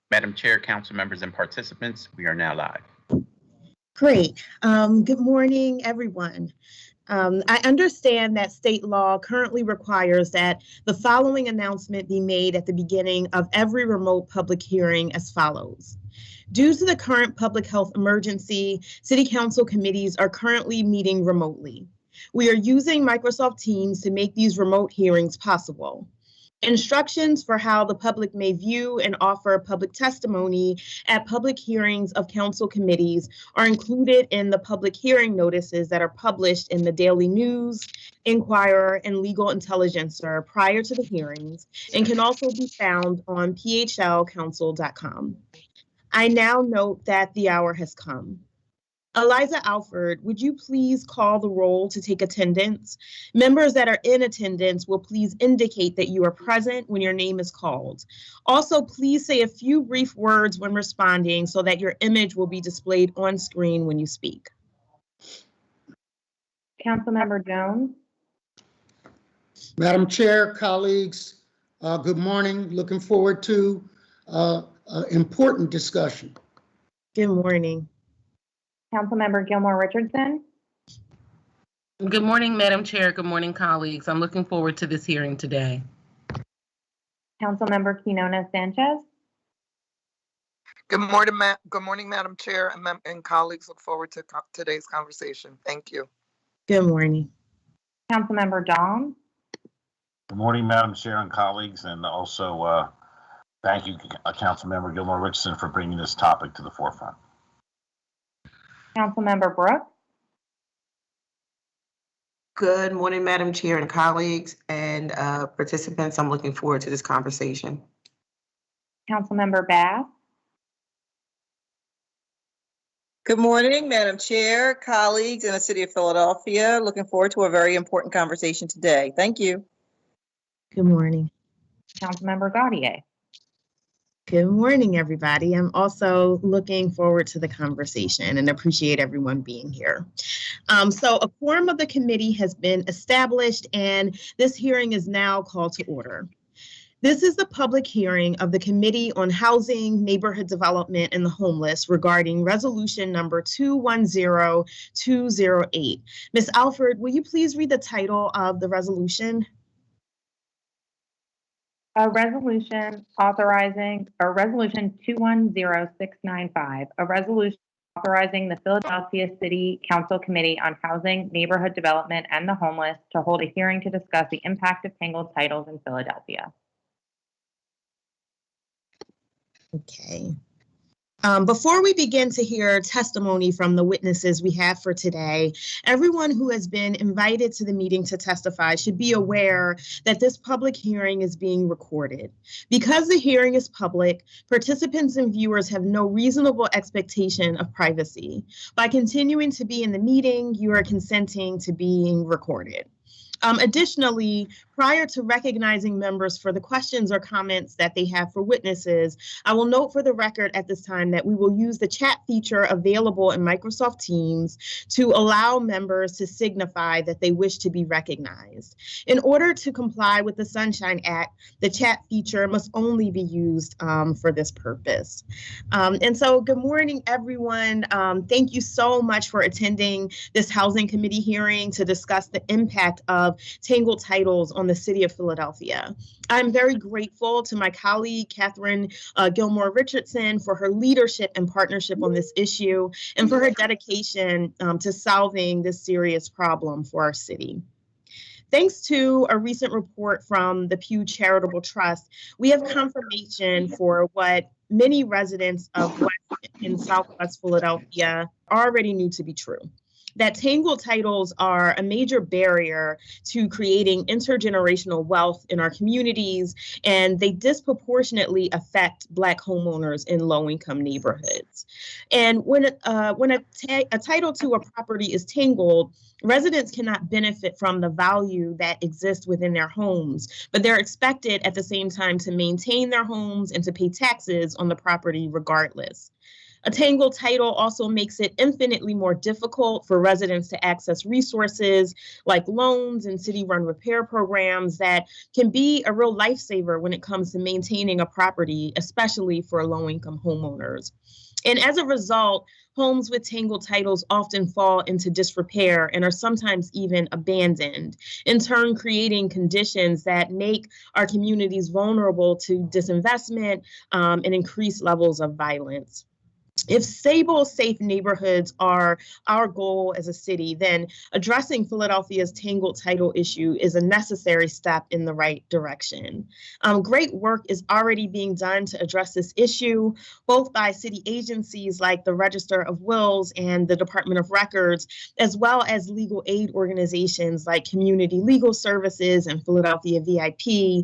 Madam Chair, council members, and participants, we are now live. Great. Good morning, everyone. I understand that state law currently requires that the following announcement be made at the beginning of every remote public hearing as follows. Due to the current public health emergency, City Council committees are currently meeting remotely. We are using Microsoft Teams to make these remote hearings possible. Instructions for how the public may view and offer public testimony at public hearings of council committees are included in the public hearing notices that are published in the Daily News, Inquirer, and Legal Intelligencer prior to the hearings, and can also be found on phlcouncil.com. I now note that the hour has come. Eliza Alford, would you please call the roll to take attendance? Members that are in attendance will please indicate that you are present when your name is called. Also, please say a few brief words when responding so that your image will be displayed on screen when you speak. Councilmember Jones. Madam Chair, colleagues, good morning. Looking forward to important discussion. Good morning. Councilmember Gilmore Richardson. Good morning, Madam Chair. Good morning, colleagues. I'm looking forward to this hearing today. Councilmember Quinona Sanchez. Good morning, Madam Chair and colleagues. Look forward to today's conversation. Thank you. Good morning. Councilmember Dom. Good morning, Madam Chair and colleagues, and also thank you, Councilmember Gilmore Richardson, for bringing this topic to the forefront. Councilmember Brooks. Good morning, Madam Chair and colleagues and participants. I'm looking forward to this conversation. Councilmember Bass. Good morning, Madam Chair, colleagues in the City of Philadelphia. Looking forward to a very important conversation today. Thank you. Good morning. Councilmember Gauthier. Good morning, everybody. I'm also looking forward to the conversation and appreciate everyone being here. So a quorum of the committee has been established and this hearing is now called to order. This is the public hearing of the Committee on Housing, Neighborhood Development, and the Homeless regarding resolution number 210208. Ms. Alford, will you please read the title of the resolution? Resolution 210695, a resolution authorizing the Philadelphia City Council Committee on Housing, Neighborhood Development, and the Homeless to hold a hearing to discuss the impact of Tangled Titles in Philadelphia. Okay. Before we begin to hear testimony from the witnesses we have for today, everyone who has been invited to the meeting to testify should be aware that this public hearing is being recorded. Because the hearing is public, participants and viewers have no reasonable expectation of privacy. By continuing to be in the meeting, you are consenting to being recorded. Additionally, prior to recognizing members for the questions or comments that they have for witnesses, I will note for the record at this time that we will use the chat feature available in Microsoft Teams to allow members to signify that they wish to be recognized. In order to comply with the Sunshine Act, the chat feature must only be used for this purpose. And so good morning, everyone. Thank you so much for attending this Housing Committee hearing to discuss the impact of Tangled Titles on the City of Philadelphia. I'm very grateful to my colleague, Katherine Gilmore Richardson, for her leadership and partnership on this issue and for her dedication to solving this serious problem for our city. Thanks to a recent report from the Pew Charitable Trust, we have confirmation for what many residents of West and Southwest Philadelphia already knew to be true. That Tangled Titles are a major barrier to creating intergenerational wealth in our communities, and they disproportionately affect Black homeowners in low-income neighborhoods. And when a title to a property is tangled, residents cannot benefit from the value that exists within their homes, but they're expected at the same time to maintain their homes and to pay taxes on the property regardless. A Tangled title also makes it infinitely more difficult for residents to access resources like loans and city-run repair programs that can be a real lifesaver when it comes to maintaining a property, especially for low-income homeowners. And as a result, homes with Tangled titles often fall into disrepair and are sometimes even abandoned, in turn creating conditions that make our communities vulnerable to disinvestment and increased levels of violence. If stable, safe neighborhoods are our goal as a city, then addressing Philadelphia's Tangled title issue is a necessary step in the right direction. Great work is already being done to address this issue, both by city agencies like the Register of Wills and the Department of Records, as well as legal aid organizations like Community Legal Services and Philadelphia VIP,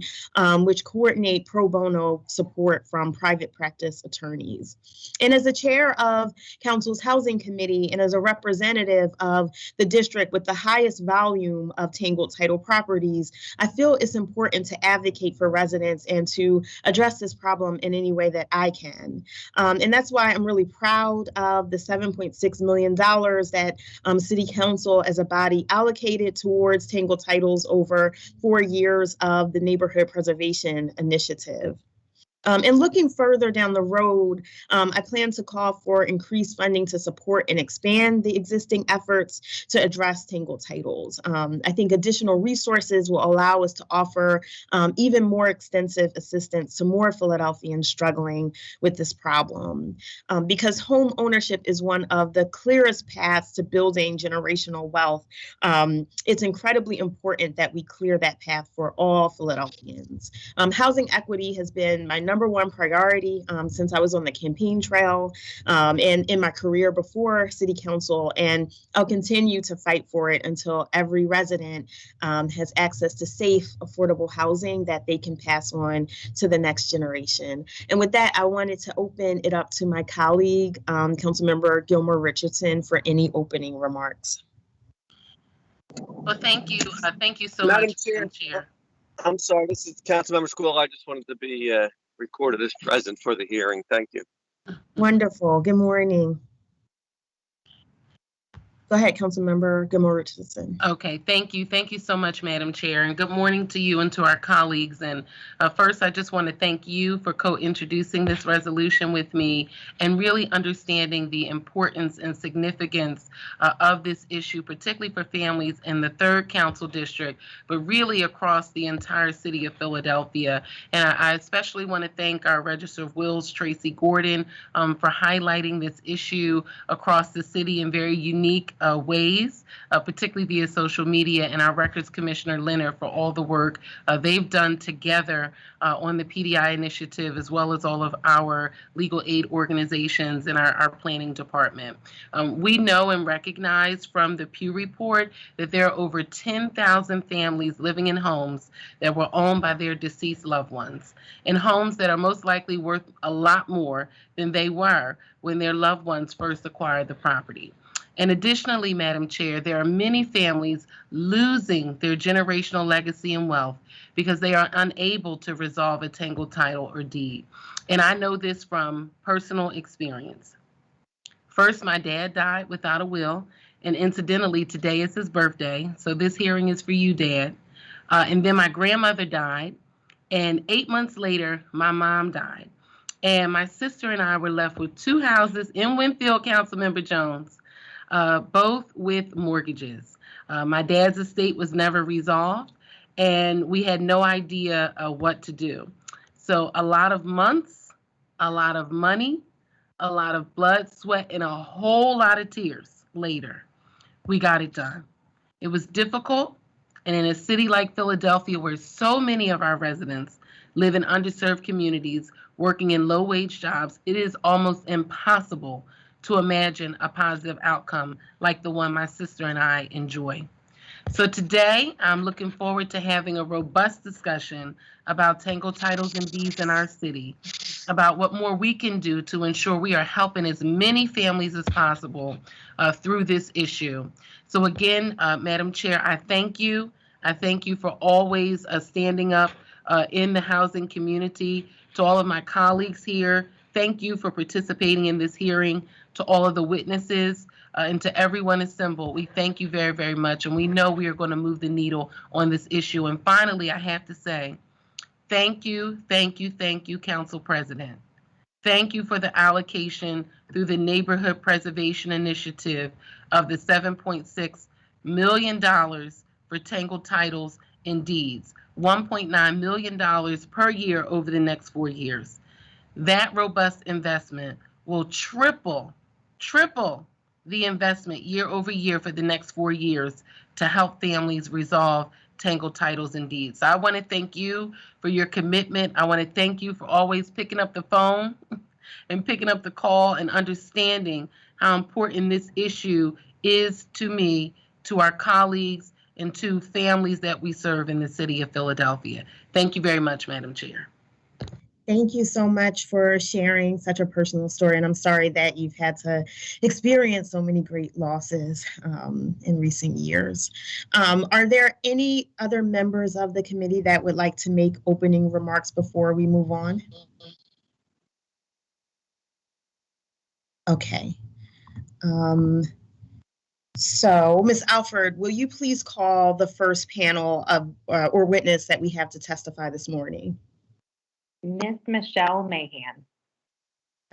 which coordinate pro bono support from private practice attorneys. And as a chair of Council's Housing Committee and as a representative of the district with the highest volume of Tangled title properties, I feel it's important to advocate for residents and to address this problem in any way that I can. And that's why I'm really proud of the $7.6 million that City Council as a body allocated towards Tangled titles over 4 years of the Neighborhood Preservation Initiative. And looking further down the road, I plan to call for increased funding to support and expand the existing efforts to address Tangled titles. I think additional resources will allow us to offer even more extensive assistance to more Philadelphians struggling with this problem. Because home ownership is one of the clearest paths to building generational wealth, it's incredibly important that we clear that path for all Philadelphians. Housing equity has been my number one priority since I was on the campaign trail and in my career before City Council, and I'll continue to fight for it until every resident has access to safe, affordable housing that they can pass on to the next generation. And with that, I wanted to open it up to my colleague, Councilmember Gilmore Richardson, for any opening remarks. Well, thank you. Thank you so Madam much, Chair. Madam Chair. I'm sorry, this is Councilmember School. I just wanted to be recorded as present for the hearing. Thank you. Wonderful. Good morning. Go ahead, Councilmember Gilmore Richardson. Okay, thank you. Thank you so much, Madam Chair, and good morning to you and to our colleagues. And first, I just want to thank you for co-introducing this resolution with me and really understanding the importance and significance of this issue, particularly for families in the 3rd Council District, but really across the entire city of Philadelphia. And I especially want to thank our Register of Wills, Tracy Gordon, for highlighting this issue across the city in very unique ways, particularly via social media, and our Records Commissioner Leonard for all the work they've done together on the PDI initiative, as well as all of our legal aid organizations and our planning department. We know and recognize from the Pew Report that there are over 10,000 families living in homes that were owned by their deceased loved ones, and homes that are most likely worth a lot more than they were when their loved ones first acquired the property. And additionally, Madam Chair, there are many families losing their generational legacy and wealth because they are unable to resolve a Tangled title or deed. And I know this from personal experience. First, my dad died without a will, and incidentally, today is his birthday, so this hearing is for you, Dad. And then my grandmother died, and 8 months later, my mom died. And my sister and I were left with 2 houses in Winfield, Councilmember Jones, both with mortgages. My dad's estate was never resolved, and we had no idea what to do. So a lot of months, a lot of money, a lot of blood, sweat, and a whole lot of tears later, we got it done. It was difficult, and in a city like Philadelphia, where so many of our residents live in underserved communities working in low-wage jobs, it is almost impossible to imagine a positive outcome like the one my sister and I enjoy. So today, I'm looking forward to having a robust discussion about Tangled titles and deeds in our city, about what more we can do to ensure we are helping as many families as possible through this issue. So again, Madam Chair, I thank you. I thank you for always standing up in the housing community. To all of my colleagues here, Thank you for participating in this hearing. To all of the witnesses and to everyone assembled, we thank you very, very much. And we know we are going to move the needle on this issue. And finally, I have to say, thank you, Council President. Thank you for the allocation through the Neighborhood Preservation Initiative of the $7.6 million for Tangled Titles and Deeds, $1.9 million per year over the next 4 years. That robust investment will triple the investment year over year for the next 4 years to help families resolve Tangled Titles and Deeds. So I want to thank you for your commitment. I want to thank you for always picking up the phone and picking up the call and understanding how important this issue is to me, to our colleagues, and to families that we serve in the city of Philadelphia. Thank you very much, Madam Chair. Thank you so much for sharing such a personal story, and I'm sorry that you've had to experience so many great losses in recent years. Are there any other members of the committee that would like to make opening remarks before we move on? Okay. So, Ms. Alford, will you please call the first panel of or witness that we have to testify this morning? Ms. Michelle Mahan.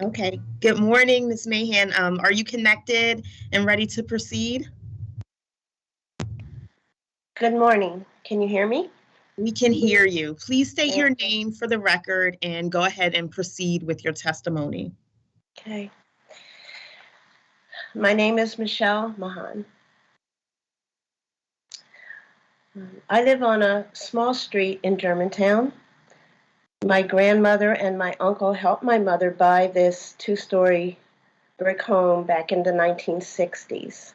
Okay. Good morning, Ms. Mahan. Are you connected and ready to proceed? Good morning. Can you hear me? We can hear you. Please state your name for the record and go ahead and proceed with your testimony. Okay. My name is Michelle Mahan. I live on a small street in Germantown. My grandmother and my uncle helped my mother buy this 2-story brick home back in the 1960s.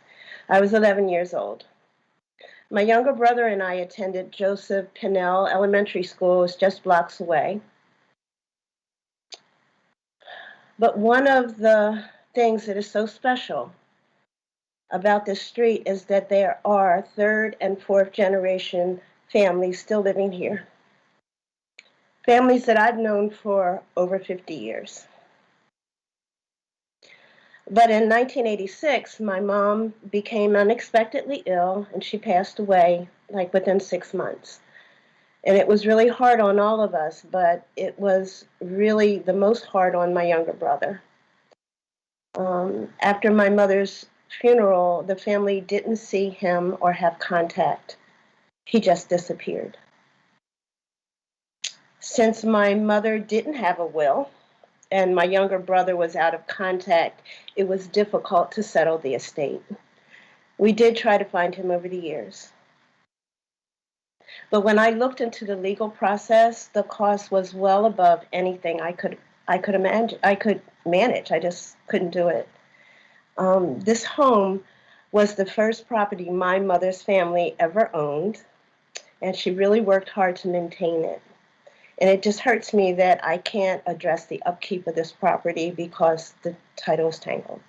I was 11 years old. My younger brother and I attended Joseph Pinnell Elementary School, it's just blocks away. But one of the things that is so special about this street is that there are 3rd and 4th generation families still living here. Families that I've known for over 50 years. But in 1986, my mom became unexpectedly ill and she passed away like within 6 months. And it was really hard on all of us, but it was really the most hard on my younger brother. After my mother's funeral, the family didn't see him or have contact. He just disappeared. Since my mother didn't have a will and my younger brother was out of contact, it was difficult to settle the estate. We did try to find him over the years. But when I looked into the legal process, the cost was well above anything I could manage. I just couldn't do it. This home was the first property my mother's family ever owned, and she really worked hard to maintain it. And it just hurts me that I can't address the upkeep of this property because the title is tangled.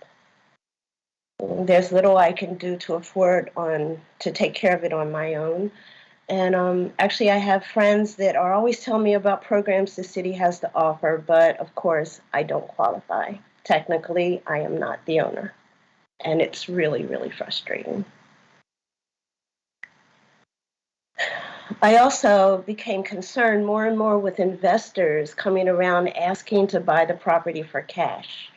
There's little I can do to afford to take care of it on my own. And actually, I have friends that are always telling me about programs the city has to offer, but of course, I don't qualify. Technically, I am not the owner. And it's really, really frustrating. I also became concerned more and more with investors coming around asking to buy the property for cash.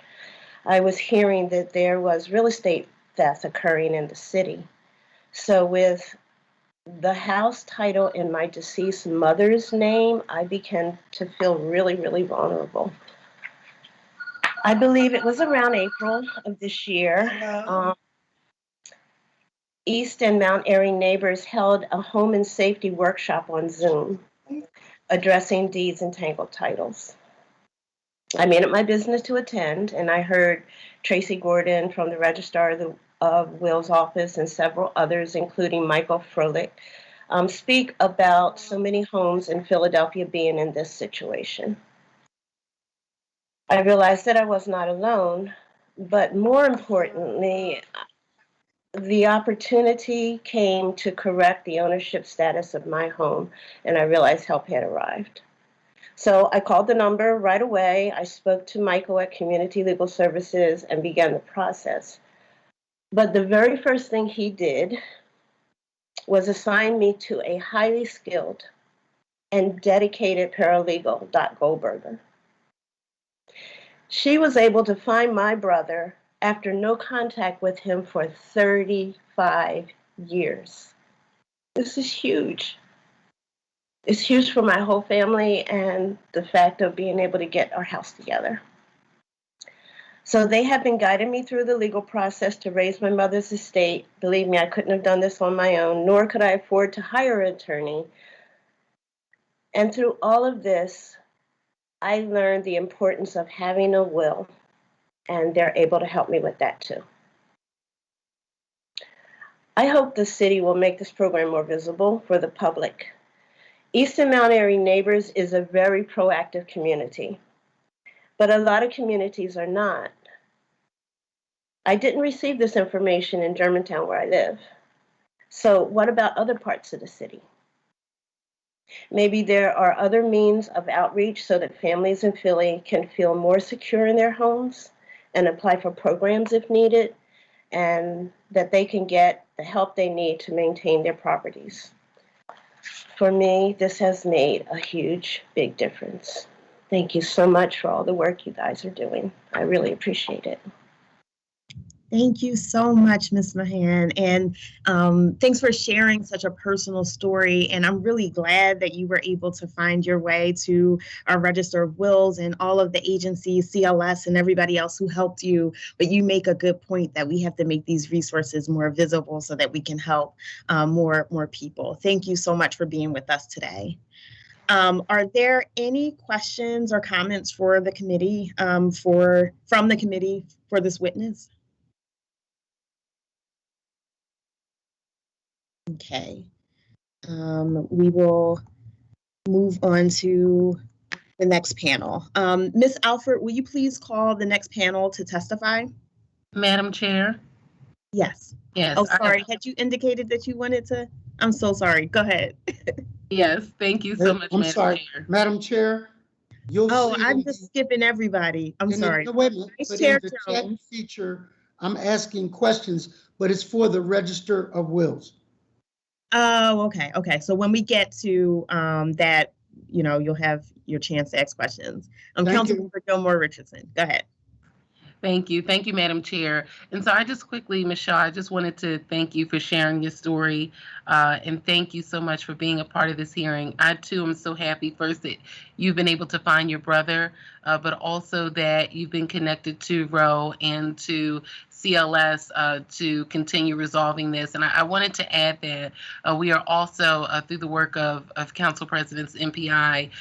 I was hearing that there was real estate theft occurring in the city. So with the house title in my deceased mother's name, I began to feel really, really vulnerable. I believe it was around April of this year. East and Mount Airy neighbors held a home and safety workshop on Zoom addressing deeds and tangled titles. I made it my business to attend, and I heard Tracy Gordon from the Registrar of Wills office and several others, including Michael Froelick, speak about so many homes in Philadelphia being in this situation. I realized that I was not alone, but more importantly, the opportunity came to correct the ownership status of my home, and I realized help had arrived. So I called the number right away. I spoke to Michael at Community Legal Services and began the process. But the very first thing he did was assign me to a highly skilled and dedicated paralegal, Dot Goldberger. She was able to find my brother after no contact with him for 35 years. This is huge. It's huge for my whole family and the fact of being able to get our house together. So they have been guiding me through the legal process to raise my mother's estate. Believe me, I couldn't have done this on my own, nor could I afford to hire an attorney. And through all of this, I learned the importance of having a will, and they're able to help me with that too. I hope the city will make this program more visible for the public. Eastern Mount Airy Neighbors is a very proactive community, but a lot of communities are not. I didn't receive this information in Germantown where I live. So what about other parts of the city? Maybe there are other means of outreach so that families in Philly can feel more secure in their homes and apply for programs if needed, and that they can get the help they need to maintain their properties. For me, this has made a huge, big difference. Thank you so much for all the work you guys are doing. I really appreciate it. Thank you so much, Ms. Mahan, and thanks for sharing such a personal story. And I'm really glad that you were able to find your way to our Register of Wills and all of the agencies, CLS, and everybody else who helped you. But you make a good point that we have to make these resources more visible so that we can help more people. Thank you so much for being with us today. Are there any questions or comments for the committee, from the committee for this witness? Okay, we will move on to the next panel. Ms. Alford, will you please call the next panel to testify? Madam Chair? Yes. Yes. Oh, sorry. Had you indicated that you wanted to? I'm so sorry. Go ahead. Yes, thank you so much, I'm Madam sorry, Chair. Madam Chair, you'll Oh, see. I'm just skipping everybody. I'm sorry. No, wait a minute, Vice but Chair in the chat Jones. feature, I'm asking questions, but it's for the Register of Wills. Oh, okay. Okay. So when we get to that, you'll have your chance to ask questions. Thank you. Councilmember Gilmore Richardson, go ahead. Thank you. Thank you, Madam Chair. And so I just quickly, Michelle, I just wanted to thank you for sharing your story. And thank you so much for being a part of this hearing. I, too, am so happy, first, that you've been able to find your brother, but also that you've been connected to Roe and to CLS to continue resolving this. And I wanted to add that we are also, through the work of Council President's MPI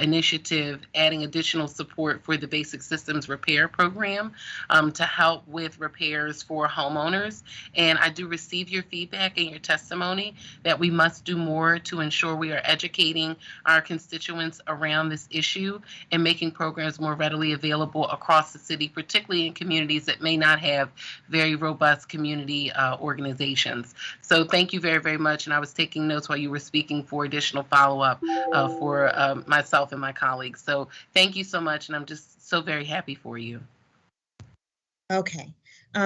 initiative, adding additional support for the Basic Systems Repair Program to help with repairs for homeowners. And I do receive your feedback and your testimony that we must do more to ensure we are educating our constituents around this issue and making programs more readily available across the city, particularly in communities that may not have very robust community organizations. So thank you very, very much. And I was taking notes while you were speaking for additional follow-up for myself and my colleagues. So thank you so much. And I'm just so very happy for you. Okay.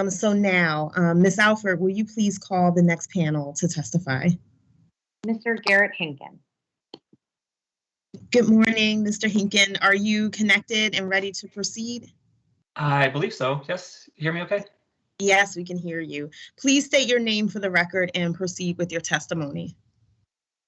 So now, Ms. Alford, will you please call the next panel to testify? Mr. Garrett Hinken. Good morning, Mr. Hinken. Are you connected and ready to proceed? I believe so. Yes. You hear me okay? Yes, we can hear you. Please state your name for the record and proceed with your testimony.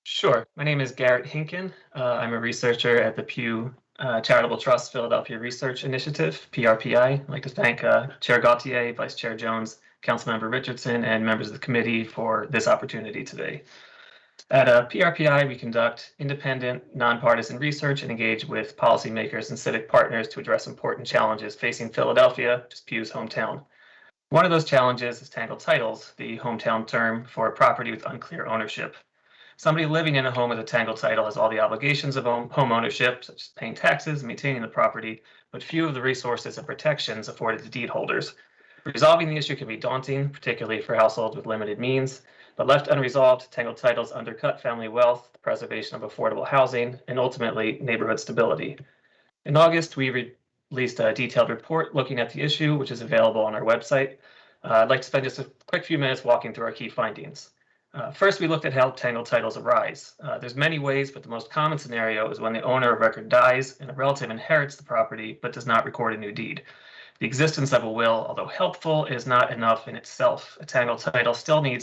Sure. My name is Garrett Hinken. I'm a researcher at the Pew Charitable Trust Philadelphia Research Initiative, PRPI. I'd like to thank Chair Gauthier, Vice Chair Jones, Councilmember Richardson, and members of the committee for this opportunity today. At PRPI, we conduct independent, nonpartisan research and engage with policymakers and civic partners to address important challenges facing Philadelphia, which is Pew's hometown. One of those challenges is Tangled Titles, the hometown term for a property with unclear ownership. Somebody living in a home with a tangled title has all the obligations of home ownership, such as paying taxes, maintaining the property, but few of the resources and protections afforded to deed holders. Resolving the issue can be daunting, particularly for households with limited means. But left unresolved, Tangled Titles undercut family wealth, the preservation of affordable housing, and ultimately neighborhood stability. In August, we released a detailed report looking at the issue, which is available on our website. I'd like to spend just a quick few minutes walking through our key findings. First, we looked at how Tangled Titles arise. There's many ways, but the most common scenario is when the owner of record dies and a relative inherits the property but does not record a new deed. The existence of a will, although helpful, is not enough in itself. A Tangled Title can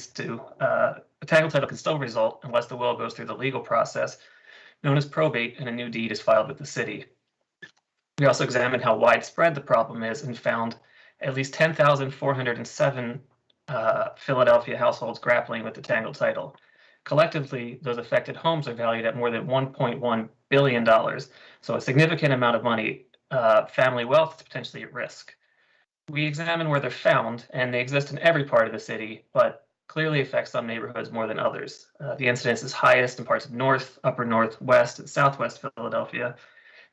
still result unless the will goes through the legal process known as probate and a new deed is filed with the city. We also examined how widespread the problem is and found at least 10,407 Philadelphia households grappling with the Tangled Title. Collectively, those affected homes are valued at more than $1.1 billion, so a significant amount of money, family wealth is potentially at risk. We examine where they're found, and they exist in every part of the city, but clearly affect some neighborhoods more than others. The incidence is highest in parts of North, Upper Northwest, and Southwest Philadelphia,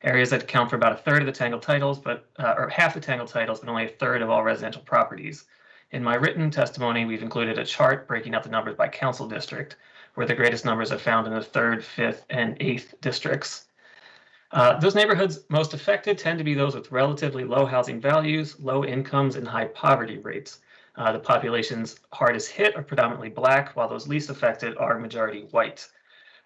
areas that account for about a third of the Tangled Titles, or half the Tangled Titles, but only a third of all residential properties. In my written testimony, we've included a chart breaking out the numbers by council district, where the greatest numbers are found in the 3rd, 5th, and 8th districts. Those neighborhoods most affected tend to be those with relatively low housing values, low incomes, and high poverty rates. The populations hardest hit are predominantly Black, while those least affected are majority white.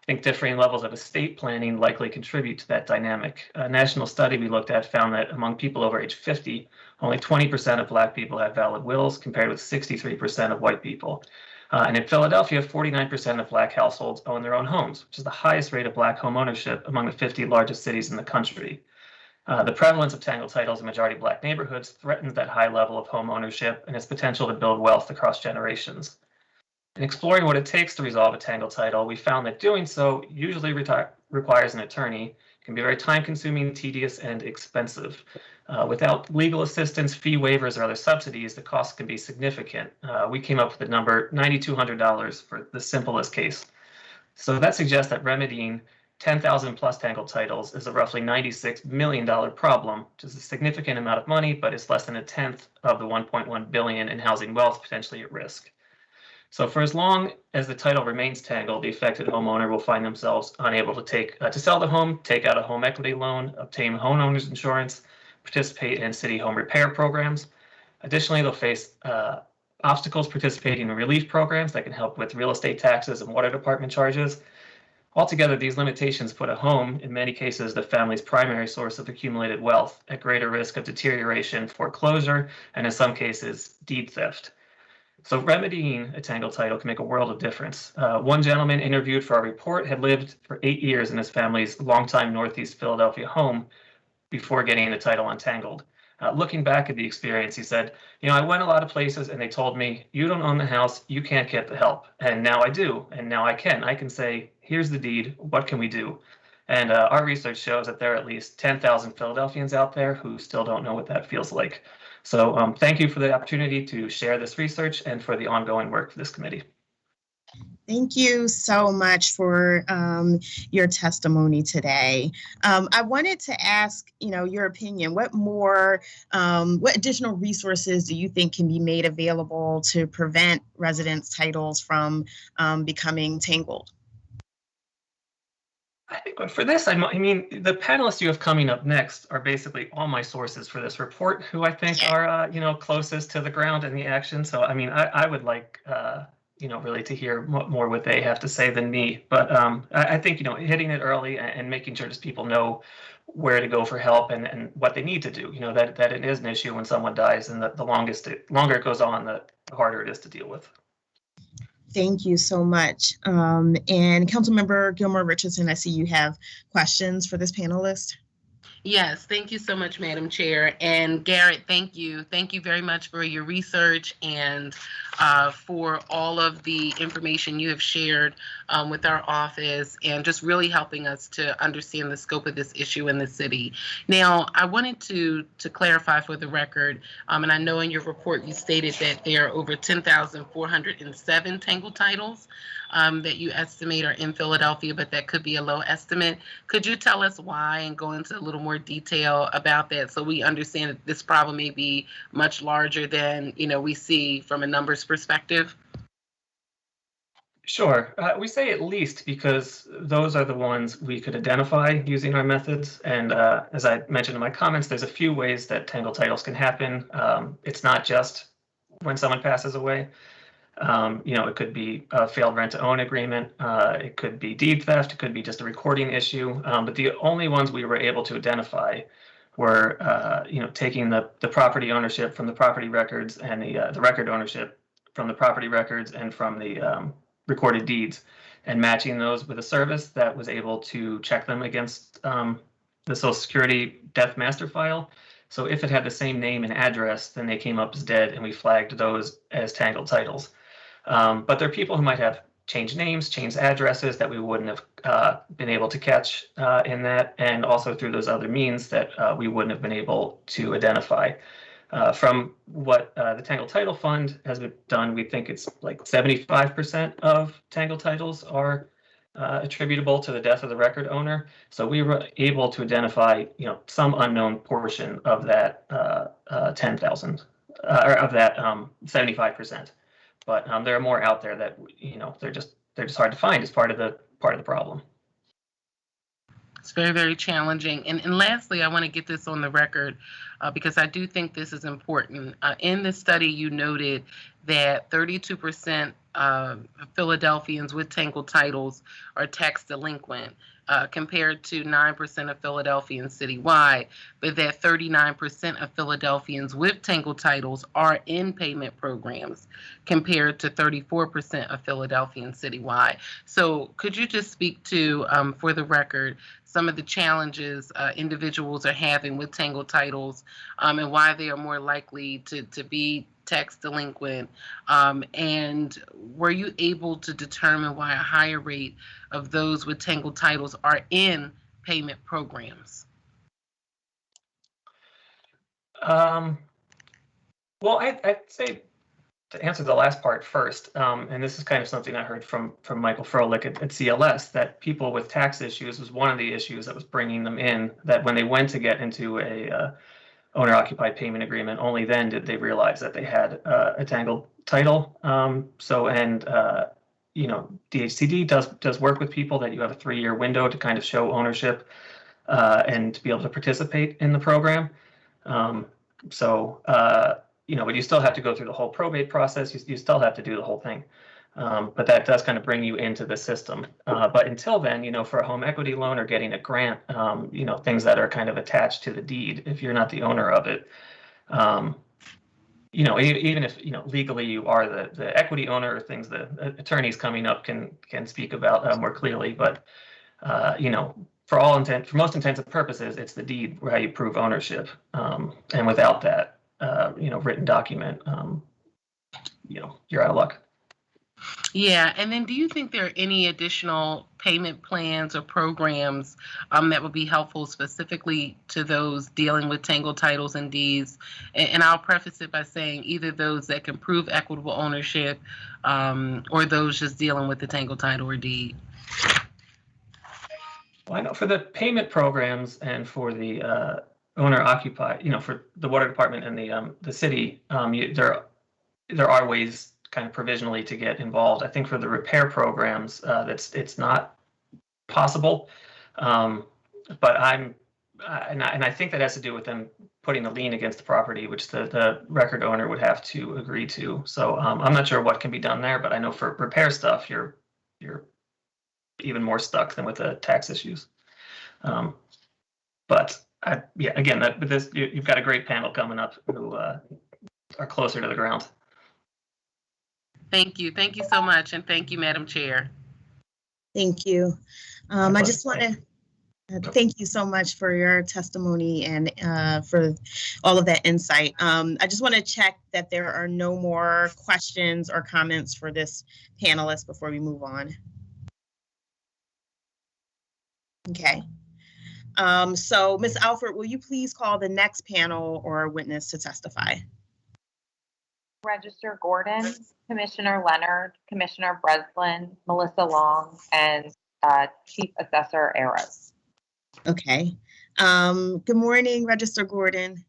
I think differing levels of estate planning likely contribute to that dynamic. A national study we looked at found that among people over age 50, only 20% of Black people have valid wills, compared with 63% of white people. And in Philadelphia, 49% of Black households own their own homes, which is the highest rate of Black home ownership among the 50 largest cities in the country. The prevalence of Tangled Titles in majority Black neighborhoods threatens that high level of home ownership and its potential to build wealth across generations. In exploring what it takes to resolve a Tangled Title, we found that doing so usually requires an attorney, can be very time-consuming, tedious, and expensive. Without legal assistance, fee waivers, or other subsidies, the cost can be significant. We came up with the number $9,200 for the simplest case. So that suggests that remedying 10,000 plus Tangled Titles is a roughly $96 million problem, which is a significant amount of money, but it's less than a tenth of the $1.1 billion in housing wealth potentially at risk. So for as long as the title remains tangled, the affected homeowner will find themselves unable to sell the home, take out a home equity loan, obtain homeowners insurance, participate in city home repair programs. Additionally, they'll face obstacles participating in relief programs that can help with real estate taxes and water department charges. Altogether, these limitations put a home, in many cases the family's primary source of accumulated wealth, at greater risk of deterioration, foreclosure, and in some cases, deed theft. So remedying a Tangled Title can make a world of difference. One gentleman interviewed for our report had lived for 8 years in his family's longtime Northeast Philadelphia home before getting the title untangled. Looking back at the experience, he said, I went a lot of places and they told me, you don't own the house, you can't get the help. And now I do, and now I can. I can say, here's the deed, what can we do? And our research shows that there are at least 10,000 Philadelphians out there who still don't know what that feels like. So thank you for the opportunity to share this research and for the ongoing work for this committee. Thank you so much for your testimony today. I wanted to ask, your opinion. What additional resources do you think can be made available to prevent residents' titles from becoming tangled? I think for this, the panelists you have coming up next are basically all my sources for this report, who I think are, closest to the ground and the action. So, I would like, really to hear more what they have to say than me. But I think, hitting it early and making sure just people know where to go for help and what they need to do, that it is an issue when someone dies, and that the longer it goes on, the harder it is to deal with. Thank you so much. And Councilmember Gilmore Richardson, I see you have questions for this panelist. Yes, thank you so much, Madam Chair. And Garrett, thank you. Thank you very much for your research and for all of the information you have shared with our office, and just really helping us to understand the scope of this issue in the city. Now, I wanted to clarify for the record, and I know in your report you stated that there are over 10,407 Tangled Titles that you estimate are in Philadelphia, but that could be a low estimate. Could you tell us why and go into a little more detail about that, so we understand that this problem may be much larger than we see from a numbers perspective? Sure. We say at least because those are the ones we could identify using our methods. And as I mentioned in my comments, there's a few ways that tangled titles can happen. It's not just when someone passes away. It could be a failed rent-to-own agreement. It could be deed theft. It could be just a recording issue. But the only ones we were able to identify were, taking the property ownership from the property records and the record ownership from the property records and from the recorded deeds, and matching those with a service that was able to check them against the Social Security death master file. So if it had the same name and address, then they came up as dead, and we flagged those as tangled titles. But there are people who might have changed names, changed addresses that we wouldn't have been able to catch in that, and also through those other means that we wouldn't have been able to identify. From what the Tangled Title Fund has done, we think it's like 75% of tangled titles are attributable to the death of the record owner. So we were able to identify, some unknown portion of that 10,000, or of that 75%. But there are more out there that they're just hard to find as part of the problem. It's very, very challenging. And lastly, I want to get this on the record because I do think this is important. In the study, you noted that 32% of Philadelphians with tangled titles are tax delinquent, compared to 9% of Philadelphians citywide, but that 39% of Philadelphians with tangled titles are in payment programs, compared to 34% of Philadelphians citywide. So could you just speak to, for the record, some of the challenges individuals are having with tangled titles and why they are more likely to be tax delinquent, and were you able to determine why a higher rate of those with tangled titles are in payment programs? Well, I'd say to answer the last part first, and this is kind of something I heard from Michael Froelick at CLS, that people with tax issues was one of the issues that was bringing them in, that when they went to get into a owner-occupied payment agreement, only then did they realize that they had a tangled title. Dhcd does work with people that you have a 3-year window to kind of show ownership and to be able to participate in the program. But you still have to go through the whole probate process. You still have to do the whole thing. But that does kind of bring you into the system. But until then, for a home equity loan or getting a grant, things that are kind of attached to the deed, if you're not the owner of it, even if, legally you are the equity owner, or things that attorneys coming up can speak about more clearly. But, for most intents and purposes, it's the deed where you prove ownership. And without that, written document, you're out of luck. Yeah, and then do you think there are any additional payment plans or programs that would be helpful specifically to those dealing with tangled titles and deeds? And I'll preface it by saying either those that can prove equitable ownership or those just dealing with the tangled title or deed. Well, I know for the payment programs and for the owner-occupied, for the water department and the city, there are ways kind of provisionally to get involved. I think for the repair programs, it's not possible. But I think that has to do with them putting a lien against the property, which the record owner would have to agree to. So I'm not sure what can be done there, but I know for repair stuff, you're even more stuck than with the tax issues. You've got a great panel coming up who are closer to the ground. Thank you. Thank you so much. And thank you, Madam Chair. Thank you. I just want to thank you so much for your testimony and for all of that insight. I just want to check that there are no more questions or comments for this panelist before we move on. Okay. So Ms. Alford, will you please call the next panel or witness to testify? Register Gordon, Commissioner Leonard, Commissioner Breslin, Melissa Long, and Chief Assessor Arrows. Okay. Good morning, Register Gordon.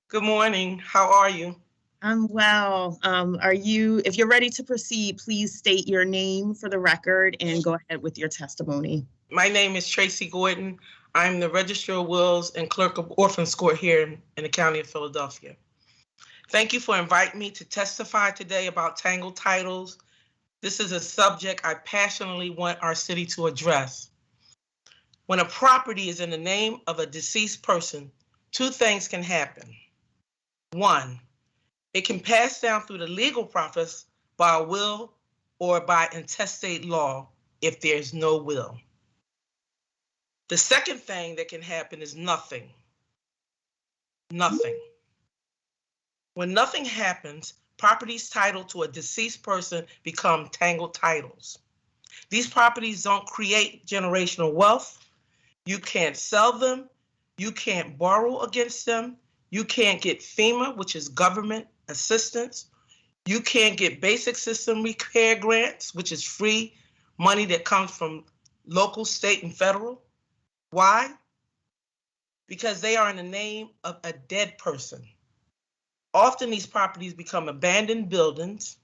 Good morning. How are you? I'm well. If you're ready to proceed, please state your name for the record and go ahead with your testimony. My name is Tracy Gordon. I'm the Registrar of Wills and Clerk of Orphans Court here in the County of Philadelphia. Thank you for inviting me to testify today about Tangled Titles. This is a subject I passionately want our city to address. When a property is in the name of a deceased person, two things can happen. One, it can pass down through the legal process by a will or by intestate law if there's no will. The second thing that can happen is nothing. Nothing. When nothing happens, properties titled to a deceased person become tangled titles. These properties don't create generational wealth. You can't sell them. You can't borrow against them. You can't get FEMA, which is government assistance. You can't get basic system repair grants, which is free money that comes from local, state, and federal. Why? Because they are in the name of a dead person. Often these properties become abandoned buildings,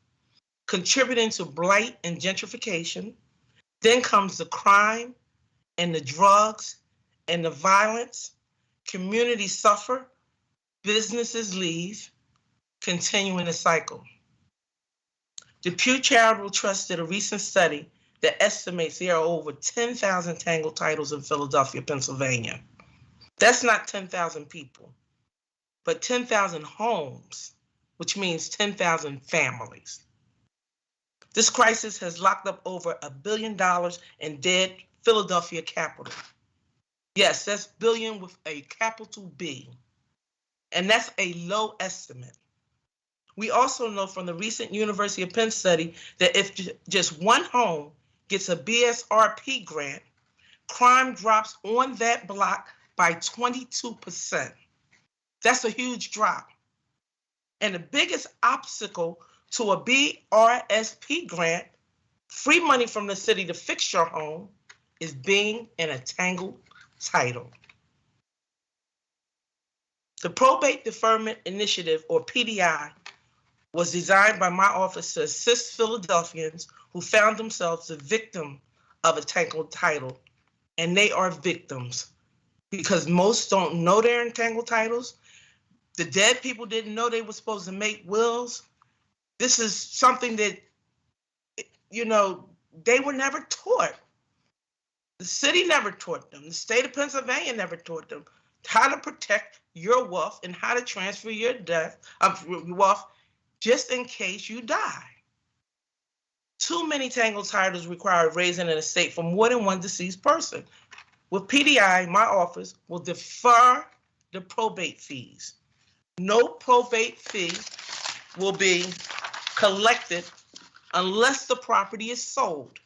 contributing to blight and gentrification. Then comes the crime and the drugs and the violence. Communities suffer, businesses leave, continuing the cycle. The Pew Charitable Trust did a recent study that estimates there are over 10,000 tangled titles in Philadelphia, Pennsylvania. That's not 10,000 people, but 10,000 homes, which means 10,000 families. This crisis has locked up over $1 billion in dead Philadelphia capital. Yes, that's billion with a capital B, and that's a low estimate. We also know from the recent University of Penn study that if just one home gets a BSRP grant, crime drops on that block by 22%. That's a huge drop. And the biggest obstacle to a BRSP grant, free money from the city to fix your home, is being in a tangled title. The Probate Deferment Initiative, or PDI, was designed by my office to assist Philadelphians who found themselves the victim of a tangled title. And they are victims because most don't know they're in tangled titles. The dead people didn't know they were supposed to make wills. This is something that, they were never taught. The city never taught them. The state of Pennsylvania never taught them how to protect your wealth and how to transfer your wealth just in case you die. Too many tangled titles require raising an estate for more than one deceased person. With PDI, my office will defer the probate fees. No probate fee will be collected unless the property is sold.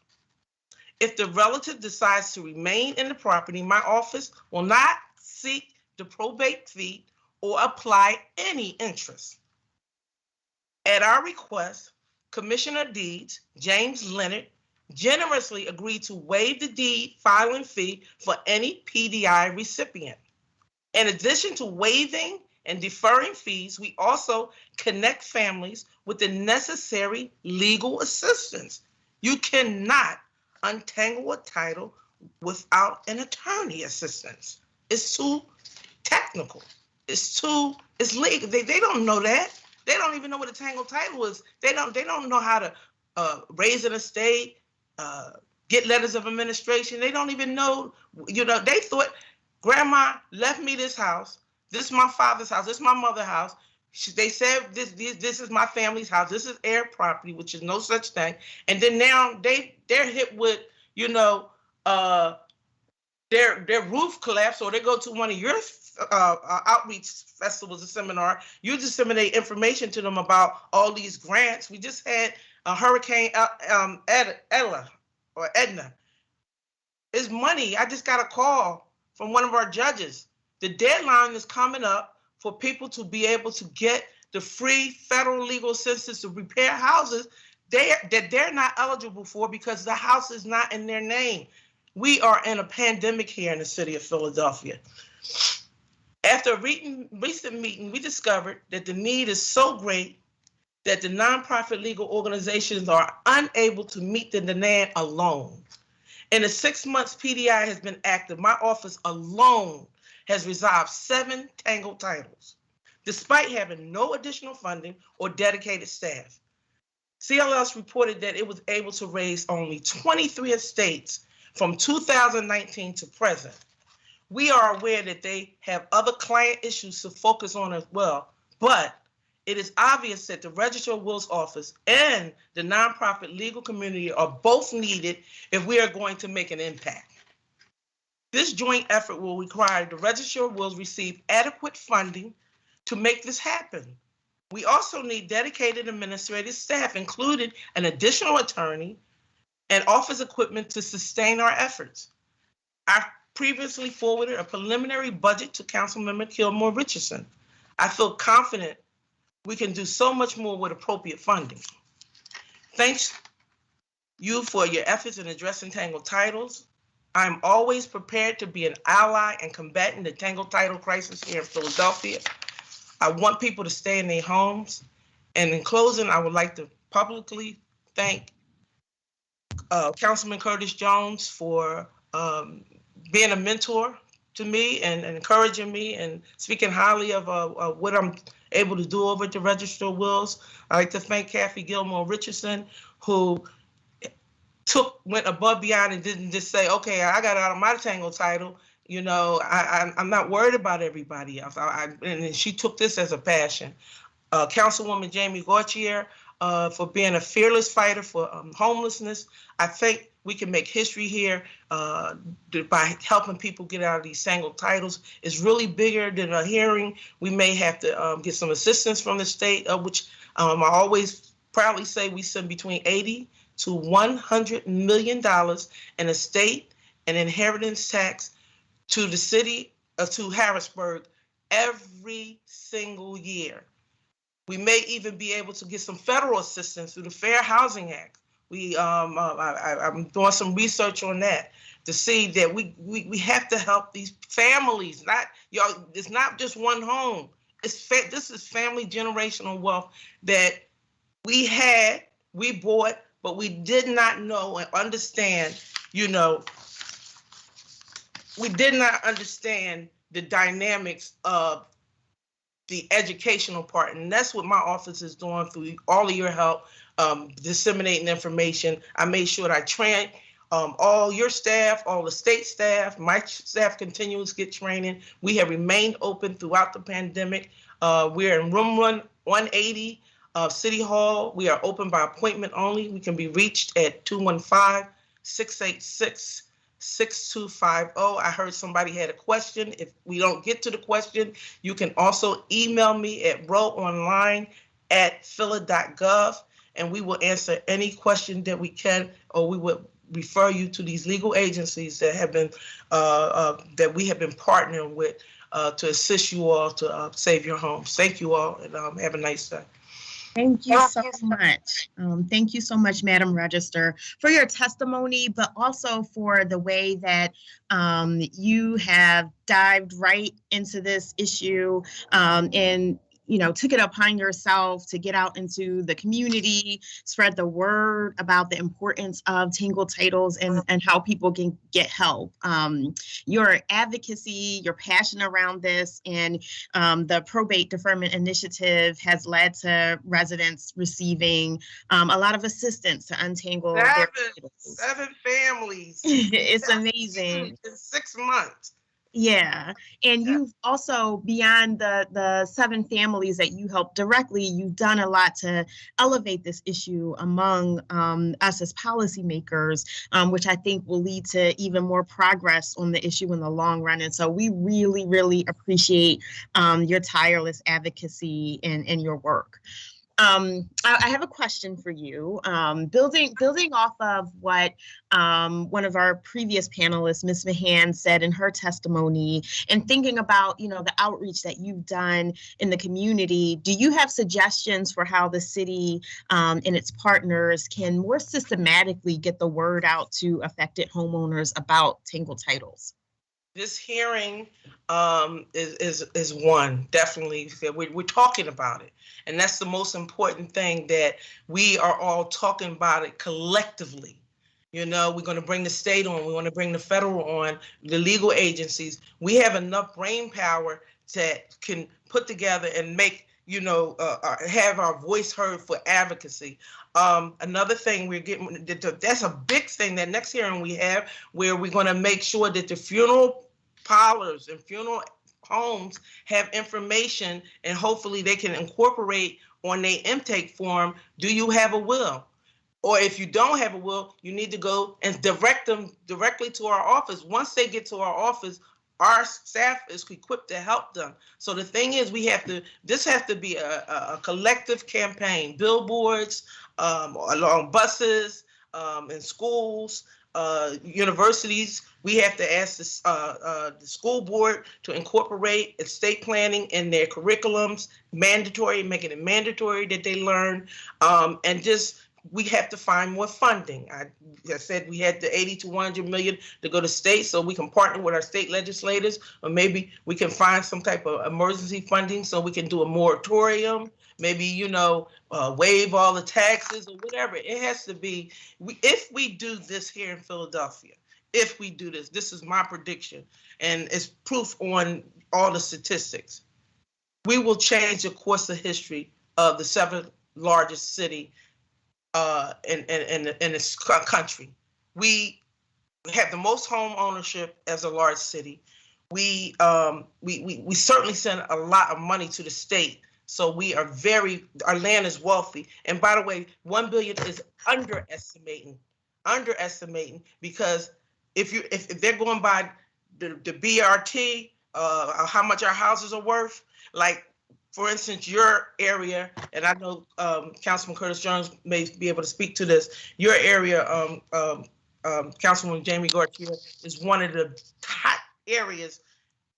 If the relative decides to remain in the property, my office will not seek the probate fee or apply any interest. At our request, Commissioner Deeds, James Leonard, generously agreed to waive the deed filing fee for any PDI recipient. In addition to waiving and deferring fees, we also connect families with the necessary legal assistance. You cannot untangle a title without an attorney assistance. It's too technical. It's legal. They don't know that. They don't even know what a tangled title is. They don't know how to raise an estate, get letters of administration. They don't even know, they thought, Grandma left me this house. This is my father's house. This is my mother's house. They said this is my family's house. This is heir property, which is no such thing. And then now they're hit with, their roof collapsed, or they go to one of your outreach festivals or seminar. You disseminate information to them about all these grants. We just had a Hurricane Edna. It's money. I just got a call from one of our judges. The deadline is coming up for people to be able to get the free federal legal assistance to repair houses that they're not eligible for because the house is not in their name. We are in a pandemic here in the city of Philadelphia. After a recent meeting, we discovered that the need is so great that the nonprofit legal organizations are unable to meet the demand alone. In the 6 months PDI has been active, my office alone has resolved 7 Tangled titles, despite having no additional funding or dedicated staff. CLS reported that it was able to raise only 23 estates from 2019 to present. We are aware that they have other client issues to focus on as well, but it is obvious that the Registrar of Wills office and the nonprofit legal community are both needed if we are going to make an impact. This joint effort will require the Registrar of Wills receive adequate funding to make this happen. We also need dedicated administrative staff, including an additional attorney and office equipment to sustain our efforts. I previously forwarded a preliminary budget to Councilmember Gilmore Richardson. I feel confident we can do so much more with appropriate funding. Thanks you for your efforts in addressing Tangled titles. I'm always prepared to be an ally and combating the Tangled Title Crisis here in Philadelphia. I want people to stay in their homes. And in closing, I would like to publicly thank Councilman Curtis Jones for being a mentor to me and encouraging me and speaking highly of what I'm able to do over at the Registrar of Wills. I'd like to thank Kathy Gilmore Richardson, who went above beyond and didn't just say, okay, I got out of my Tangled title. You know, I'm not worried about everybody else. And she took this as a passion. Councilwoman Jamie Gauthier for being a fearless fighter for homelessness. I think we can make history here by helping people get out of these Tangled titles. It's really bigger than a hearing. We may have to get some assistance from the state, which I always proudly say we send between $80 to $100 million in estate and inheritance tax to the city, to Harrisburg every single year. We may even be able to get some federal assistance through the Fair Housing Act. I'm doing some research on that to see that we have to help these families. It's not just one home. This is family generational wealth that we bought, but we did not know and understand. You know, we did not understand the dynamics of the educational part, and that's what my office is doing through all of your help, disseminating information. I made sure that I train all your staff, all the state staff. My staff continues to get training. We have remained open throughout the pandemic. We're in room 180 of City Hall. We are open by appointment only. We can be reached at 215-686-6250. I heard somebody had a question. If we don't get to the question, you can also email me at roweonline@phila.gov, and we will answer any question that we can, or we will refer you to these legal agencies that have been that we have been partnering with to assist you all to save your homes. Thank you all, and have a nice day. Thank you so much. Thank you so much, Madam Register, for your testimony, but also for the way that you have dived right into this issue and took it upon yourself to get out into the community, spread the word about the importance of Tangled titles and how people can get help. Your advocacy, your passion around this, and the Probate Deferment Initiative has led to residents receiving a lot of assistance to untangle their titles. 7 families. It's amazing. In 6 months. Yeah, and you've also, beyond the 7 families that you helped directly, you've done a lot to elevate this issue among us as policymakers, which I think will lead to even more progress on the issue in the long run. And so we really, really appreciate your tireless advocacy and your work. I have a question for you. Building off of what one of our previous panelists, Ms. Mahan, said in her testimony, and thinking about the outreach that you've done in the community, do you have suggestions for how the city and its partners can more systematically get the word out to affected homeowners about Tangled titles? This hearing is one, definitely. We're talking about it. And that's the most important thing, that we are all talking about it collectively. You know, we're going to bring the state on. We want to bring the federal on, the legal agencies. We have enough brain power that can put together and make, you know, have our voice heard for advocacy. Another thing we're getting, that's a big thing, that next hearing we have, where we're going to make sure that the funeral parlors and funeral homes have information, and hopefully they can incorporate on their intake form, do you have a will? Or if you don't have a will, you need to go and direct them directly to our office. Once they get to our office, our staff is equipped to help them. So the thing is, this has to be a collective campaign, billboards, along buses, in schools, universities. We have to ask the school board to incorporate estate planning in their curriculums, mandatory, making it mandatory that they learn, and just, we have to find more funding. I said we had the 80 to 100 million to go to state, so we can partner with our state legislators, or maybe we can find some type of emergency funding so we can do a moratorium, maybe, you know, waive all the taxes or whatever. It has to be, if we do this here in Philadelphia, if we do this, this is my prediction, and it's proof on all the statistics, we will change the course of history of the 7th largest city in this country. We have the most home ownership as a large city. We certainly send a lot of money to the state, so we are our land is wealthy. And by the way, 1 billion is underestimating, because if they're going by the BRT, how much our houses are worth, like, for instance, your area, and I know Councilman Curtis Jones may be able to speak to this, your area, Councilwoman Jamie Gauthier, is one of the top areas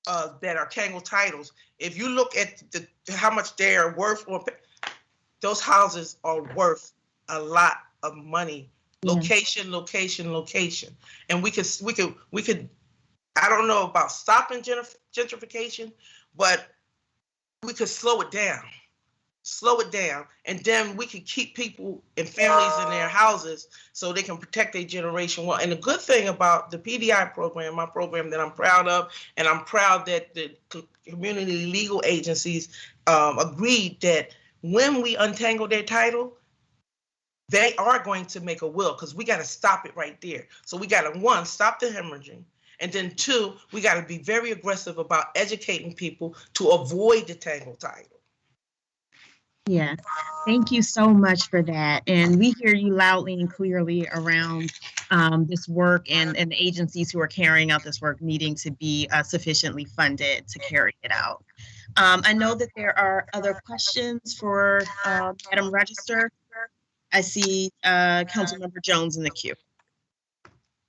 that are Tangled Titles. If you look at how much they are worth, those houses are worth a lot of money. Yeah. Location. And we could, I don't know about stopping gentrification, but we could slow it down, and then we can keep people and families in their houses so they can protect their generation well. And the good thing about the PDI program, my program that I'm proud of, and I'm proud that the community legal agencies agreed that when we untangle their title, they are going to make a will, because we got to stop it right there. So we got to, 1, stop the hemorrhaging. And then 2, we got to be very aggressive about educating people to avoid the Tangled title. Yeah, thank you so much for that. And we hear you loudly and clearly around this work, and the agencies who are carrying out this work needing to be sufficiently funded to carry it out. I know that there are other questions for Madam Register. I see Councilmember Jones in the queue.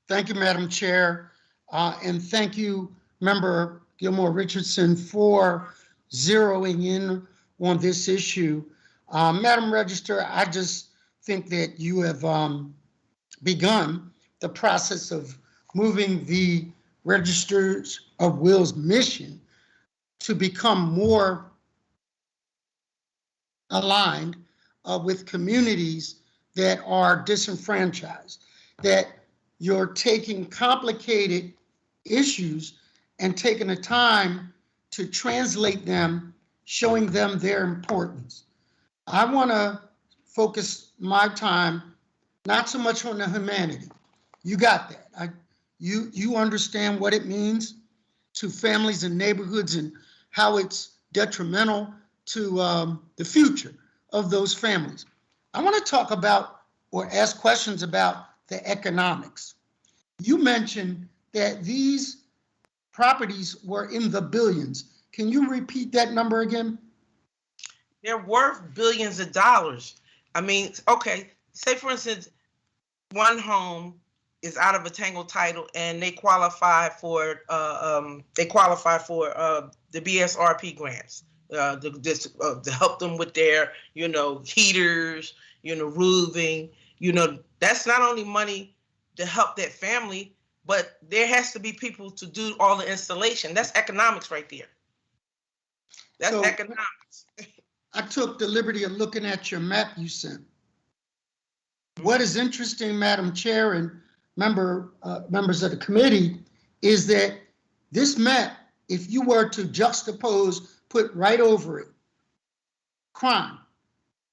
Thank you, Madam Chair. And thank you, Member Gilmore Richardson, for zeroing in on this issue. Madam Register, I just think that you have begun the process of moving the Registers of Wills mission to become more aligned with communities that are disenfranchised, that you're taking complicated issues and taking the time to translate them, showing them their importance. I want to focus my time not so much on the humanity. You got that. You understand what it means to families and neighborhoods and how it's detrimental to the future of those families. I want to talk about or ask questions about the economics. You mentioned that these properties were in the billions. Can you repeat that number again? They're worth billions of dollars. I mean, okay, say for instance, one home is out of a Tangled title and they qualify for the BSRP grants to help them with their, heaters, roofing. That's not only money to help that family, but there has to be people to do all the installation. That's economics right there. That's So- economics. I took the liberty of looking at your map you sent. What is interesting, Madam Chair and members of the committee, is that this map, if you were to juxtapose, put right over it, crime,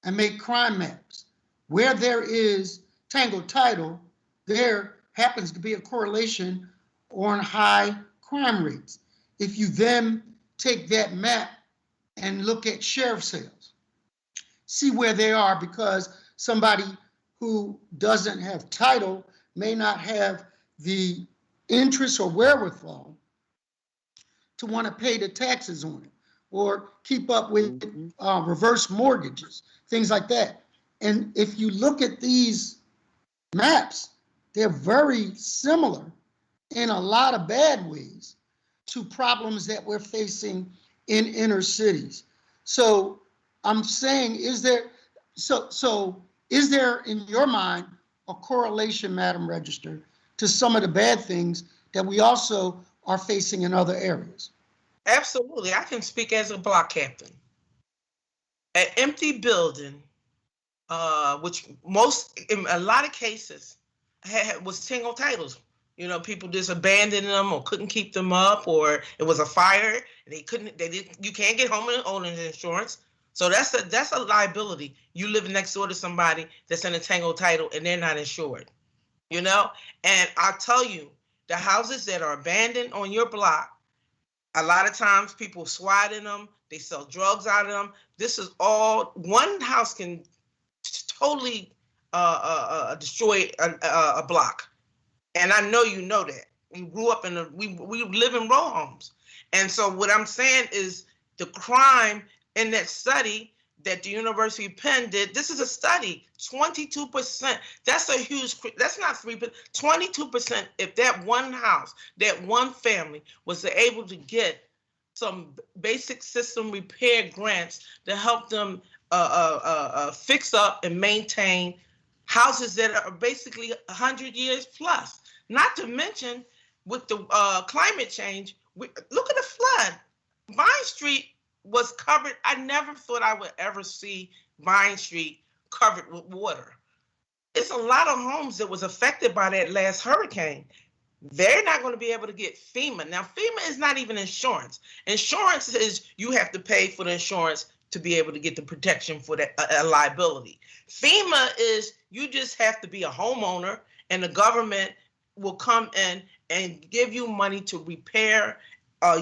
and make crime maps, where there is Tangled Title, there happens to be a correlation on high crime rates. If you then take that map and look at sheriff sales, see where they are, because somebody who doesn't have title may not have the interest or wherewithal to want to pay the taxes on it or keep up with reverse mortgages, things like that. And if you look at these maps, they're very similar in a lot of bad ways to problems that we're facing in inner cities. So I'm saying, is there in your mind a correlation, Madam Register, to some of the bad things that we also are facing in other areas? Absolutely. I can speak as a block captain. An empty building, which in a lot of cases was Tangled Titles. You know, people just abandoned them or couldn't keep them up, or it was a fire and you can't get homeowner's insurance. So that's a liability. You live next door to somebody that's in a Tangled Title and they're not insured, you know? And I'll tell you, the houses that are abandoned on your block, a lot of times people swat in them, they sell drugs out of them. This is all, one house can totally destroy a block. And I know you know that. We grew up we live in row homes. And so what I'm saying is the crime in that study that the University of Penn did, this is a study, 22%. That's a huge, that's not 3%, 22%. If that one house, that one family was able to get some basic system repair grants to help them fix up and maintain houses that are basically 100 years plus. Not to mention with the climate change, look at the flood. Vine Street was covered. I never thought I would ever see Vine Street covered with water. It's a lot of homes that was affected by that last hurricane. They're not going to be able to get FEMA. Now, FEMA is not even insurance. Insurance is you have to pay for the insurance to be able to get the protection for that liability. FEMA is you just have to be a homeowner and the government will come in and give you money to repair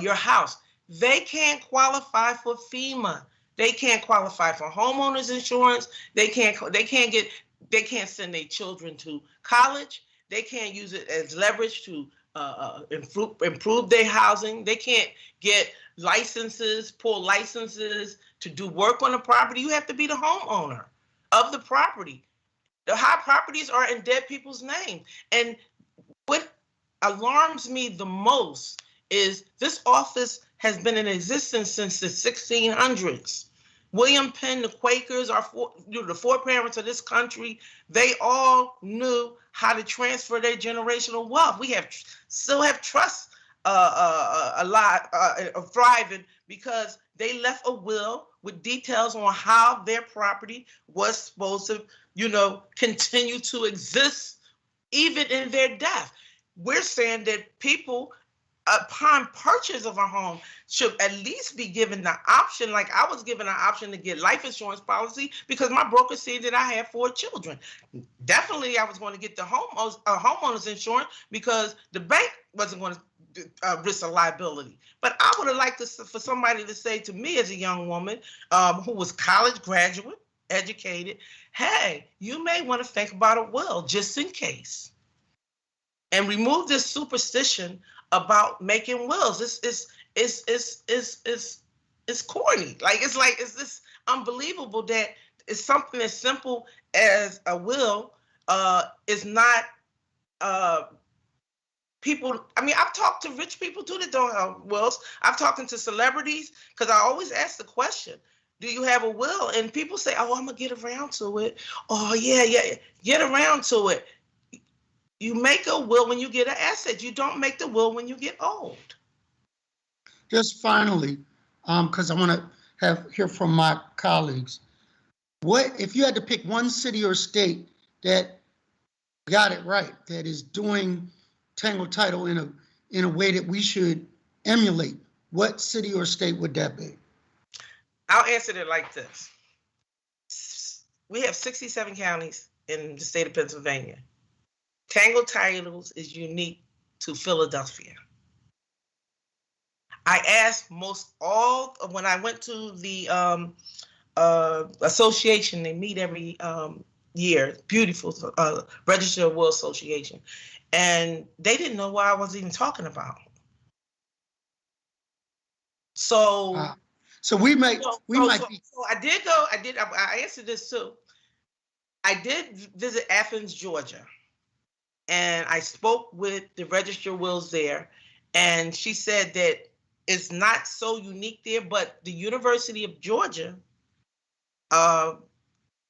your house. They can't qualify for FEMA. They can't qualify for homeowners insurance. They can't send their children to college. They can't use it as leverage to improve their housing. They can't get licenses, pull licenses to do work on the property. You have to be the homeowner of the property. The high properties are in dead people's names. And what alarms me the most is this office has been in existence since the 1600s. William Penn, the Quakers, the foreparents of this country, they all knew how to transfer their generational wealth. We still have trusts a lot thriving because they left a will with details on how their property was supposed to, continue to exist even in their death. We're saying that people, upon purchase of a home, should at least be given the option, like I was given an option to get life insurance policy because my broker said that I had 4 children. Definitely I was going to get the homeowner's insurance because the bank wasn't going to risk a liability. But I would have liked for somebody to say to me as a young woman who was college graduate, educated, hey, you may want to think about a will just in case. And remove this superstition about making wills. It's corny. It's this unbelievable that it's something as simple as a will is not people. I mean, I've talked to rich people too that don't have wills. I've talked to celebrities because I always ask the question, do you have a will? And people say, oh, I'm gonna get around to it. Oh, yeah, get around to it. You make a will when you get an asset. You don't make the will when you get old. Just finally, because I want to hear from my colleagues. What if you had to pick one city or state that got it right, that is doing Tangled Title in a way that we should emulate? What city or state would that be? I'll answer it like this. We have 67 counties in the state of Pennsylvania. Tangled Titles is unique to Philadelphia. I asked when I went to the association, they meet every year, beautiful Register of Will Association, and they didn't know what I was even talking about. So I answered this too. I did visit Athens, Georgia, and I spoke with the Register of Wills there, and she said that it's not so unique there, but the University of Georgia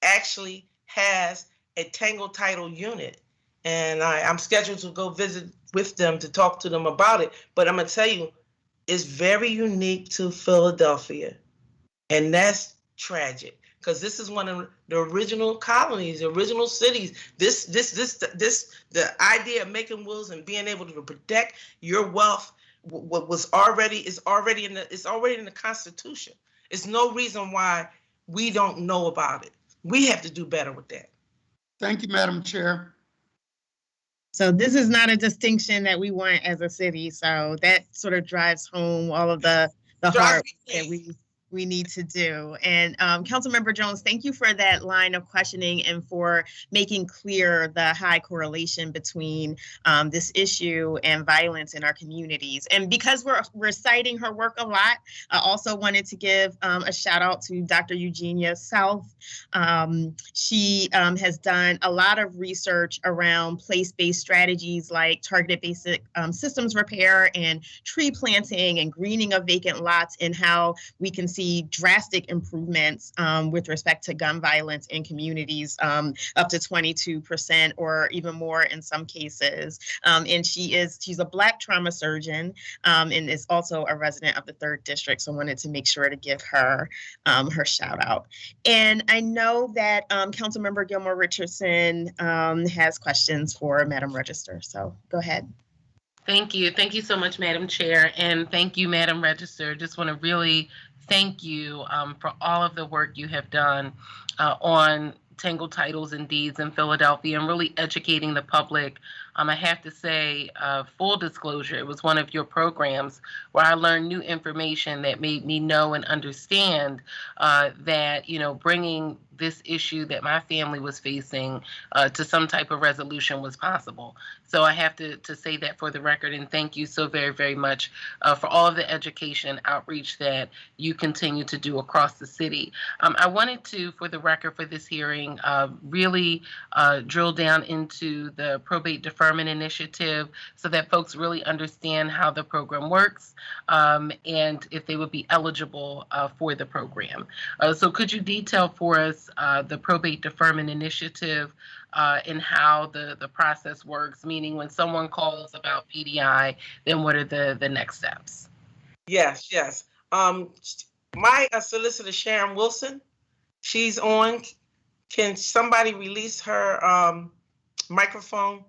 actually has a Tangled Title unit, and I'm scheduled to go visit with them to talk to them about it. But I'm gonna tell you, it's very unique to Philadelphia, and that's tragic because this is one of the original colonies, the original cities. The idea of making wills and being able to protect your wealth is already in the Constitution. It's no reason why we don't know about it. We have to do better with that. Thank you, Madam Chair. So this is not a distinction that we want as a city. So that sort of drives home all of the hard work that we need to do. And Councilmember Jones, thank you for that line of questioning and for making clear the high correlation between this issue and violence in our communities. And because we're citing her work a lot, I also wanted to give a shout out to Dr. Eugenia South. She has done a lot of research around place-based strategies like targeted basic systems repair and tree planting and greening of vacant lots, and how we can see drastic improvements with respect to gun violence in communities, up to 22% or even more in some cases. And she's a Black trauma surgeon and is also a resident of the 3rd District. So I wanted to make sure to give her her shout out. And I know that Councilmember Gilmore Richardson has questions for Madam Register. So go ahead. Thank you. Thank you so much, Madam Chair. And thank you, Madam Register. Just want to really thank you for all of the work you have done on Tangled Titles and Deeds in Philadelphia and really educating the public. I have to say, full disclosure, it was one of your programs where I learned new information that made me know and understand that, bringing this issue that my family was facing to some type of resolution was possible. So I have to say that for the record, and thank you so very, very much for all of the education and outreach that you continue to do across the city. I wanted to, for the record, for this hearing, really drill down into the Probate Deferment Initiative so that folks really understand how the program works and if they would be eligible for the program. So could you detail for us the Probate Deferment Initiative and how the process works, meaning when someone calls about PDI, then what are the next steps? Yes. My solicitor, Sharon Wilson, she's on. Can somebody release her microphone?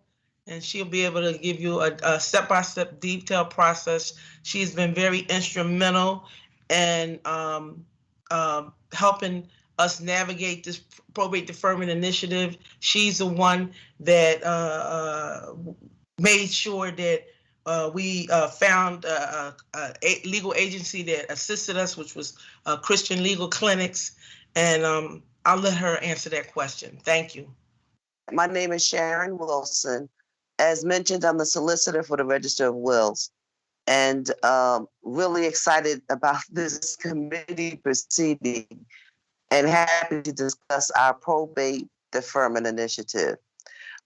And she'll be able to give you a step-by-step detailed process. She's been very instrumental in helping us navigate this Probate Deferment Initiative. She's the one that made sure that we found a legal agency that assisted us, which was Christian Legal Clinics. And I'll let her answer that question. Thank you. My name is Sharon Wilson. As mentioned, I'm the solicitor for the Register of Wills, and really excited about this committee proceeding and happy to discuss our Probate Deferment Initiative.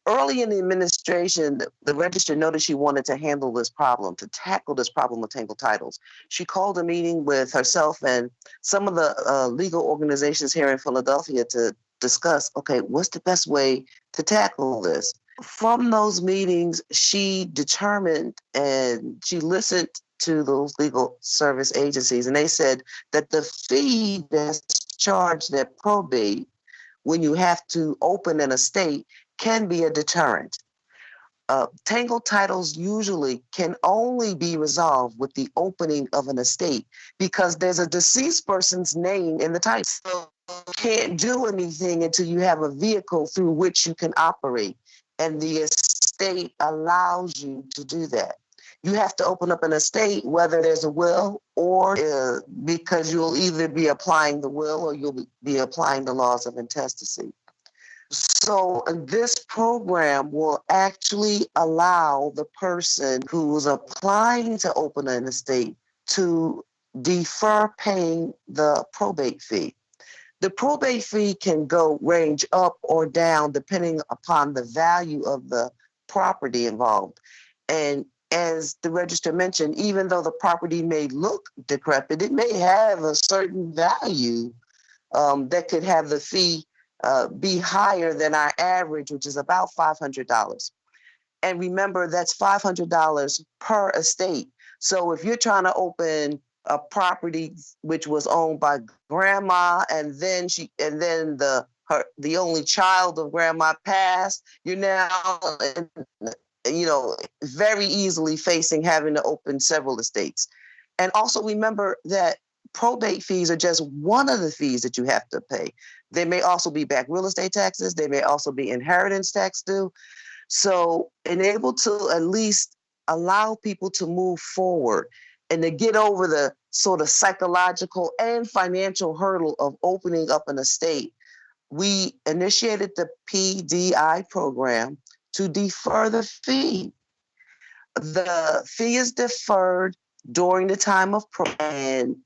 Early in the administration, the Register noted she wanted to handle this problem, to tackle this problem with Tangled Titles. She called a meeting with herself and some of the legal organizations here in Philadelphia to discuss, okay, what's the best way to tackle this? from those meetings, she determined and she listened to those legal service agencies, and they said that the fee that's charged at probate when you have to open an estate can be a deterrent. Tangled titles usually can only be resolved with the opening of an estate because there's a deceased person's name in the title. So you can't do anything until you have a vehicle through which you can operate. And the estate allows you to do that. You have to open up an estate, whether there's a will or because you'll either be applying the will or you'll be applying the laws of intestacy. So this program will actually allow the person who is applying to open an estate to defer paying the probate fee. The probate fee can range up or down depending upon the value of the property involved. And as the register mentioned, even though the property may look decrepit, it may have a certain value that could have the fee be higher than our average, which is about $500. And remember, that's $500 per estate. So if you're trying to open a property which was owned by grandma, and then the only child of grandma passed, you're now, very easily facing having to open several estates. And also remember that probate fees are just one of the fees that you have to pay. There may also be back real estate taxes. There may also be inheritance tax due. So enable to at least allow people to move forward and to get over the sort of psychological and financial hurdle of opening up an estate. We initiated the PDI program to defer the fee. The fee is deferred during the time of and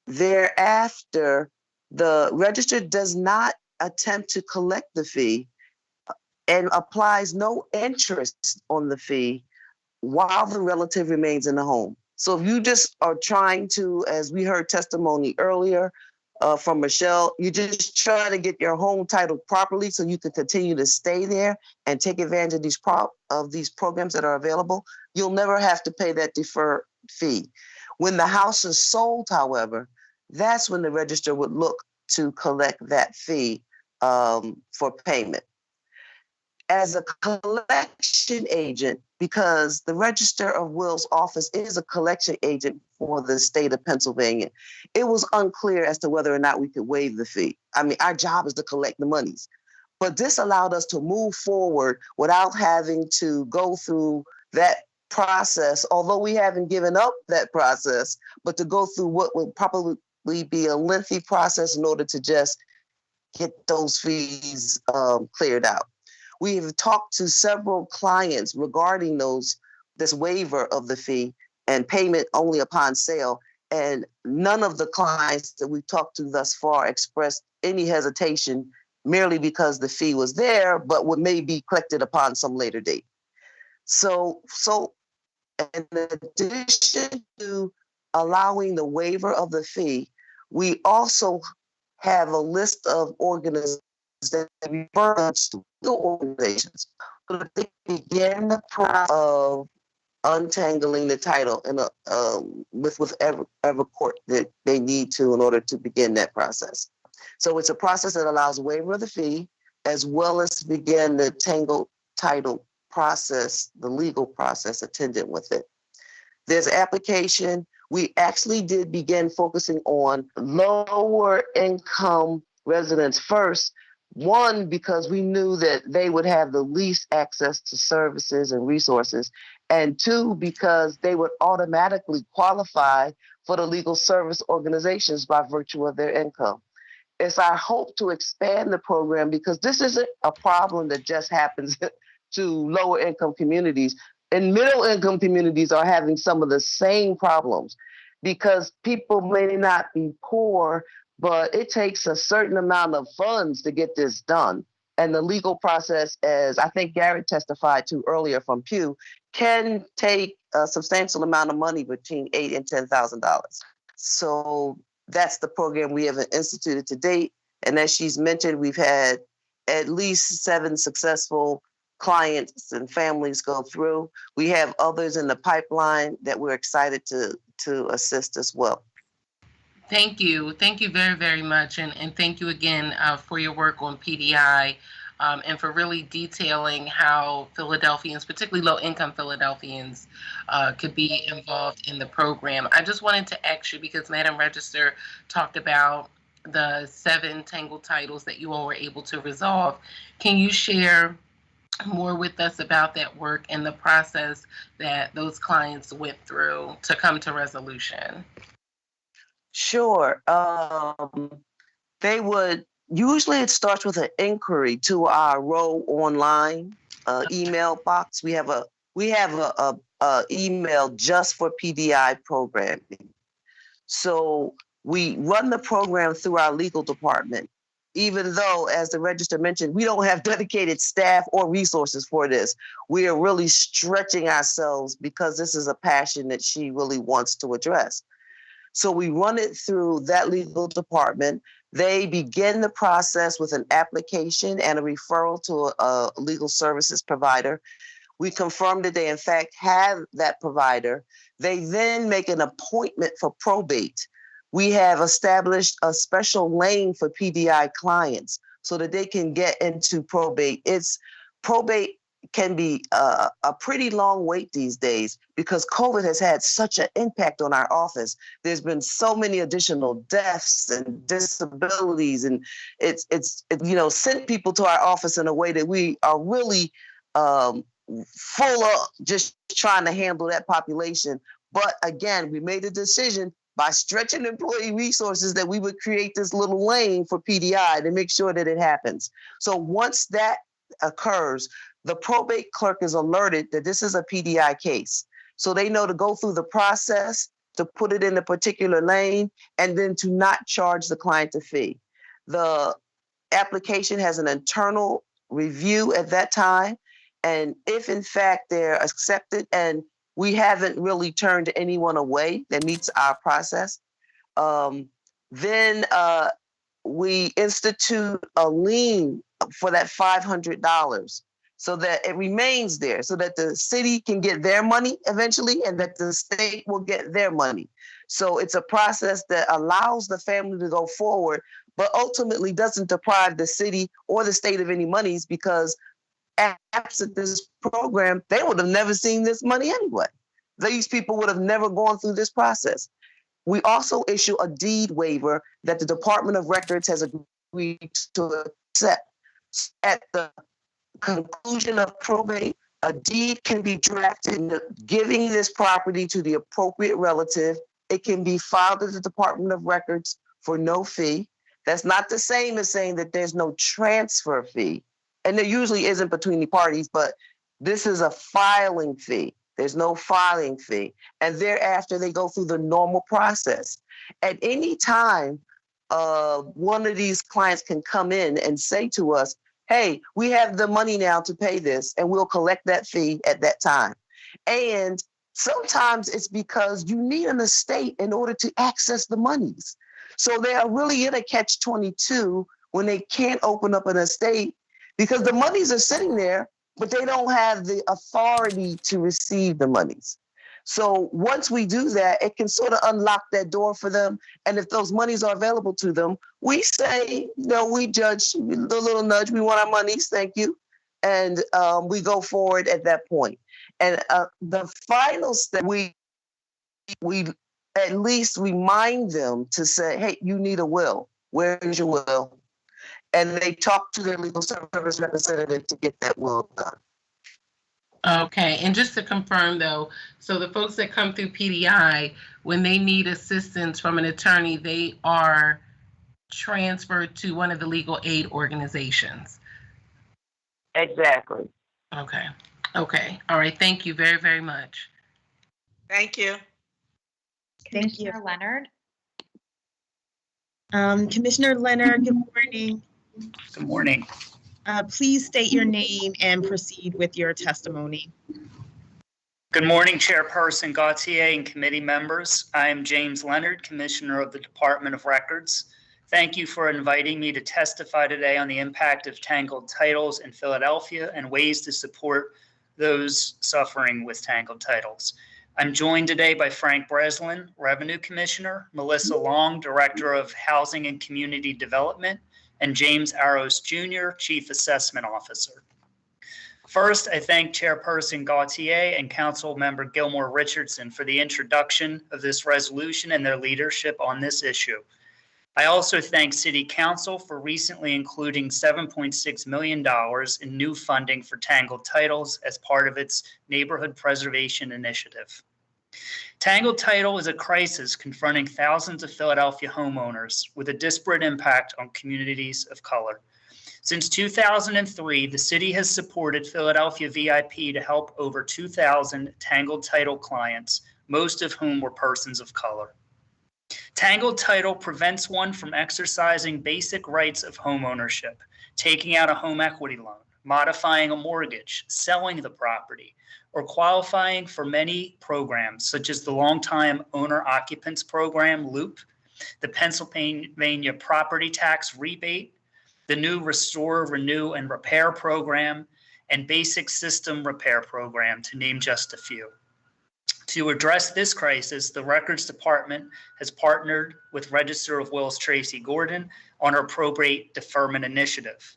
thereafter, the register does not attempt to collect the fee and applies no interest on the fee while the relative remains in the home. So if you just are trying to, as we heard testimony earlier from Michelle, you just try to get your home titled properly so you can continue to stay there and take advantage of these programs that are available, you'll never have to pay that deferred fee. When the house is sold, however, that's when the register would look to collect that fee for payment. As a collection agent, because the Register of Wills office is a collection agent for the state of Pennsylvania, it was unclear as to whether or not we could waive the fee. I mean, our job is to collect the monies. But this allowed us to move forward without having to go through that process, although we haven't given up that process, but to go through what would probably be a lengthy process in order to just get those fees cleared out. We have talked to several clients regarding this waiver of the fee and payment only upon sale, and none of the clients that we've talked to thus far expressed any hesitation merely because the fee was there, but would maybe be collected upon some later date. So in addition to allowing the waiver of the fee, we also have a list of organizations that refer to organizations so that they begin the process of untangling the title in with every court that they need to in order to begin that process. So it's a process that allows waiver of the fee as well as to begin the Tangled Title process, the legal process attendant with it. There's application. We actually did begin focusing on lower income residents first. One, because we knew that they would have the least access to services and resources. And two, because they would automatically qualify for the legal service organizations by virtue of their income. It's our hope to expand the program because this isn't a problem that just happens to lower income communities. And middle income communities are having some of the same problems because people may not be poor, but it takes a certain amount of funds to get this done. And the legal process, as I think Garrett testified to earlier from Pew, can take a substantial amount of money between $8,000 and $10,000. So that's the program we have instituted to date. And as she's mentioned, we've had at least 7 successful clients and families go through. We have others in the pipeline that we're excited to assist as well. Thank you. Thank you very, very much. And thank you again for your work on PDI and for really detailing how Philadelphians, particularly low-income Philadelphians, could be involved in the program. I just wanted to ask you, because Madam Register talked about the 7 Tangled titles that you all were able to resolve. Can you share more with us about that work and the process that those clients went through to come to resolution? Sure. They would, usually it starts with an inquiry to our Row online email box. We have a email just for PDI programming. So we run the program through our legal department, even though, as the Register mentioned, we don't have dedicated staff or resources for this. We are really stretching ourselves because this is a passion that she really wants to address. So we run it through that legal department. They begin the process with an application and a referral to a legal services provider. We confirm that they in fact have that provider. They then make an appointment for probate. We have established a special lane for PDI clients so that they can get into probate. Probate can be a pretty long wait these days because COVID has had such an impact on our office. There's been so many additional deaths and disabilities, and it's sent people to our office in a way that we are really full of just trying to handle that population. But again, we made a decision by stretching employee resources that we would create this little lane for PDI to make sure that it happens. So once that occurs, the probate clerk is alerted that this is a PDI case. So they know to go through the process, to put it in a particular lane, and then to not charge the client a fee. The application has an internal review at that time. And if in fact they're accepted, and we haven't really turned anyone away that meets our process, then we institute a lien for that $500 so that it remains there, so that the city can get their money eventually and that the state will get their money. So it's a process that allows the family to go forward, but ultimately doesn't deprive the city or the state of any monies, because absent this program, they would have never seen this money anyway. These people would have never gone through this process. We also issue a deed waiver that the Department of Records has agreed to accept. At the conclusion of probate, a deed can be drafted giving this property to the appropriate relative. It can be filed at the Department of Records for no fee. That's not the same as saying that there's no transfer fee. And there usually isn't between the parties, but this is a filing fee. There's no filing fee. And thereafter, they go through the normal process. At any time, one of these clients can come in and say to us, hey, we have the money now to pay this, and we'll collect that fee at that time. And sometimes it's because you need an estate in order to access the monies. So they are really in a catch-22 when they can't open up an estate because the monies are sitting there, but they don't have the authority to receive the monies. So once we do that, it can sort of unlock that door for them. And if those monies are available to them, we say, we judge the little nudge, we want our monies, thank you. And we go forward at that point. And the final step, we at least remind them to say, hey, you need a will. Where is your will? And they talk to their legal service representative to get that will done. Okay, and just to confirm though, so the folks that come through PDI, when they need assistance from an attorney, they are transferred to one of the legal aid organizations. Exactly. Okay. All right. Thank you very, very much. Thank you. Thank you. Commissioner Leonard. Commissioner Leonard, good morning. Good morning. Please state your name and proceed with your testimony. Good morning, Chairperson Gauthier and committee members. I am James Leonard, Commissioner of the Department of Records. Thank you for inviting me to testify today on the impact of tangled titles in Philadelphia and ways to support those suffering with tangled titles. I'm joined today by Frank Breslin, Revenue Commissioner, Melissa Long, Director of Housing and Community Development, and James Arrows Jr., Chief Assessment Officer. First, I thank Chairperson Gauthier and Councilmember Gilmore Richardson for the introduction of this resolution and their leadership on this issue. I also thank City Council for recently including $7.6 million in new funding for tangled titles as part of its Neighborhood Preservation Initiative. Tangled title is a crisis confronting thousands of Philadelphia homeowners with a disparate impact on communities of color. Since 2003, the city has supported Philadelphia VIP to help over 2,000 tangled title clients, most of whom were persons of color. Tangled title prevents one from exercising basic rights of homeownership, taking out a home equity loan, modifying a mortgage, selling the property, or qualifying for many programs such as the Longtime Owner Occupants Program, LOOP, the Pennsylvania Property Tax Rebate, the new Restore, Renew, and Repair Program, and Basic System Repair Program, to name just a few. To address this crisis, the Records Department has partnered with Register of Wills Tracy Gordon on our Probate Deferment Initiative.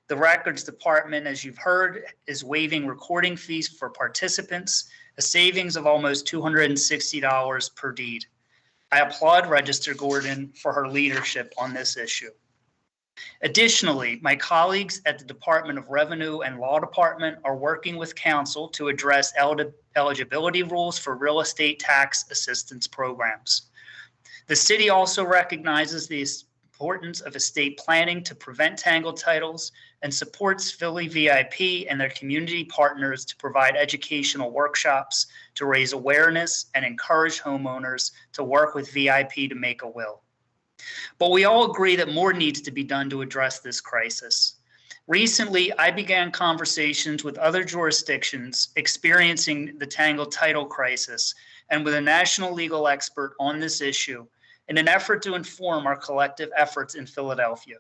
The Records Department, as you've heard, is waiving recording fees for participants, a savings of almost $260 per deed. I applaud Register Gordon for her leadership on this issue. Additionally, my colleagues at the Department of Revenue and Law Department are working with Council to address eligibility rules for real estate tax assistance programs. The city also recognizes the importance of estate planning to prevent tangled titles and supports Philly VIP and their community partners to provide educational workshops to raise awareness and encourage homeowners to work with VIP to make a will. But we all agree that more needs to be done to address this crisis. Recently, I began conversations with other jurisdictions experiencing the tangled title crisis and with a national legal expert on this issue in an effort to inform our collective efforts in Philadelphia.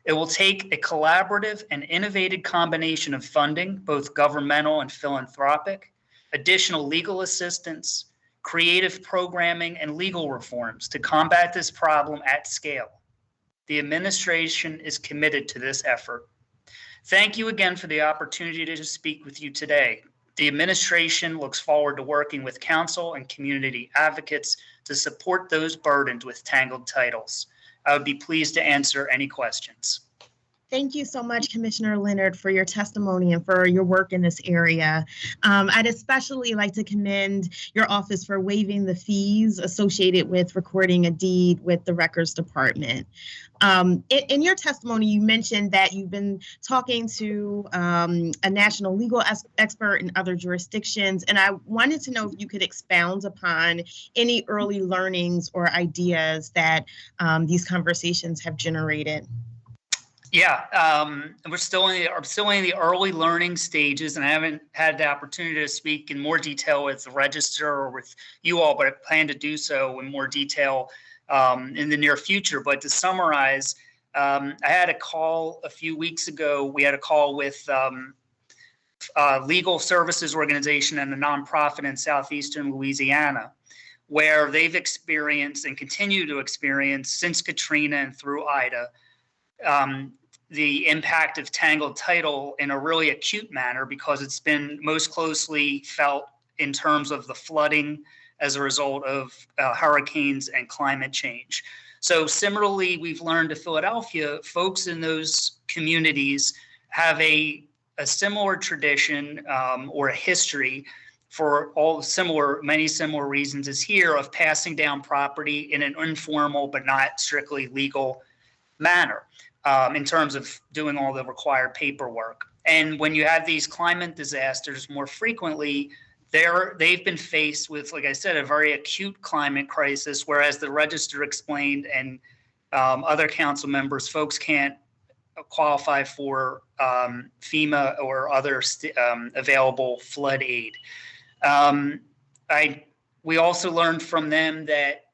It will take a collaborative and innovative combination of funding, both governmental and philanthropic, additional legal assistance, creative programming, and legal reforms to combat this problem at scale. The administration is committed to this effort. Thank you again for the opportunity to speak with you today. The administration looks forward to working with council and community advocates to support those burdened with tangled titles. I would be pleased to answer any questions. Thank you so much, Commissioner Leonard, for your testimony and for your work in this area. I'd especially like to commend your office for waiving the fees associated with recording a deed with the Records Department. In your testimony, you mentioned that you've been talking to a national legal expert in other jurisdictions, and I wanted to know if you could expound upon any early learnings or ideas that these conversations have generated. Yeah, we're still in the early learning stages, and I haven't had the opportunity to speak in more detail with the Register or with you all, but I plan to do so in more detail in the near future. But to summarize, I had a call a few weeks ago. We had a call with Legal Services Organization and a nonprofit in southeastern Louisiana, where they've experienced and continue to experience since Katrina and through Ida, the impact of tangled title in a really acute manner because it's been most closely felt in terms of the flooding as a result of hurricanes and climate change. So similarly, we've learned to Philadelphia, folks in those communities have a similar tradition or a history for many similar reasons as here of passing down property in an informal but not strictly legal manner. In terms of doing all the required paperwork. And when you have these climate disasters more frequently, they've been faced with, like I said, a very acute climate crisis, whereas the Register explained and other council members, folks can't qualify for FEMA or other available flood aid. We also learned from them that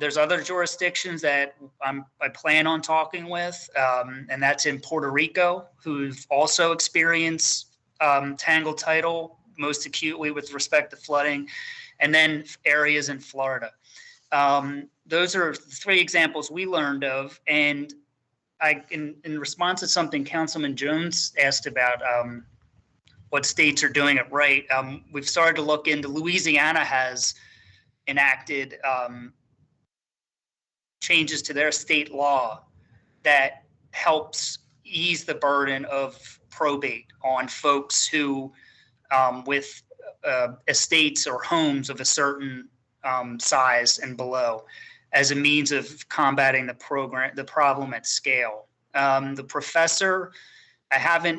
there's other jurisdictions that I plan on talking with, and that's in Puerto Rico, who've also experienced tangled title most acutely with respect to flooding, and then areas in Florida. Those are 3 examples we learned of, and in response to something Councilman Jones asked about what states are doing it right, we've started to look into. Louisiana has enacted changes to their state law that helps ease the burden of probate on folks who with estates or homes of a certain size and below, as a means of combating the problem at scale. The professor, I've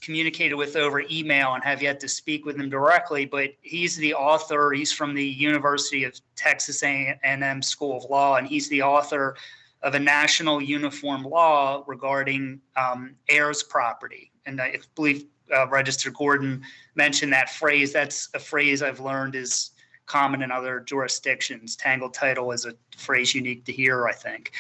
communicated with over email and have yet to speak with him directly, but he's the author. He's from the University of Texas A&M School of Law, and he's the author of a national uniform law regarding heirs property. And I believe Register Gordon mentioned that phrase. That's a phrase I've learned is common in other jurisdictions. Tangled title is a phrase unique to here, I think.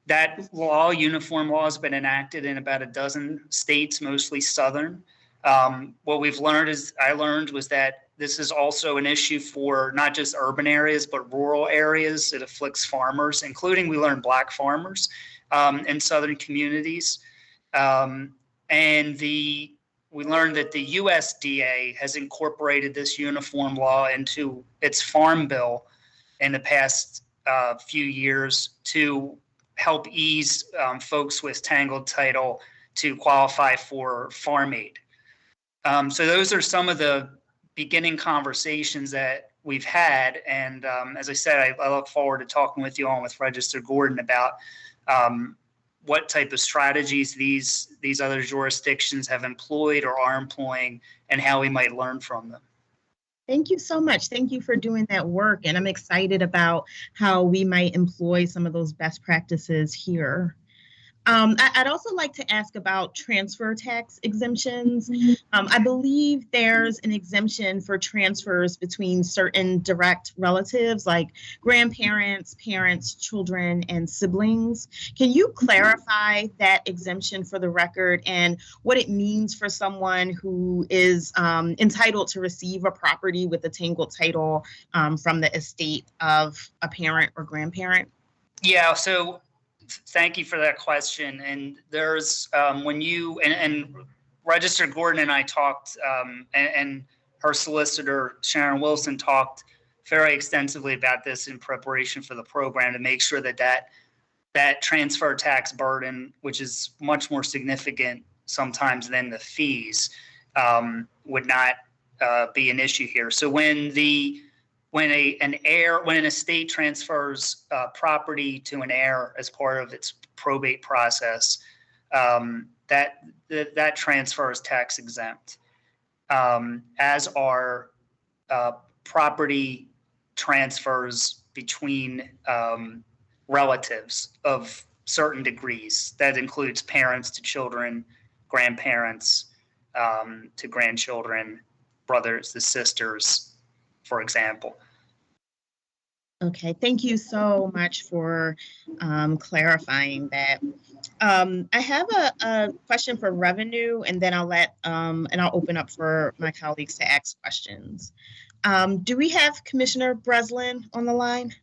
That law, uniform law, has been enacted in about a dozen states, mostly southern. What I learned was that this is also an issue for not just urban areas, but rural areas. It afflicts farmers, including, we learned, Black farmers in southern communities. We learned that the USDA has incorporated this uniform law into its farm bill in the past few years to help ease folks with tangled title to qualify for farm aid. So those are some of the beginning conversations that we've had. And as I said, I look forward to talking with you all, with Register Gordon, about what type of strategies these other jurisdictions have employed or are employing, and how we might learn from them. Thank you so much. Thank you for doing that work. And I'm excited about how we might employ some of those best practices here. I'd also like to ask about transfer tax exemptions. I believe there's an exemption for transfers between certain direct relatives, like grandparents, parents, children, and siblings. Can you clarify that exemption for the record and what it means for someone who is entitled to receive a property with a tangled title from the estate of a parent or grandparent? Yeah, so thank you for that question. And there's when you and Register Gordon and I talked, and her solicitor Sharon Wilson talked very extensively about this in preparation for the program, to make sure that transfer tax burden, which is much more significant sometimes than the fees, would not be an issue here. So when an estate transfers property to an heir as part of its probate process, that transfer is tax exempt, as are property transfers between relatives of certain degrees. That includes parents to children, grandparents to grandchildren, brothers to sisters, for example. Okay, thank you so much for clarifying that. I have a question for revenue, and then I'll open up for my colleagues to ask questions. Do we have Commissioner Breslin on the line?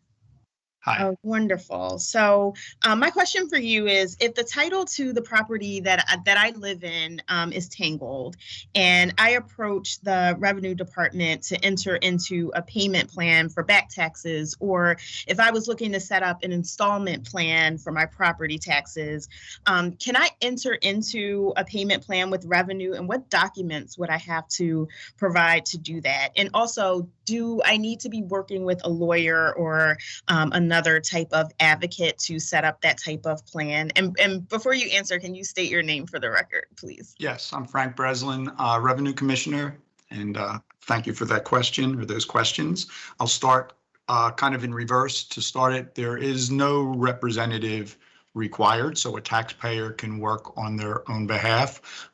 Hi. Oh, wonderful. So my question for you is, if the title to the property that I live in is tangled, and I approach the Revenue Department to enter into a payment plan for back taxes, or if I was looking to set up an installment plan for my property taxes, can I enter into a payment plan with Revenue, and what documents would I have to provide to do that? And also, do I need to be working with a lawyer or another type of advocate to set up that type of plan? And before you answer, can you state your name for the record, please? Yes, I'm Frank Breslin, Revenue Commissioner, and thank you for that question, or those questions. I'll start kind of in reverse. To start it, there is no representative required, so a taxpayer can work on their own behalf.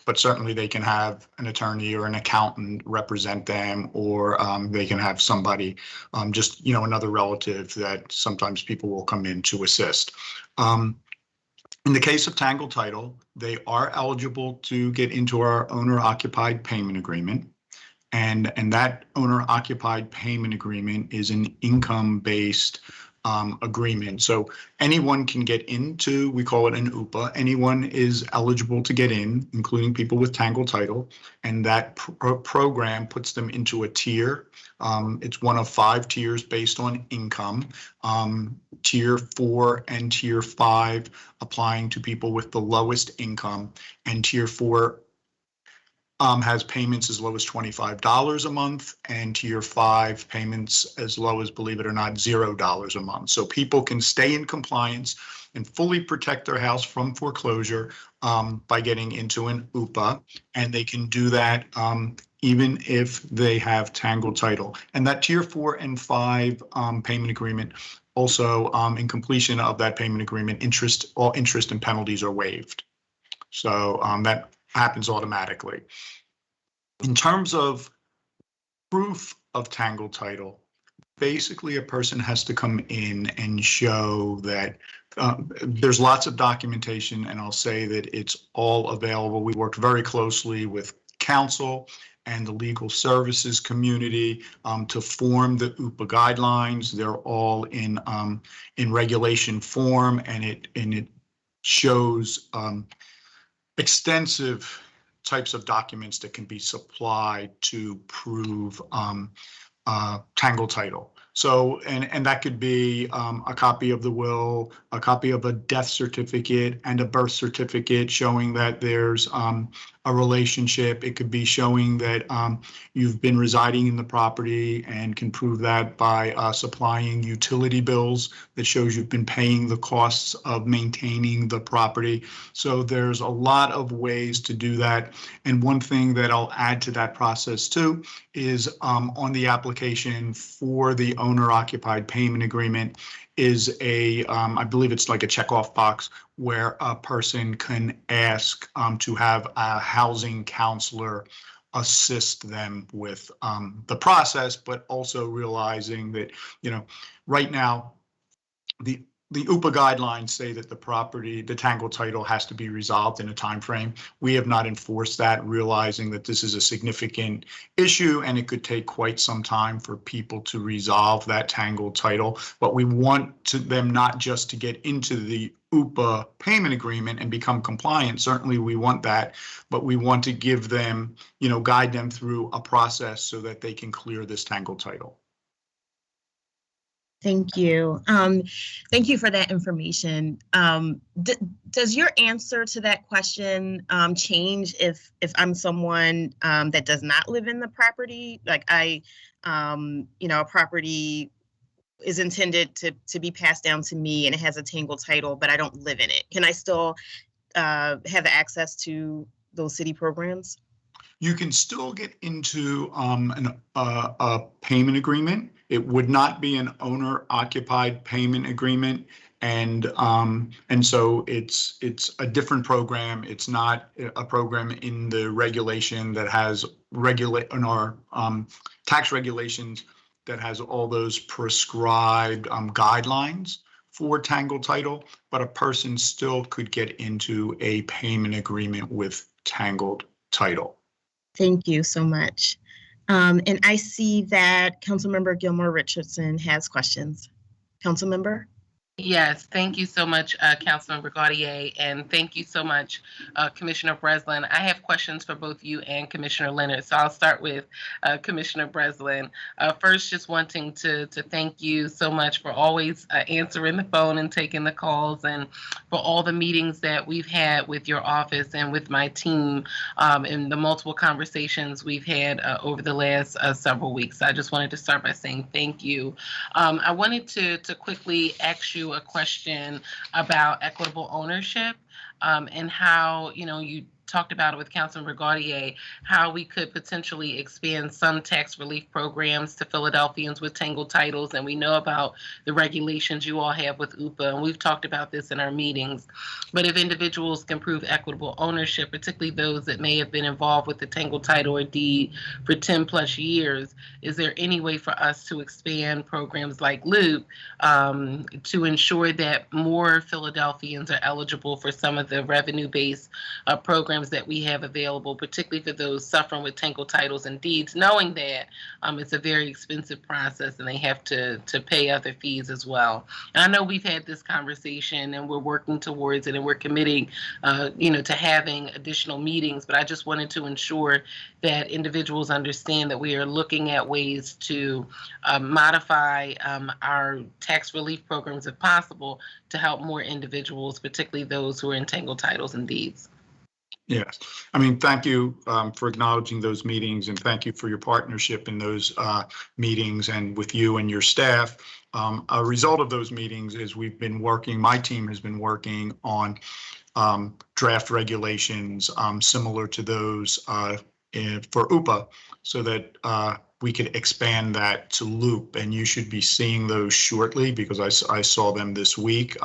but certainly they can have an attorney or an accountant represent them, or they can have somebody, just, another relative that sometimes people will come in to assist. In the case of Tangled Title, they are eligible to get into our owner-occupied payment agreement. And that owner-occupied payment agreement is an income-based agreement. So anyone can get into, we call it an UPA. Anyone is eligible to get in, including people with Tangled Title. And that program puts them into a tier. It's one of 5 tiers based on income. Tier 4 and Tier 5 applying to people with the lowest income, and Tier 4 has payments as low as $25 a month, and Tier 5 payments as low as, believe it or not, $0 a month. So people can stay in compliance and fully protect their house from foreclosure by getting into an UPA, and they can do that even if they have Tangled Title. And that Tier 4 and 5 payment agreement also, in completion of that payment agreement, all interest and penalties are waived. So that happens automatically. In terms of proof of Tangled Title, basically a person has to come in and show that there's lots of documentation, and I'll say that it's all available. We worked very closely with counsel and the legal services community to form the UPA guidelines. They're all in regulation form, and it shows extensive types of documents that can be supplied to prove Tangled Title. So, and that could be a copy of the will, a copy of a death certificate, and a birth certificate showing that there's a relationship. It could be showing that you've been residing in the property and can prove that by supplying utility bills that shows you've been paying the costs of maintaining the property. So there's a lot of ways to do that. And one thing that I'll add to that process too is on the application for the owner-occupied payment agreement is I believe it's like a checkoff box where a person can ask to have a housing counselor assist them with the process, but also realizing that, right now, the UPA guidelines say that the Tangled Title has to be resolved in a time frame. We have not enforced that, realizing that this is a significant issue and it could take quite some time for people to resolve that Tangled Title. But we want them not just to get into the UPA payment agreement and become compliant. Certainly we want that, but we want to give them, guide them through a process so that they can clear this Tangled Title. Thank you. Thank you for that information. Does your answer to that question change if I'm someone that does not live in the property? Like a property is intended to be passed down to me and it has a Tangled Title, but I don't live in it. Can I still have access to those city programs? You can still get into a payment agreement. It would not be an owner-occupied payment agreement, and so it's a different program. It's not a program in the regulation that has in our tax regulations that has all those prescribed guidelines for Tangled Title, but a person still could get into a payment agreement with Tangled Title. Thank you so much. And I see that Councilmember Gilmore Richardson has questions. Councilmember? Yes, thank you so much, Councilmember Gauthier, and thank you so much, Commissioner Breslin. I have questions for both you and Commissioner Leonard, so I'll start with Commissioner Breslin. First, just wanting to thank you so much for always answering the phone and taking the calls, and for all the meetings that we've had with your office and with my team, and the multiple conversations we've had over the last several weeks. I just wanted to start by saying thank you. I wanted to quickly ask you a question about equitable ownership and how, you talked about it with Councilmember Gauthier, how we could potentially expand some tax relief programs to Philadelphians with Tangled Titles. And we know about the regulations you all have with UPA, and we've talked about this in our meetings. But if individuals can prove equitable ownership, particularly those that may have been involved with the Tangled Title or deed for 10 plus years, is there any way for us to expand programs like LOOP to ensure that more Philadelphians are eligible for some of the revenue-based programs that we have available, particularly for those suffering with Tangled Titles and deeds, knowing that it's a very expensive process and they have to pay other fees as well. And I know we've had this conversation and we're working towards it and we're committing, to having additional meetings, but I just wanted to ensure that individuals understand that we are looking at ways to modify our tax relief programs if possible to help more individuals, particularly those who are in Tangled Titles and deeds. Yes, I mean, thank you for acknowledging those meetings, and thank you for your partnership in those meetings and with you and your staff. A result of those meetings is my team has been working on draft regulations similar to those for UPA, so that we could expand that to LOOP, and you should be seeing those shortly because I saw them this week.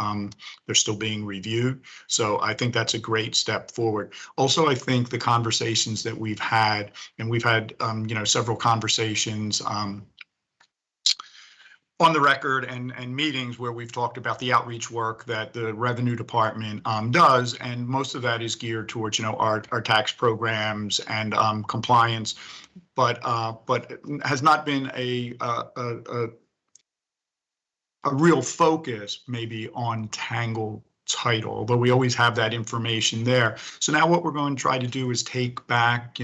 They're still being reviewed. So I think that's a great step forward. Also, I think the conversations that we've had, and we've had, several conversations on the record and meetings where we've talked about the outreach work that the Revenue Department does, and most of that is geared towards our tax programs and compliance, but has not been a real focus maybe on Tangled Title, although we always have that information there. So now what we're going to try to do is take back,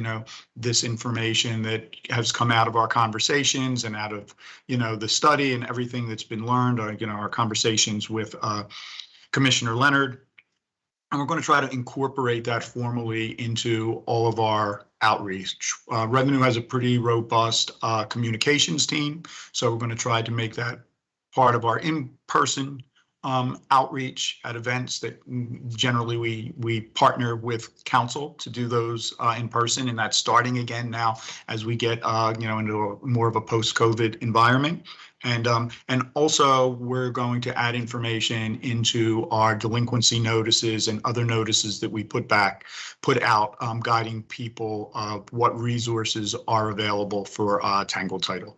this information that has come out of our conversations and out of, the study and everything that's been learned, our conversations with Commissioner Leonard. And we're going to try to incorporate that formally into all of our outreach. Revenue has a pretty robust communications team, so we're going to try to make that part of our in-person outreach at events that generally we partner with council to do those in person, and that's starting again now as we get into more of a post-COVID environment. And also we're going to add information into our delinquency notices and other notices that we put out, guiding people what resources are available for Tangled Title.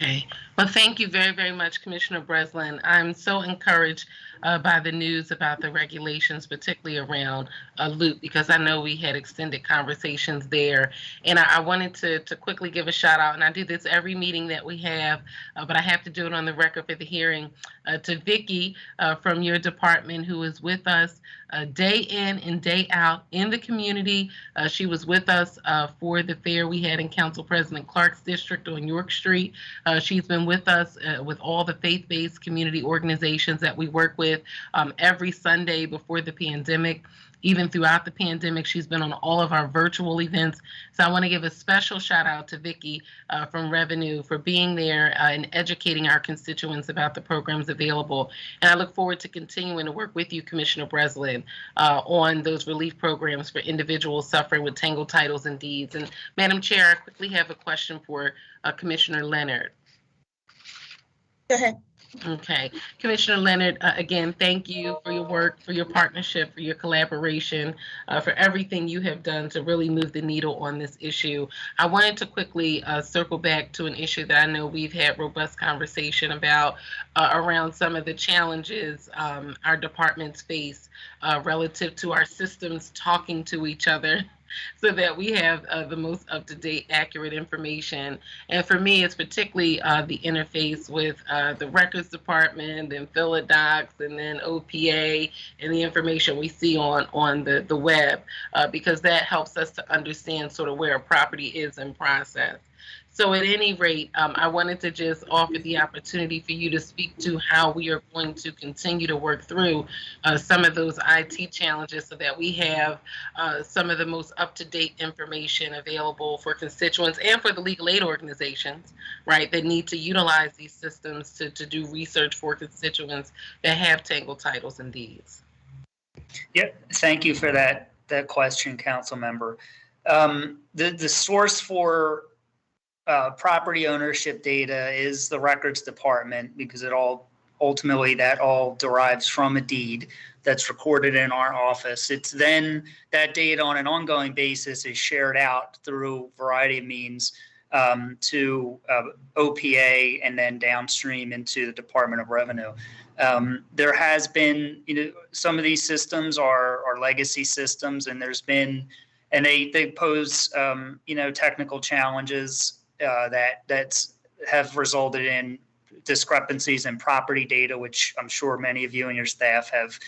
Okay. Well, thank you very, very much, Commissioner Breslin. I'm so encouraged by the news about the regulations, particularly around LOOP, because I know we had extended conversations there. And I wanted to quickly give a shout out, and I do this every meeting that we have, but I have to do it on the record for the hearing, to Vicki from your department, who is with us day in and day out in the community. She was with us for the fair we had in Council President Clark's district on York Street. She's been with us with all the faith-based community organizations that we work with every Sunday before the pandemic. Even throughout the pandemic, she's been on all of our virtual events. So I want to give a special shout out to Vicki from Revenue for being there and educating our constituents about the programs available. And I look forward to continuing to work with you, Commissioner Breslin, on those relief programs for individuals suffering with Tangled Titles and deeds. And Madam Chair, I quickly have a question for Commissioner Leonard. Go ahead. Okay. Commissioner Leonard, again, thank you for your work, for your partnership, for your collaboration, for everything you have done to really move the needle on this issue. I wanted to quickly circle back to an issue that I know we've had robust conversation about around some of the challenges our departments face relative to our systems talking to each other, so that we have the most up-to-date, accurate information. And for me, it's particularly the interface with the records department and Philadocs and then OPA and the information we see on the web, because that helps us to understand sort of where a property is in process. So at any rate, I wanted to just offer the opportunity for you to speak to how we are going to continue to work through some of those IT challenges so that we have some of the most up-to-date information available for constituents and for the legal aid organizations, right, that need to utilize these systems to do research for constituents that have Tangled Titles and deeds. Yep, thank you for that that question, Councilmember. The source for property ownership data is the records department, because that all derives from a deed that's recorded in our office. It's then that data on an ongoing basis is shared out through a variety of means to OPA and then downstream into the Department of Revenue. There has been, some of these systems are legacy systems, and they pose, technical challenges that have resulted in discrepancies in property data, which I'm sure many of you and your staff have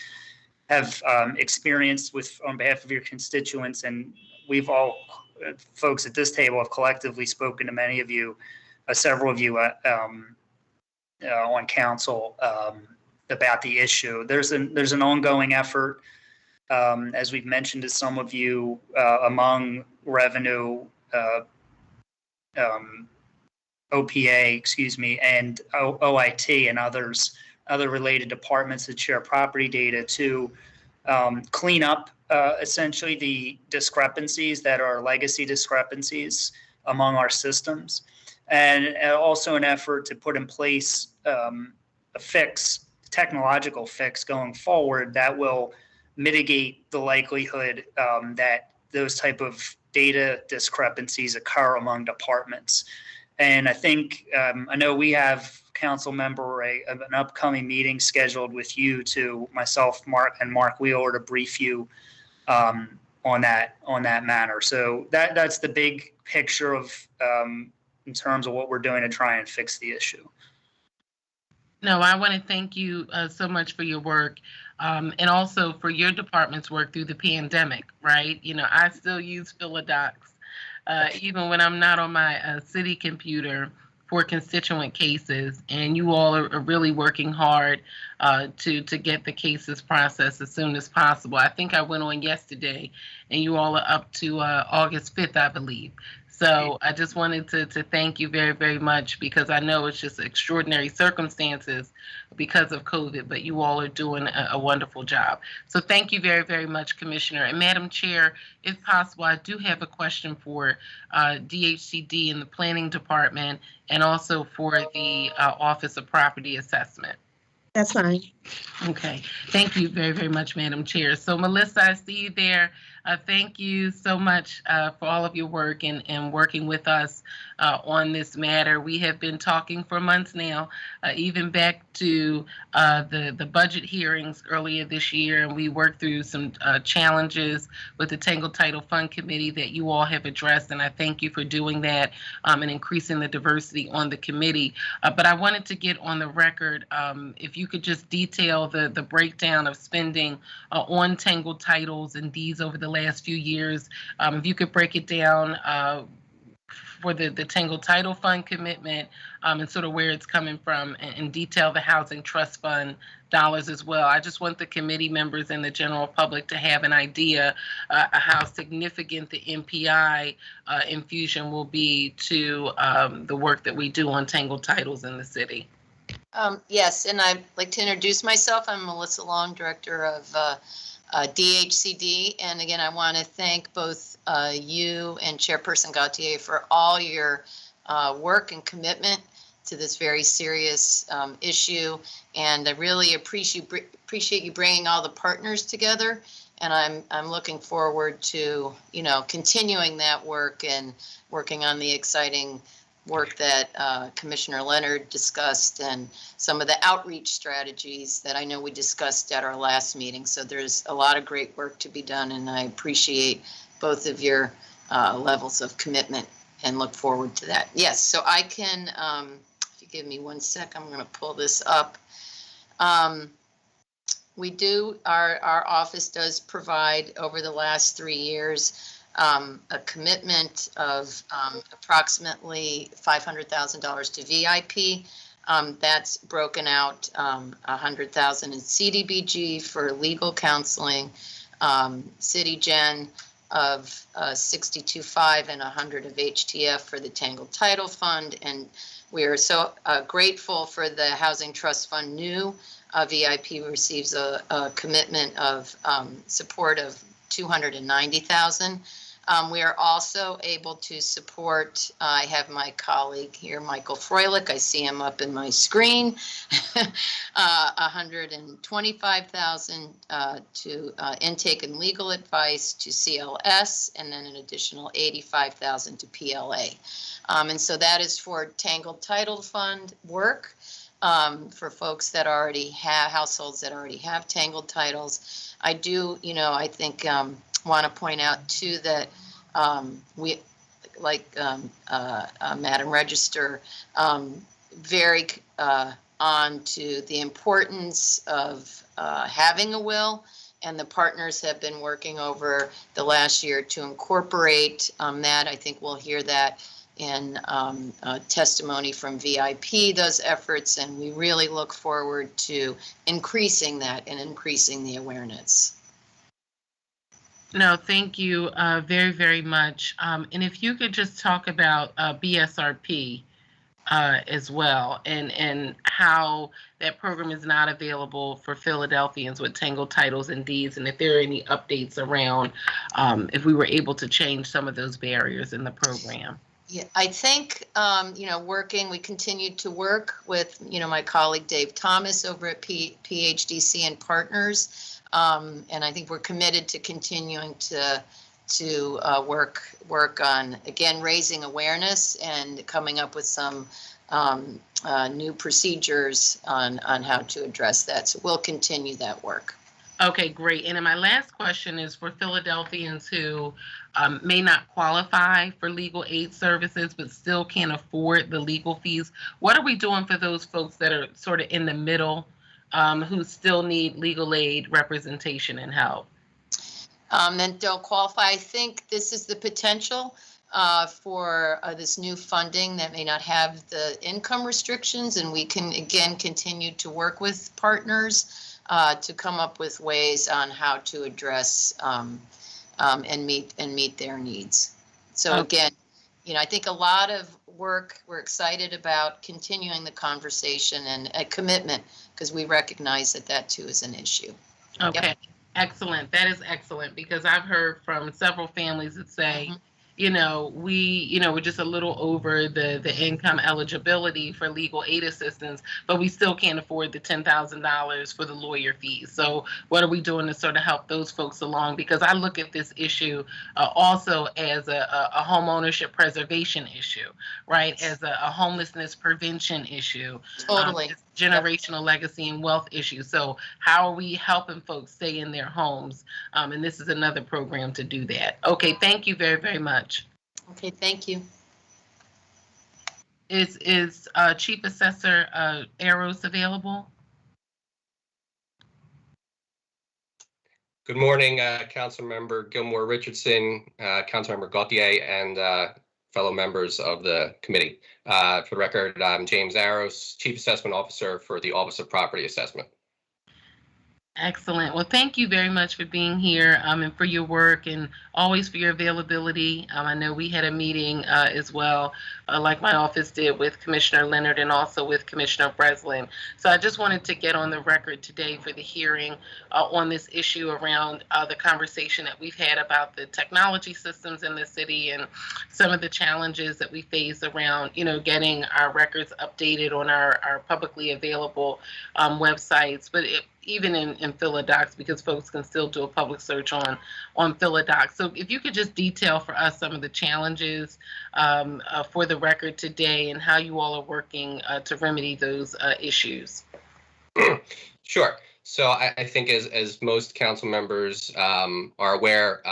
experienced on behalf of your constituents. And we've all, folks at this table, have collectively spoken to many of you, several of you on council about the issue. There's an ongoing effort, as we've mentioned to some of you, among revenue, OPA, and OIT and other related departments that share property data to clean up essentially the discrepancies that are legacy discrepancies among our systems, and also an effort to put in place a technological fix going forward that will mitigate the likelihood that those type of data discrepancies occur among departments. And I think, I know we have, Councilmember, an upcoming meeting scheduled with you, to myself, Mark Wheeler, to brief you on that matter. So that's the big picture of in terms of what we're doing to try and fix the issue. No, I want to thank you so much for your work, and also for your department's work through the pandemic, right? I still use Philodocs, even when I'm not on my city computer for constituent cases, and you all are really working hard to get the cases processed as soon as possible. I think I went on yesterday, and you all are up to August 5th, I believe. So I just wanted to thank you very, very much, because I know it's just extraordinary circumstances because of COVID, but you all are doing a wonderful job. So thank you very, very much, Commissioner. And Madam Chair, if possible, I do have a question for DHCD in the Planning Department, and also for the Office of Property Assessment. That's fine. Okay. Thank you very, very much, Madam Chair. So Melissa, I see you there. Thank you so much for all of your work and working with us on this matter. We have been talking for months now, even back to the budget hearings earlier this year, and we worked through some challenges with the Tangled Title Fund Committee that you all have addressed, and I thank you for doing that and increasing the diversity on the committee. But I wanted to get on the record, if you could just detail the breakdown of spending on Tangled Titles and deeds over the last few years. If you could break it down for the Tangled Title Fund commitment and sort of where it's coming from, and detail the Housing Trust Fund dollars as well. I just want the committee members and the general public to have an idea how significant the MPI infusion will be to the work that we do on Tangled Titles in the city. Yes, and I'd like to introduce myself. I'm Melissa Long, Director of DHCD. And again, I want to thank both you and Chairperson Gauthier for all your work and commitment to this very serious issue. And I really appreciate you bringing all the partners together. And I'm looking forward to, continuing that work and working on the exciting work that Commissioner Leonard discussed, and some of the outreach strategies that I know we discussed at our last meeting. So there's a lot of great work to be done, and I appreciate both of your levels of commitment and look forward to that. Yes, so I can, if you give me 1 sec, I'm going to pull this up. We do, our office does provide over the last 3 years a commitment of approximately $500,000 to VIP. That's broken out $100,000 in CDBG for legal counseling, City Gen of $62.5 and $100 of HTF for the Tangled Title Fund. And we are so grateful for the Housing Trust Fund new VIP receives a commitment of support of $290,000. We are also able to support, I have my colleague here, Michael Froelick, I see him up in my screen, $125,000 to intake and legal advice to CLS, and then an additional $85,000 to PLA. And so that is for Tangled Title Fund work for folks that already have, households that already have Tangled Titles. I do, I think, want to point out too that we, like Madam Register, very on to the importance of having a will, and the partners have been working over the last year to incorporate that. I think we'll hear that in testimony from VIP, those efforts, and we really look forward to increasing that and increasing the awareness. No, thank you very, very much. And if you could just talk about BSRP as well, and how that program is not available for Philadelphians with Tangled Titles and Deeds, and if there are any updates around if we were able to change some of those barriers in the program. Yeah, I think, we continued to work with, my colleague Dave Thomas over at PHDC and Partners. And I think we're committed to continuing to work on, again, raising awareness and coming up with some new procedures on how to address that. So we'll continue that work. Okay, great. And then my last question is for Philadelphians who may not qualify for legal aid services but still can't afford the legal fees. What are we doing for those folks that are sort of in the middle, who still need legal aid representation and help? And don't qualify. I think this is the potential for this new funding that may not have the income restrictions, and we can, again, continue to work with partners to come up with ways on how to address and meet their needs. So again, I think a lot of work, we're excited about continuing the conversation and a commitment, because we recognize that too is an issue. Okay, Yep. Excellent. That is excellent, because I've heard from several families that say, we're just a little over the income eligibility for legal aid assistance, but we still can't afford the $10,000 for the lawyer fees. So what are we doing to sort of help those folks along? Because I look at this issue also as a homeownership preservation issue, right? As a homelessness prevention issue. Totally. Generational legacy and wealth issue. So how are we helping folks stay in their homes? And this is another program to do that. Okay, thank you very, very much. Okay, thank you. Is Chief Assessor Arrows available? Good morning, Councilmember Gilmore, Richardson, Councilmember Gauthier, and fellow members of the committee. For the record, I'm James Arrows, Chief Assessment Officer for the Office of Property Assessment. Excellent. Well, thank you very much for being here and for your work, and always for your availability. I know we had a meeting as well, like my office did, with Commissioner Leonard and also with Commissioner Breslin. So I just wanted to get on the record today for the hearing on this issue around the conversation that we've had about the technology systems in the city and some of the challenges that we face around, getting our records updated on our publicly available websites. But even in Philadocs, because folks can still do a public search on Philadocs. So if you could just detail for us some of the challenges for the record today and how you all are working to remedy those issues. Sure. So I think as most council members are aware,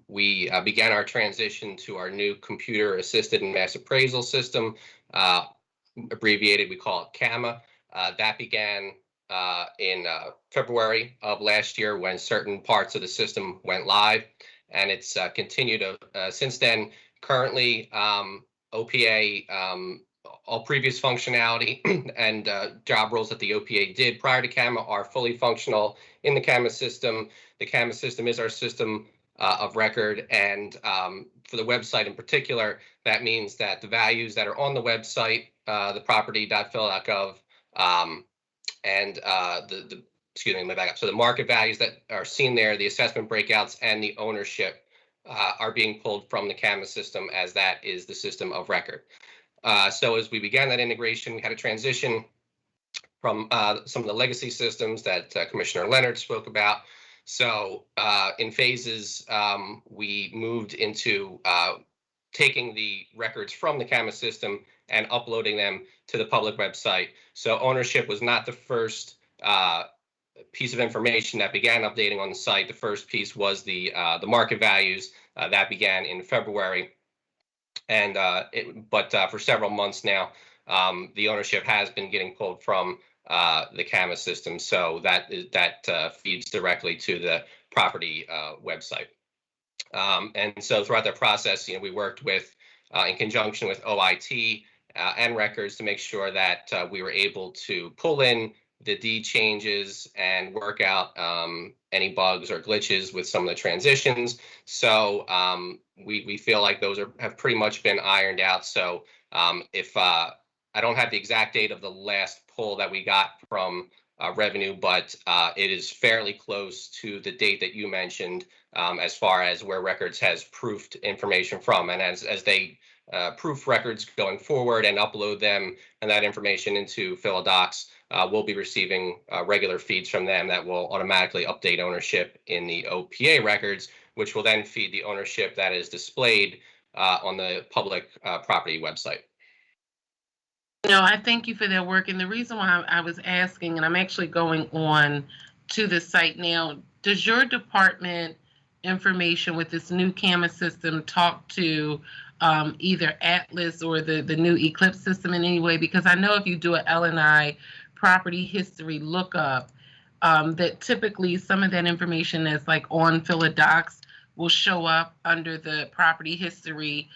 we began our transition to our new computer-assisted and mass appraisal system, abbreviated, we call it CAMA. That began in February of last year when certain parts of the system went live, and it's continued since then. Currently, OPA, all previous functionality and job roles that the OPA did prior to CAMA are fully functional in the CAMA system. The CAMA system is our system of record, and for the website in particular, that means that the values that are on the website, the property.phil.gov, and the excuse me, let me back up. So the market values that are seen there, the assessment breakouts, and the ownership are being pulled from the CAMA system, as that is the system of record. So as we began that integration, we had a transition from some of the legacy systems that Commissioner Leonard spoke about. So in phases, we moved into taking the records from the CAMA system and uploading them to the public website. So ownership was not the first piece of information that began updating on the site. The first piece was the market values that began in February. And but for several months now, the ownership has been getting pulled from the CAMA system, so that feeds directly to the property website. And so throughout that process, we worked with, in conjunction with OIT and records, to make sure that we were able to pull in the deed changes and work out any bugs or glitches with some of the transitions. So we feel like those have pretty much been ironed out. So if I don't have the exact date of the last pull that we got from revenue, but it is fairly close to the date that you mentioned, as far as where records has proofed information from. And as they proof records going forward and upload them and that information into Philodocs, we'll be receiving regular feeds from them that will automatically update ownership in the OPA records, which will then feed the ownership that is displayed on the public property website. I thank you for that work. And the reason why I was asking, and I'm actually going on to the site now, does your department information with this new CAMA system talk to either Atlas or the new Eclipse system in any way? Because I know if you do an L&I property history lookup, that typically some of that information that's like on Philodocs will show up under the property history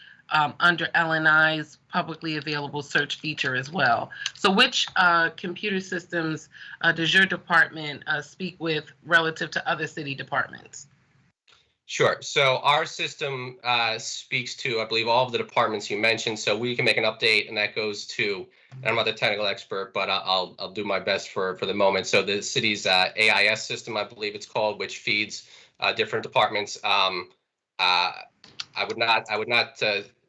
under L&I's publicly available search feature as well. So which computer systems does your department speak with relative to other city departments? Sure. So our system speaks to, I believe, all of the departments you mentioned. So we can make an update, and that goes to, and I'm not the technical expert, but I'll do my best for the moment. So the city's AIS system, I believe it's called, which feeds different departments. I would not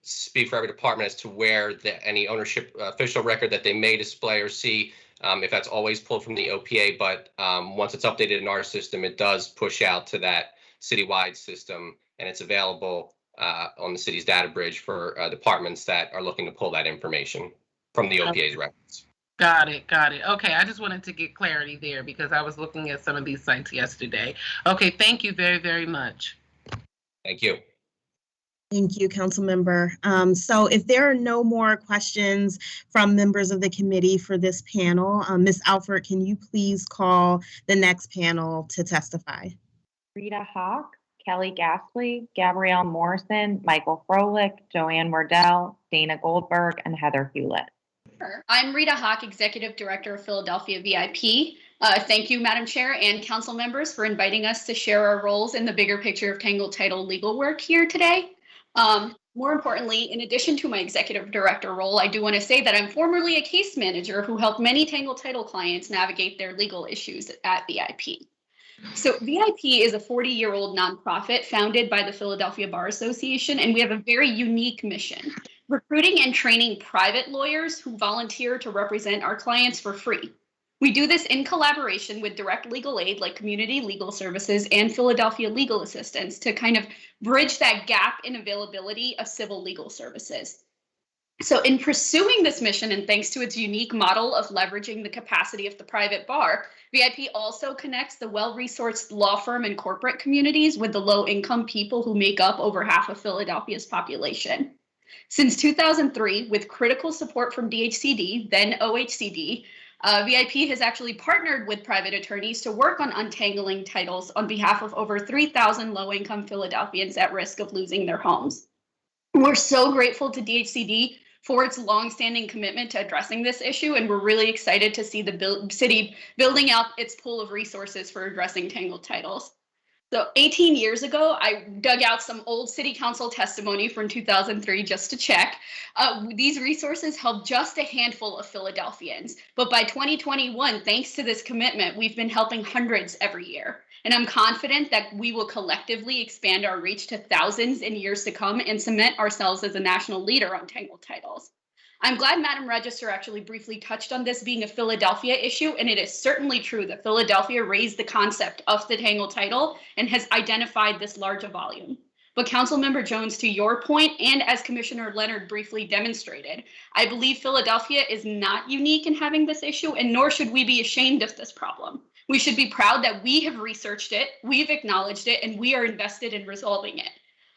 speak for every department as to where any ownership official record that they may display or see, if that's always pulled from the OPA. But once it's updated in our system, it does push out to that citywide system, and it's available on the city's data bridge for departments that are looking to pull that information from the OPA's records. Got it. Okay, I just wanted to get clarity there because I was looking at some of these sites yesterday. Okay, thank you very, very much. Thank you. Thank you, Councilmember. So if there are no more questions from members of the committee for this panel, Ms. Alford, can you please call the next panel to testify? Rita Hawk, Kelly Gasly, Gabrielle Morrison, Michael Froelick, Joanne Wardell, Dana Goldberg, and Heather Hewlett. I'm Rita Hawk, Executive Director of Philadelphia VIP. Thank you, Madam Chair and council members, for inviting us to share our roles in the bigger picture of Tangled Title legal work here today. More importantly, in addition to my Executive Director role, I do want to say that I'm formerly a case manager who helped many Tangled Title clients navigate their legal issues at VIP. So VIP is a 40-year-old nonprofit founded by the Philadelphia Bar Association, and we have a very unique mission: recruiting and training private lawyers who volunteer to represent our clients for free. We do this in collaboration with direct legal aid like Community Legal Services and Philadelphia Legal Assistance to kind of bridge that gap in availability of civil legal services. So in pursuing this mission, and thanks to its unique model of leveraging the capacity of the private bar, VIP also connects the well-resourced law firm and corporate communities with the low-income people who make up over half of Philadelphia's population. Since 2003, with critical support from Dhcd, then OHCD, VIP has actually partnered with private attorneys to work on untangling titles on behalf of over 3,000 low-income Philadelphians at risk of losing their homes. We're so grateful to Dhcd for its longstanding commitment to addressing this issue, and we're really excited to see the city building out its pool of resources for addressing tangled titles. So 18 years ago, I dug out some old city council testimony from 2003 just to check. These resources helped just a handful of Philadelphians. But by 2021, thanks to this commitment, we've been helping hundreds every year. And I'm confident that we will collectively expand our reach to thousands in years to come and cement ourselves as a national leader on Tangled Titles. I'm glad Madam Register actually briefly touched on this being a Philadelphia issue, and it is certainly true that Philadelphia raised the concept of the Tangled Title and has identified this large a volume. But Councilmember Jones, to your point, and as Commissioner Leonard briefly demonstrated, I believe Philadelphia is not unique in having this issue, and nor should we be ashamed of this problem. We should be proud that we have researched it, we've acknowledged it, and we are invested in resolving it.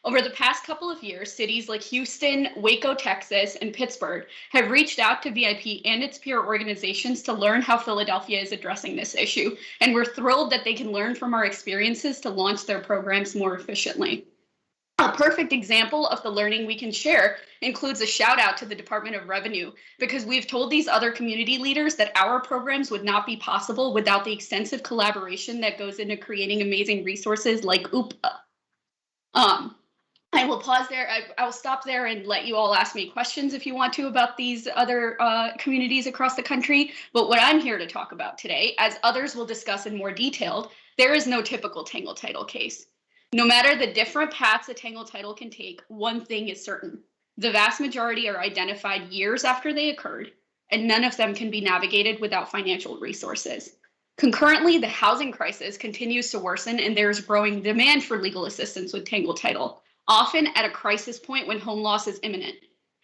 Over the past couple of years, cities like Houston, Waco, Texas, and Pittsburgh have reached out to VIP and its peer organizations to learn how Philadelphia is addressing this issue, and we're thrilled that they can learn from our experiences to launch their programs more efficiently. A perfect example of the learning we can share includes a shout out to the Department of Revenue, because we've told these other community leaders that our programs would not be possible without the extensive collaboration that goes into creating amazing resources like OOPA. I will pause there. I will stop there and let you all ask me questions if you want to about these other communities across the country. But what I'm here to talk about today, as others will discuss in more detail, there is no typical Tangled Title case. No matter the different paths a Tangled Title can take, one thing is certain. The vast majority are identified years after they occurred, and none of them can be navigated without financial resources. Concurrently, the housing crisis continues to worsen, and there is growing demand for legal assistance with Tangled Title, often at a crisis point when home loss is imminent.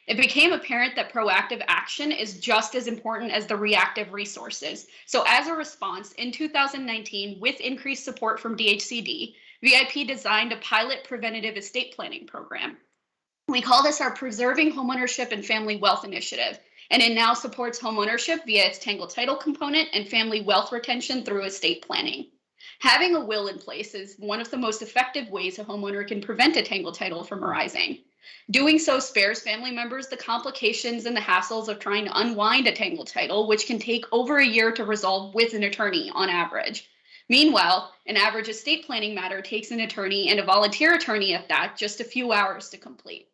It became apparent that proactive action is just as important as the reactive resources. So as a response, in 2019, with increased support from Dhcd, VIP designed a pilot preventative estate planning program. We call this our Preserving Homeownership and Family Wealth Initiative, and it now supports homeownership via its Tangled Title component and family wealth retention through estate planning. Having a will in place is one of the most effective ways a homeowner can prevent a Tangled Title from arising. Doing so spares family members the complications and the hassles of trying to unwind a Tangled Title, which can take over a year to resolve with an attorney on average. Meanwhile, an average estate planning matter takes an attorney, and a volunteer attorney at that, just a few hours to complete.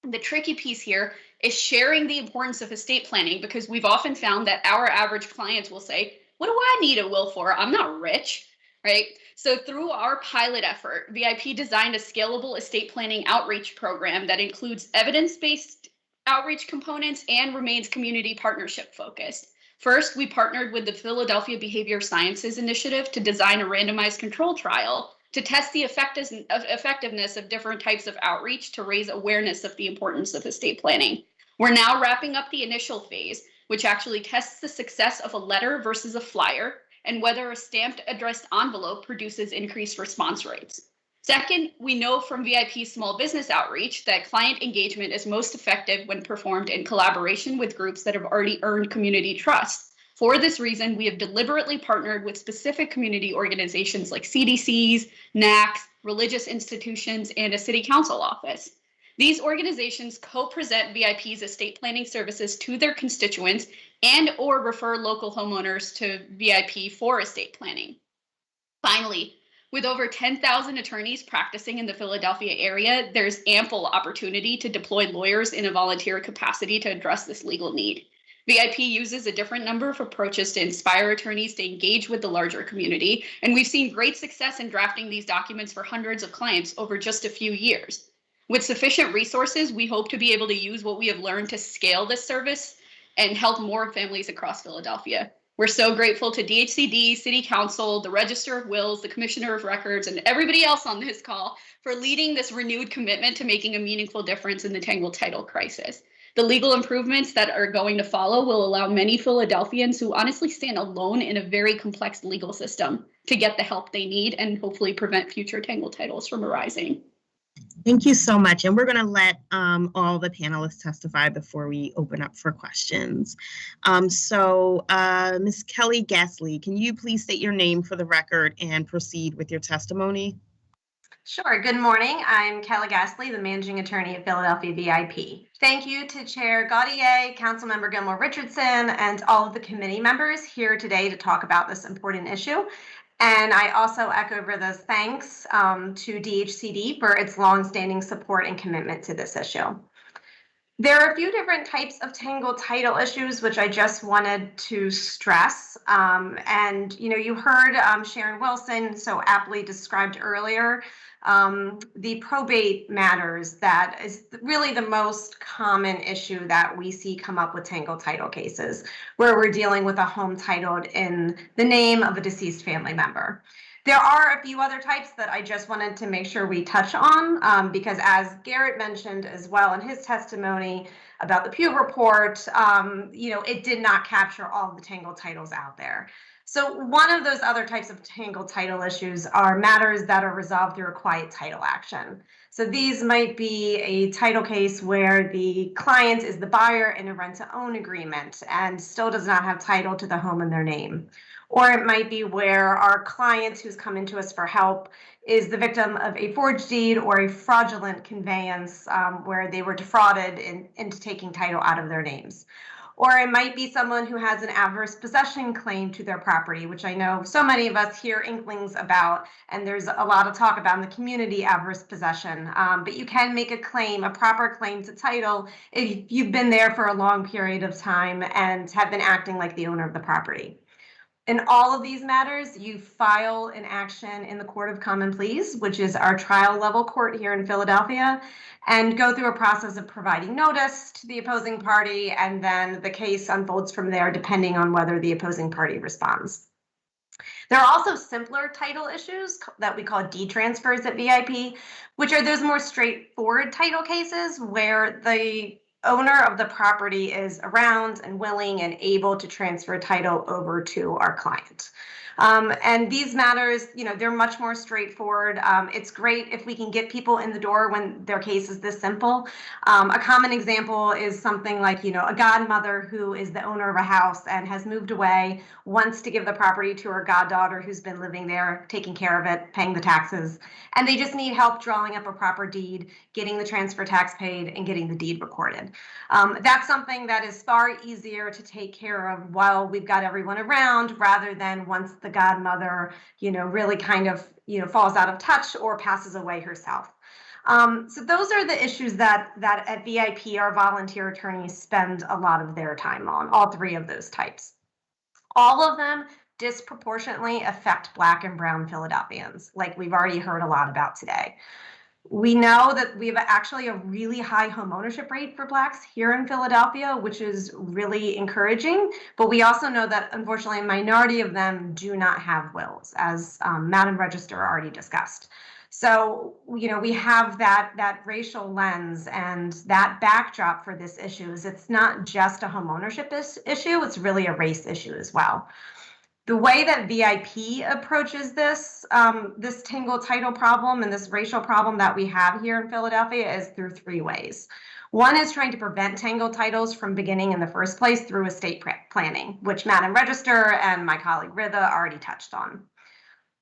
The tricky piece here is sharing the importance of estate planning, because we've often found that our average clients will say, "What do I need a will for? I'm not rich." Right? So through our pilot effort, VIP designed a scalable estate planning outreach program that includes evidence-based outreach components and remains community partnership focused. First, we partnered with the Philadelphia Behavior Sciences Initiative to design a randomized control trial to test the effectiveness of different types of outreach to raise awareness of the importance of estate planning. We're now wrapping up the initial phase, which actually tests the success of a letter versus a flyer, and whether a stamped addressed envelope produces increased response rates. Second, we know from VIP small business outreach that client engagement is most effective when performed in collaboration with groups that have already earned community trust. For this reason, we have deliberately partnered with specific community organizations like CDCs, NACs, religious institutions, and a city council office. These organizations co-present VIP's estate planning services to their constituents and or refer local homeowners to VIP for estate planning. Finally, with over 10,000 attorneys practicing in the Philadelphia area, there's ample opportunity to deploy lawyers in a volunteer capacity to address this legal need. VIP uses a different number of approaches to inspire attorneys to engage with the larger community, and we've seen great success in drafting these documents for hundreds of clients over just a few years. With sufficient resources, we hope to be able to use what we have learned to scale this service and help more families across Philadelphia. We're so grateful to Dhcd, City Council, the Register of Wills, the Commissioner of Records, and everybody else on this call for leading this renewed commitment to making a meaningful difference in the Tangled Title crisis. The legal improvements that are going to follow will allow many Philadelphians who honestly stand alone in a very complex legal system to get the help they need and hopefully prevent future Tangled Titles from arising. Thank you so much. And we're going to let all the panelists testify before we open up for questions. Ms. Kelly Gasly, can you please state your name for the record and proceed with your testimony? Sure. Good morning. I'm Kelly Gasly, the Managing Attorney at Philadelphia VIP. Thank you to Chair Gauthier, Councilmember Gilmore Richardson, and all of the committee members here today to talk about this important issue. And I also echo those thanks to DHCD for its longstanding support and commitment to this issue. There are a few different types of tangled title issues, which I just wanted to stress. And, you heard Sharon Wilson so aptly described earlier the probate matters. That is really the most common issue that we see come up with tangled title cases, where we're dealing with a home titled in the name of a deceased family member. There are a few other types that I just wanted to make sure we touch on because as Garrett mentioned as well in his testimony about the Pew report, it did not capture all of the tangled titles out there. So one of those other types of tangled title issues are matters that are resolved through a quiet title action. So these might be a title case where the client is the buyer in a rent-to-own agreement and still does not have title to the home in their name. Or it might be where our client who's coming to us for help is the victim of a forged deed or a fraudulent conveyance where they were defrauded into taking title out of their names. Or it might be someone who has an adverse possession claim to their property, which I know so many of us hear inklings about, and there's a lot of talk about in the community adverse possession. But you can make a claim, a proper claim to title, if you've been there for a long period of time and have been acting like the owner of the property. In all of these matters, you file an action in the Court of Common Pleas, which is our trial level court here in Philadelphia, and go through a process of providing notice to the opposing party, and then the case unfolds from there depending on whether the opposing party responds. There are also simpler title issues that we call deed transfers at VIP, which are those more straightforward title cases where the owner of the property is around and willing and able to transfer title over to our client. And these matters, they're much more straightforward. It's great if we can get people in the door when their case is this simple. A common example is something like, a godmother who is the owner of a house and has moved away, wants to give the property to her goddaughter who's been living there, taking care of it, paying the taxes, and they just need help drawing up a proper deed, getting the transfer tax paid, and getting the deed recorded. That's something that is far easier to take care of while we've got everyone around, rather than once the godmother, really kind of, falls out of touch or passes away herself. So those are the issues that at VIP our volunteer attorneys spend a lot of their time on, all three of those types. All of them disproportionately affect Black and Brown Philadelphians, like we've already heard a lot about today. We know that we have actually a really high homeownership rate for Blacks here in Philadelphia, which is really encouraging. But we also know that, unfortunately, a minority of them do not have wills, as Madam Register already discussed. So, we have that racial lens and that backdrop for this issue is it's not just a homeownership issue, it's really a race issue as well. The way that VIP approaches this tangled title problem and this racial problem that we have here in Philadelphia is through three ways. One is trying to prevent tangled titles from beginning in the first place through estate planning, which Madam Register and my colleague Ritha already touched on.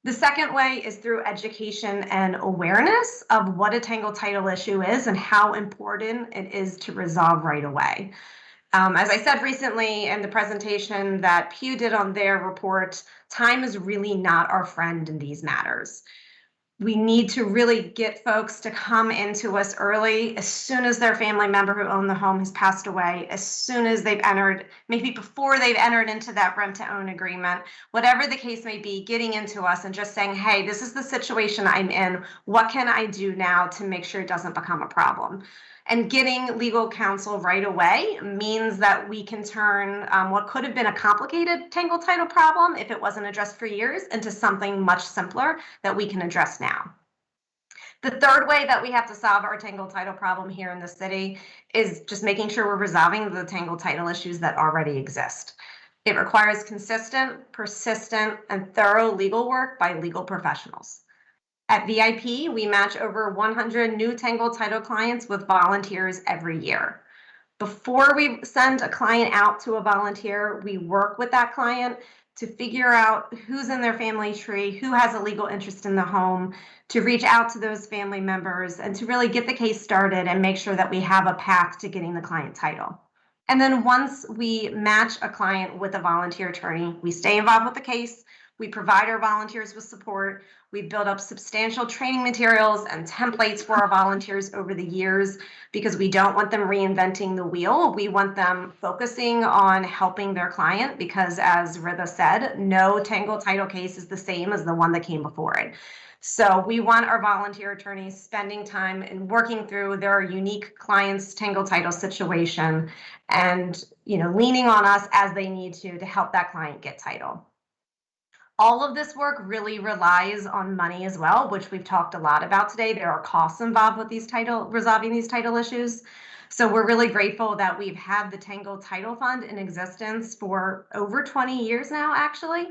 The second way is through education and awareness of what a tangled title issue is and how important it is to resolve right away. As I said recently in the presentation that Pew did on their report, time is really not our friend in these matters. We need to really get folks to come into us early, as soon as their family member who owned the home has passed away, as soon as they've entered, maybe before they've entered into that rent-to-own agreement, whatever the case may be, getting into us and just saying, hey, this is the situation I'm in. What can I do now to make sure it doesn't become a problem? And getting legal counsel right away means that we can turn what could have been a complicated tangled title problem, if it wasn't addressed for years, into something much simpler that we can address now. The third way that we have to solve our tangled title problem here in the city is just making sure we're resolving the tangled title issues that already exist. It requires consistent, persistent, and thorough legal work by legal professionals. At VIP, we match over 100 new tangled title clients with volunteers every year. Before we send a client out to a volunteer, we work with that client to figure out who's in their family tree, who has a legal interest in the home, to reach out to those family members, and to really get the case started and make sure that we have a path to getting the client title. And then once we match a client with a volunteer attorney, we stay involved with the case. We provide our volunteers with support. We build up substantial training materials and templates for our volunteers over the years because we don't want them reinventing the wheel. We want them focusing on helping their client because, as Ritha said, no Tangled Title case is the same as the one that came before it. So we want our volunteer attorneys spending time and working through their unique client's Tangled Title situation and, leaning on us as they need to help that client get title. All of this work really relies on money as well, which we've talked a lot about today. There are costs involved with resolving these title issues. So we're really grateful that we've had the Tangled Title Fund in existence for over 20 years now, actually,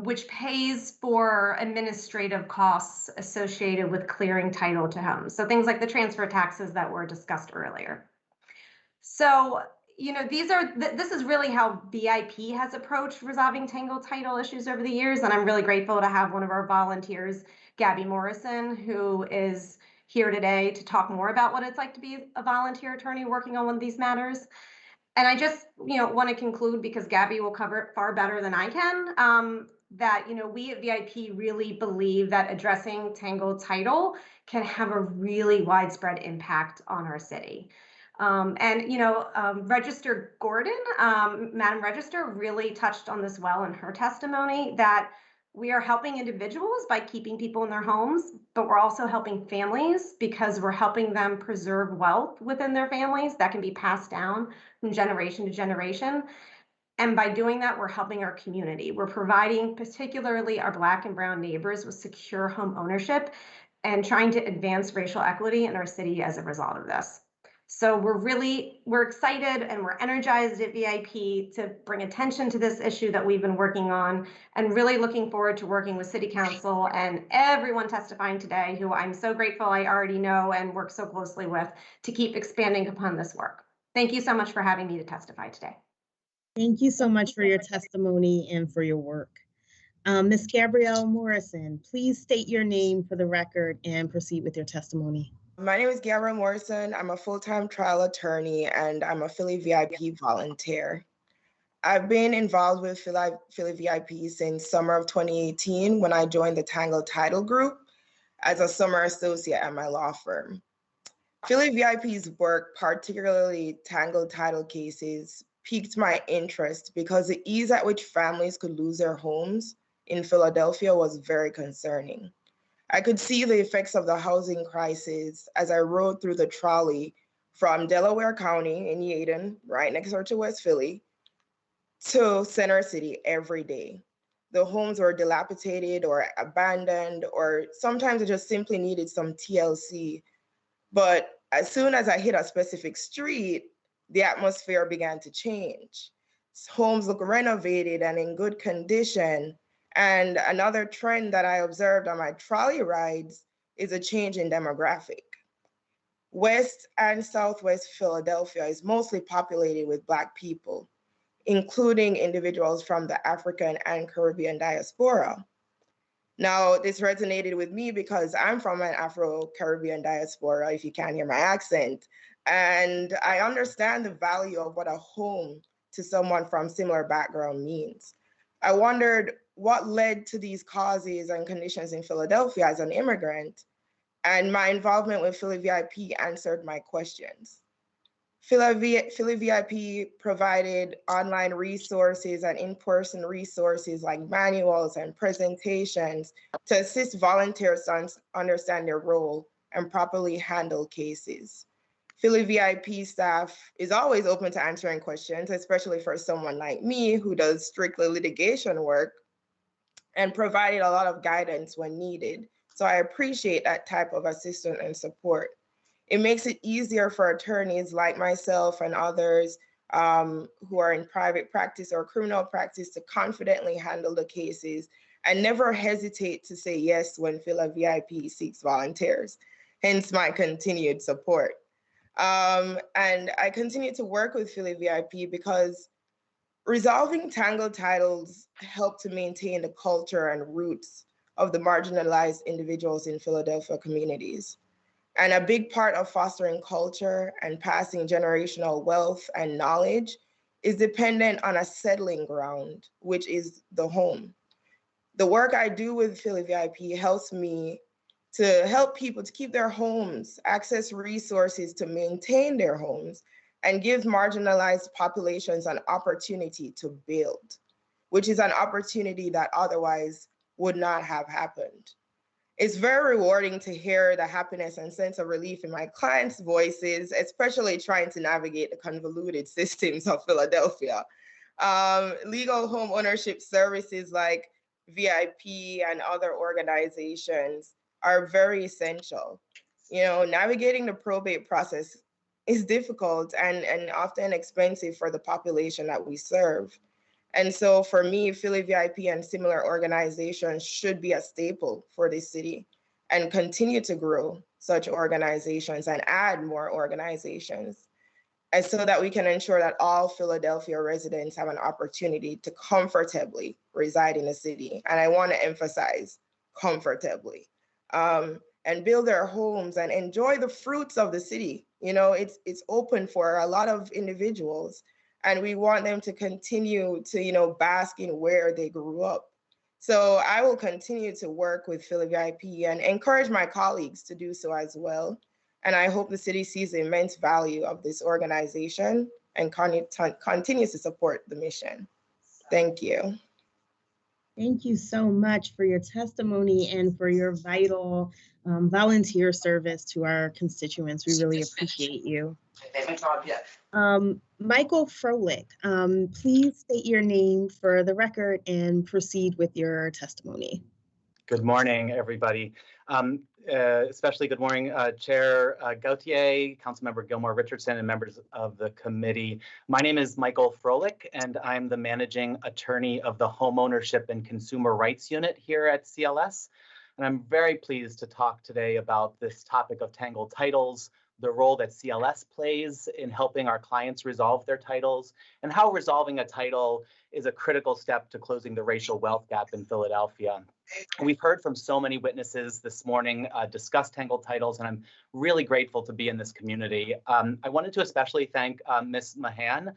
which pays for administrative costs associated with clearing title to homes. So things like the transfer taxes that were discussed earlier. So, this is really how VIP has approached resolving Tangled Title issues over the years. And I'm really grateful to have one of our volunteers, Gabby Morrison, who is here today to talk more about what it's like to be a volunteer attorney working on one of these matters. And I just, want to conclude, because Gabby will cover it far better than I can, that, we at VIP really believe that addressing Tangled Title can have a really widespread impact on our city. Register Gordon, Madam Register, really touched on this well in her testimony, that we are helping individuals by keeping people in their homes, but we're also helping families because we're helping them preserve wealth within their families that can be passed down from generation to generation. And by doing that, we're helping our community. We're providing particularly our Black and Brown neighbors with secure home ownership and trying to advance racial equity in our city as a result of this. So we're excited and we're energized at VIP to bring attention to this issue that we've been working on, and really looking forward to working with City Council and everyone testifying today, who I'm so grateful I already know and work so closely with, to keep expanding upon this work. Thank you so much for having me to testify today. Thank you so much for your testimony and for your work. Ms. Gabrielle Morrison, please state your name for the record and proceed with your testimony. My name is Gabriel Morrison. I'm a full-time trial attorney and I'm a Philly VIP volunteer. I've been involved with Philly VIP since summer of 2018 when I joined the Tangled Title group as a summer associate at my law firm. Philly VIP's work, particularly Tangled Title cases, piqued my interest because the ease at which families could lose their homes in Philadelphia was very concerning. I could see the effects of the housing crisis as I rode through the trolley from Delaware County in Yeadon, right next door to West Philly, to Center City every day. The homes were dilapidated or abandoned, or sometimes it just simply needed some TLC. But as soon as I hit a specific street, the atmosphere began to change. Homes look renovated and in good condition. And another trend that I observed on my trolley rides is a change in demographic. West and Southwest Philadelphia is mostly populated with Black people, including individuals from the African and Caribbean diaspora. Now, this resonated with me because I'm from an Afro-Caribbean diaspora, if you can't hear my accent, and I understand the value of what a home to someone from similar background means. I wondered what led to these causes and conditions in Philadelphia as an immigrant, and my involvement with Philly VIP answered my questions. Philly VIP provided online resources and in-person resources like manuals and presentations to assist volunteers to understand their role and properly handle cases. Philly VIP staff is always open to answering questions, especially for someone like me who does strictly litigation work, and provided a lot of guidance when needed. So I appreciate that type of assistance and support. It makes it easier for attorneys like myself and others who are in private practice or criminal practice to confidently handle the cases and never hesitate to say yes when Philly VIP seeks volunteers, hence my continued support. And I continue to work with Philly VIP because resolving Tangled Titles help to maintain the culture and roots of the marginalized individuals in Philadelphia communities. And a big part of fostering culture and passing generational wealth and knowledge is dependent on a settling ground, which is the home. The work I do with Philly VIP helps me to help people to keep their homes, access resources to maintain their homes, and give marginalized populations an opportunity to build, which is an opportunity that otherwise would not have happened. It's very rewarding to hear the happiness and sense of relief in my clients' voices, especially trying to navigate the convoluted systems of Philadelphia. Legal home ownership services like VIP and other organizations are very essential. You know, navigating the probate process is difficult and often expensive for the population that we serve. And so for me, Philly VIP and similar organizations should be a staple for this city and continue to grow such organizations and add more organizations, and so that we can ensure that all Philadelphia residents have an opportunity to comfortably reside in the city. And I want to emphasize comfortably, and build their homes and enjoy the fruits of the city. You know, it's open for a lot of individuals, and we want them to continue to, you know, bask in where they grew up. So I will continue to work with Philly VIP and encourage my colleagues to do so as well. And I hope the city sees the immense value of this organization and continues to support the mission. Thank you. Thank you so much for your testimony and for your vital volunteer service to our constituents. We really appreciate you. Michael Froelick, please state your name for the record and proceed with your testimony. Good morning, everybody. Especially good morning, Chair Gauthier, Councilmember Gilmore, Richardson, and members of the committee. My name is Michael Froelick, and I'm the managing attorney of the Homeownership and Consumer Rights Unit here at CLS. And I'm very pleased to talk today about this topic of tangled titles, the role that CLS plays in helping our clients resolve their titles, and how resolving a title is a critical step to closing the racial wealth gap in Philadelphia. We've heard from so many witnesses this morning discuss tangled titles, and I'm really grateful to be in this community. I wanted to especially thank Ms. Mahan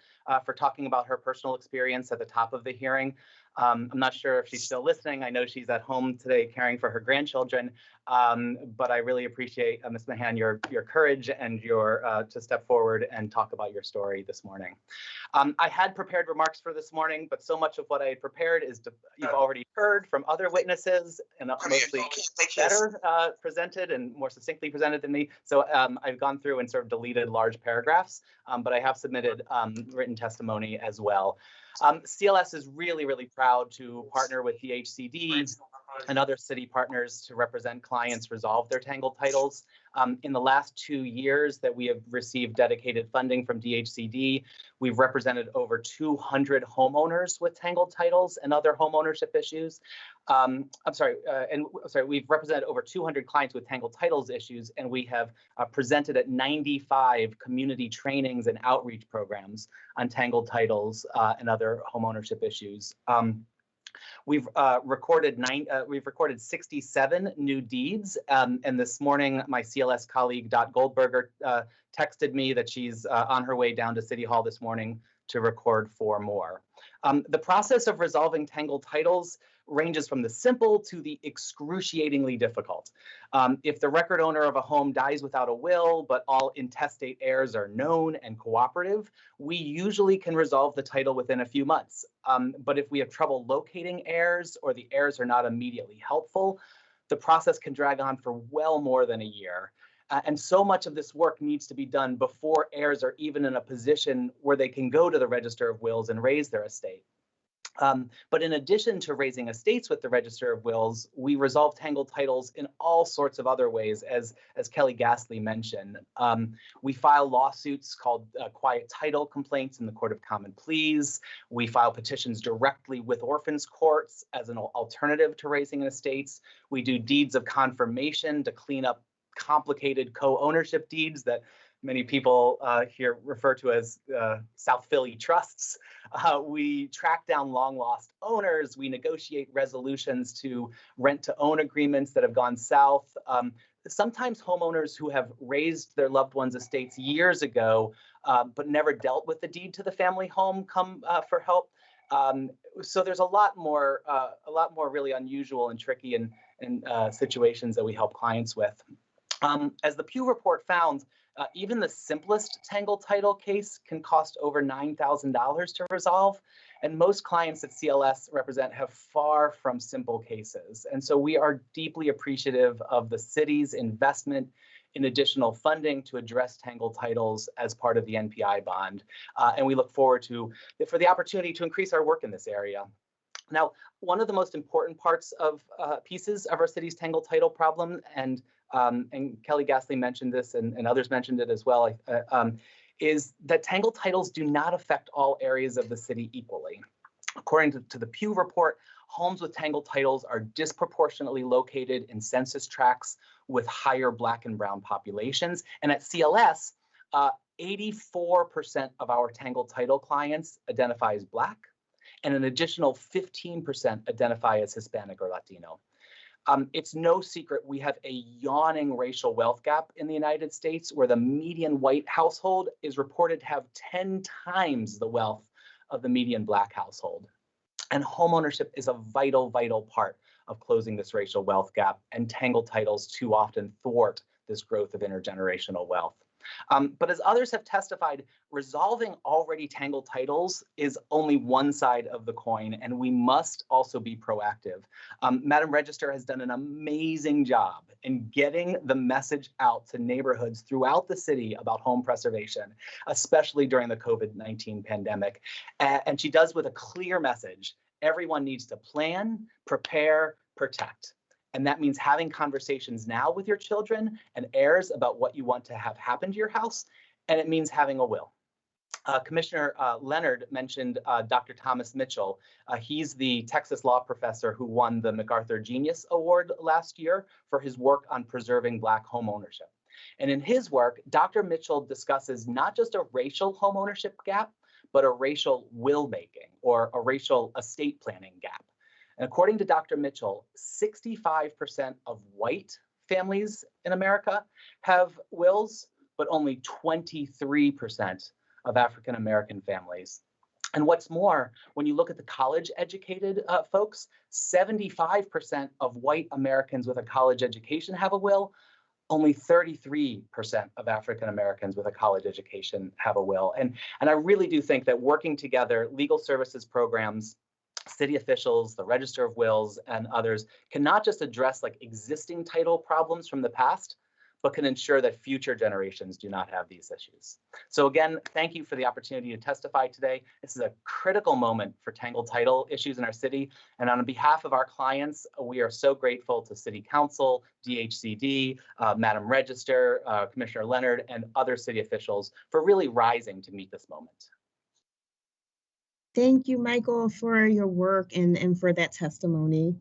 for talking about her personal experience at the top of the hearing. I'm not sure if she's still listening. I know she's at home today caring for her grandchildren, but I really appreciate, Ms. Mahan, your courage and your to step forward and talk about your story this morning. I had prepared remarks for this morning, but so much of what I had prepared is you've already heard from other witnesses and mostly better presented and more succinctly presented than me. So I've gone through and sort of deleted large paragraphs, but I have submitted written testimony as well. CLS is really, really proud to partner with Dhcd and other city partners to represent clients resolve their tangled titles. In the last 2 years that we have received dedicated funding from Dhcd, we've represented over 200 homeowners with tangled titles and other homeownership issues. We've represented over 200 clients with tangled titles issues, and we have presented at 95 community trainings and outreach programs on tangled titles and other homeownership issues. We've recorded 67 new deeds, and this morning my CLS colleague Dot Goldberger texted me that she's on her way down to City Hall this morning to record 4 more. The process of resolving tangled titles ranges from the simple to the excruciatingly difficult. If the record owner of a home dies without a will, but all intestate heirs are known and cooperative, we usually can resolve the title within a few months. But if we have trouble locating heirs or the heirs are not immediately helpful, the process can drag on for well more than a year. And so much of this work needs to be done before heirs are even in a position where they can go to the Register of Wills and raise their estate. But in addition to raising estates with the Register of Wills, we resolve tangled titles in all sorts of other ways, as Kelly Gasly mentioned. We file lawsuits called quiet title complaints in the Court of Common Pleas. We file petitions directly with orphans courts as an alternative to raising estates. We do deeds of confirmation to clean up complicated co-ownership deeds that many people here refer to as South Philly trusts. We track down long lost owners. We negotiate resolutions to rent to own agreements that have gone south. Sometimes homeowners who have raised their loved ones' estates years ago, but never dealt with the deed to the family home come for help. So there's a lot more really unusual and tricky and situations that we help clients with. As the Pew report found, even the simplest Tangled Title case can cost over $9,000 to resolve, and most clients that CLS represent have far from simple cases. And so we are deeply appreciative of the city's investment in additional funding to address Tangled Titles as part of the NPI bond. And we look forward for the opportunity to increase our work in this area. Now, one of the most important parts of pieces of our city's Tangled Title problem, and Kelly Gasly mentioned this and others mentioned it as well, is that Tangled Titles do not affect all areas of the city equally. According to the Pew report, homes with Tangled Titles are disproportionately located in census tracts with higher Black and Brown populations. And at CLS, 84% of our Tangled Title clients identify as Black, and an additional 15% identify as Hispanic or Latino. It's no secret we have a yawning racial wealth gap in the United States, where the median white household is reported to have 10 times the wealth of the median Black household. And homeownership is a vital, vital part of closing this racial wealth gap, and Tangled Titles too often thwart this growth of intergenerational wealth. But as others have testified, resolving already Tangled Titles is only one side of the coin, and we must also be proactive. Madam Register has done an amazing job in getting the message out to neighborhoods throughout the city about home preservation, especially during the COVID-19 pandemic. And she does with a clear message: everyone needs to plan, prepare, protect. And that means having conversations now with your children and heirs about what you want to have happen to your house. And it means having a will. Commissioner Leonard mentioned Dr. Thomas Mitchell. He's the Texas law professor who won the MacArthur Genius Award last year for his work on preserving Black homeownership. And in his work, Dr. Mitchell discusses not just a racial homeownership gap, but a racial will making or a racial estate planning gap. And according to Dr. Mitchell, 65% of white families in America have wills, but only 23% of African American families. And what's more, when you look at the college-educated folks, 75% of white Americans with a college education have a will. Only 33% of African Americans with a college education have a will. And I really do think that working together, legal services programs, city officials, the Register of Wills, and others can not just address like existing title problems from the past, but can ensure that future generations do not have these issues. So again, thank you for the opportunity to testify today. This is a critical moment for Tangled Title issues in our city. And on behalf of our clients, we are so grateful to City Council, DHCD, Madam Register, Commissioner Leonard, and other city officials for really rising to meet this moment. Thank you, Michael, for your work and for that testimony.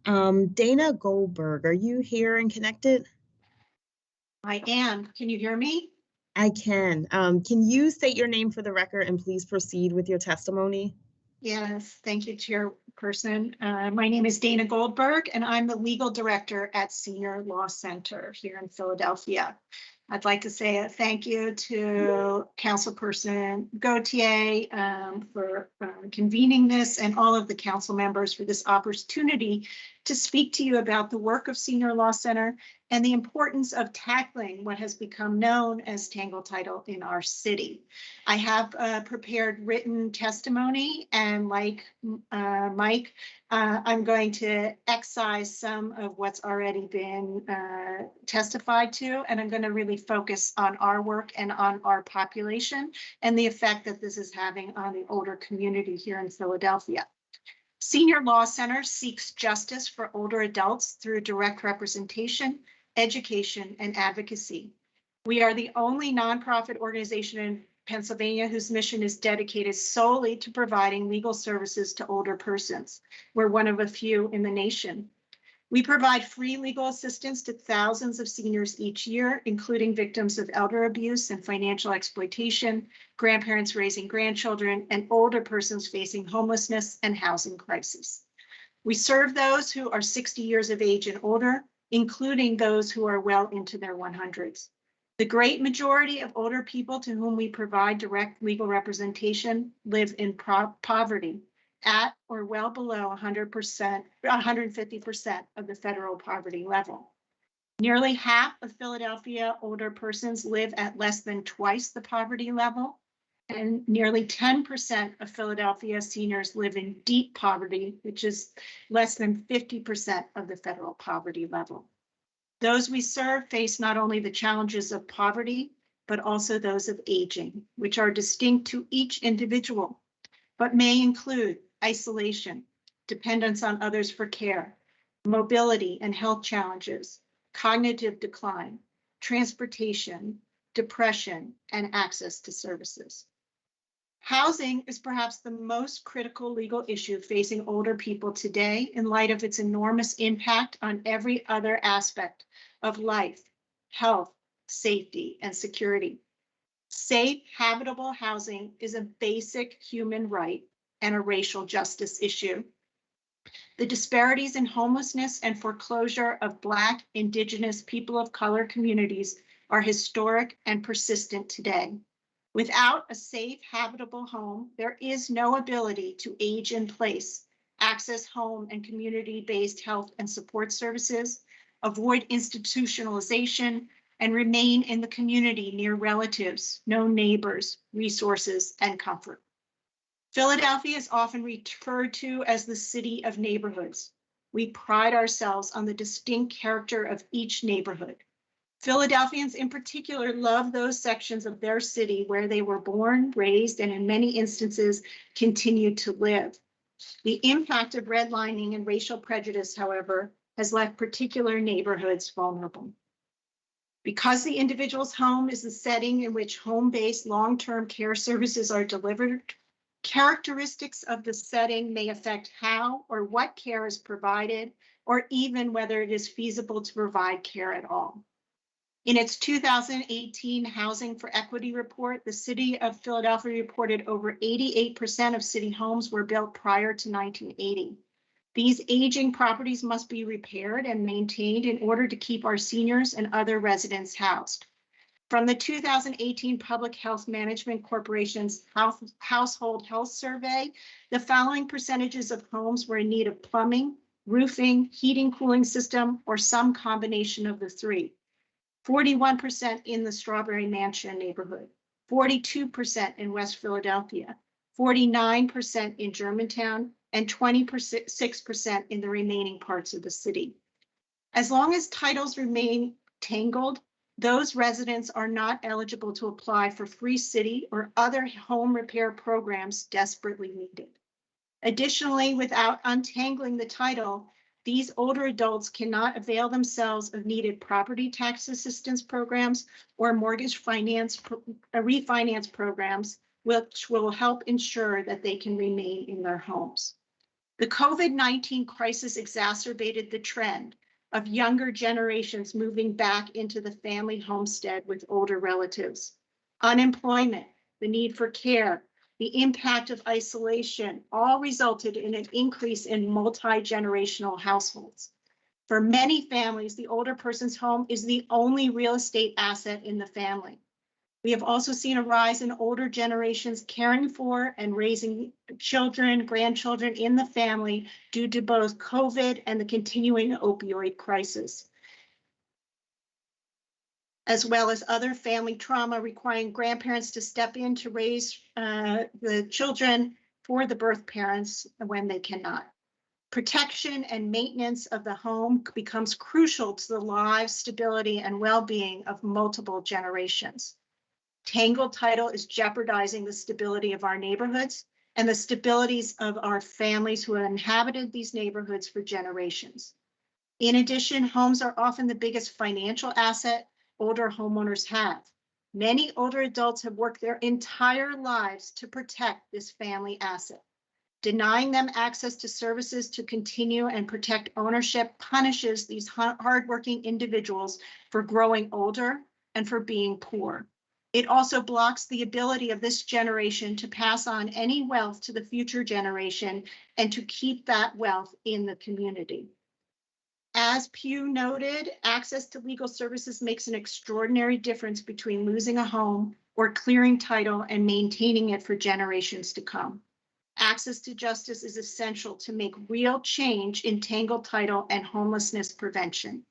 Dana Goldberg, are you here and connected? I am. Can you hear me? I can. Can you state your name for the record and please proceed with your testimony? Yes, thank you, Chairperson. My name is Dana Goldberg, and I'm the legal director at Senior Law Center here in Philadelphia. I'd like to say a thank you to Councilperson Gauthier for convening this, and all of the council members for this opportunity to speak to you about the work of Senior Law Center and the importance of tackling what has become known as Tangled Title in our city. I have prepared written testimony, and like Mike, I'm going to excise some of what's already been testified to, and I'm going to really focus on our work and on our population and the effect that this is having on the older community here in Philadelphia. Senior Law Center seeks justice for older adults through direct representation, education, and advocacy. We are the only nonprofit organization in Pennsylvania whose mission is dedicated solely to providing legal services to older persons. We're one of a few in the nation. We provide free legal assistance to thousands of seniors each year, including victims of elder abuse and financial exploitation, grandparents raising grandchildren, and older persons facing homelessness and housing crises. We serve those who are 60 years of age and older, including those who are well into their 100s. The great majority of older people to whom we provide direct legal representation live in poverty, at or well below 150% of the federal poverty level. Nearly half of Philadelphia older persons live at less than twice the poverty level, and nearly 10% of Philadelphia seniors live in deep poverty, which is less than 50% of the federal poverty level. Those we serve face not only the challenges of poverty, but also those of aging, which are distinct to each individual, but may include isolation, dependence on others for care, mobility and health challenges, cognitive decline, transportation, depression, and access to services. Housing is perhaps the most critical legal issue facing older people today in light of its enormous impact on every other aspect of life, health, safety, and security. Safe, habitable housing is a basic human right and a racial justice issue. The disparities in homelessness and foreclosure of Black, Indigenous, people of color communities are historic and persistent today. Without a safe, habitable home, there is no ability to age in place, access home and community-based health and support services, avoid institutionalization, and remain in the community near relatives, known neighbors, resources, and comfort. Philadelphia is often referred to as the city of neighborhoods. We pride ourselves on the distinct character of each neighborhood. Philadelphians in particular love those sections of their city where they were born, raised, and in many instances continue to live. The impact of redlining and racial prejudice, however, has left particular neighborhoods vulnerable. Because the individual's home is the setting in which home-based long-term care services are delivered, characteristics of the setting may affect how or what care is provided, or even whether it is feasible to provide care at all. In its 2018 Housing for Equity report, the city of Philadelphia reported over 88% of city homes were built prior to 1980. These aging properties must be repaired and maintained in order to keep our seniors and other residents housed. From the 2018 Public Health Management Corporation's Household Health Survey, the following percentages of homes were in need of plumbing, roofing, heating, cooling system, or some combination of the three. 41% in the Strawberry Mansion neighborhood, 42% in West Philadelphia, 49% in Germantown, and 26% in the remaining parts of the city. As long as titles remain tangled, those residents are not eligible to apply for free city or other home repair programs desperately needed. Additionally, without untangling the title, these older adults cannot avail themselves of needed property tax assistance programs or mortgage refinance programs, which will help ensure that they can remain in their homes. The COVID-19 crisis exacerbated the trend of younger generations moving back into the family homestead with older relatives. Unemployment, the need for care, the impact of isolation, all resulted in an increase in multi-generational households. For many families, the older person's home is the only real estate asset in the family. We have also seen a rise in older generations caring for and raising children, grandchildren in the family due to both COVID and the continuing opioid crisis, as well as other family trauma requiring grandparents to step in to raise the children for the birth parents when they cannot. Protection and maintenance of the home becomes crucial to the lives, stability, and well-being of multiple generations. Tangled title is jeopardizing the stability of our neighborhoods and the stabilities of our families who have inhabited these neighborhoods for generations. In addition, homes are often the biggest financial asset older homeowners have. Many older adults have worked their entire lives to protect this family asset. Denying them access to services to continue and protect ownership punishes these hardworking individuals for growing older and for being poor. It also blocks the ability of this generation to pass on any wealth to the future generation and to keep that wealth in the community. As Pew noted, access to legal services makes an extraordinary difference between losing a home or clearing title and maintaining it for generations to come. Access to justice is essential to make real change in tangled title and homelessness prevention.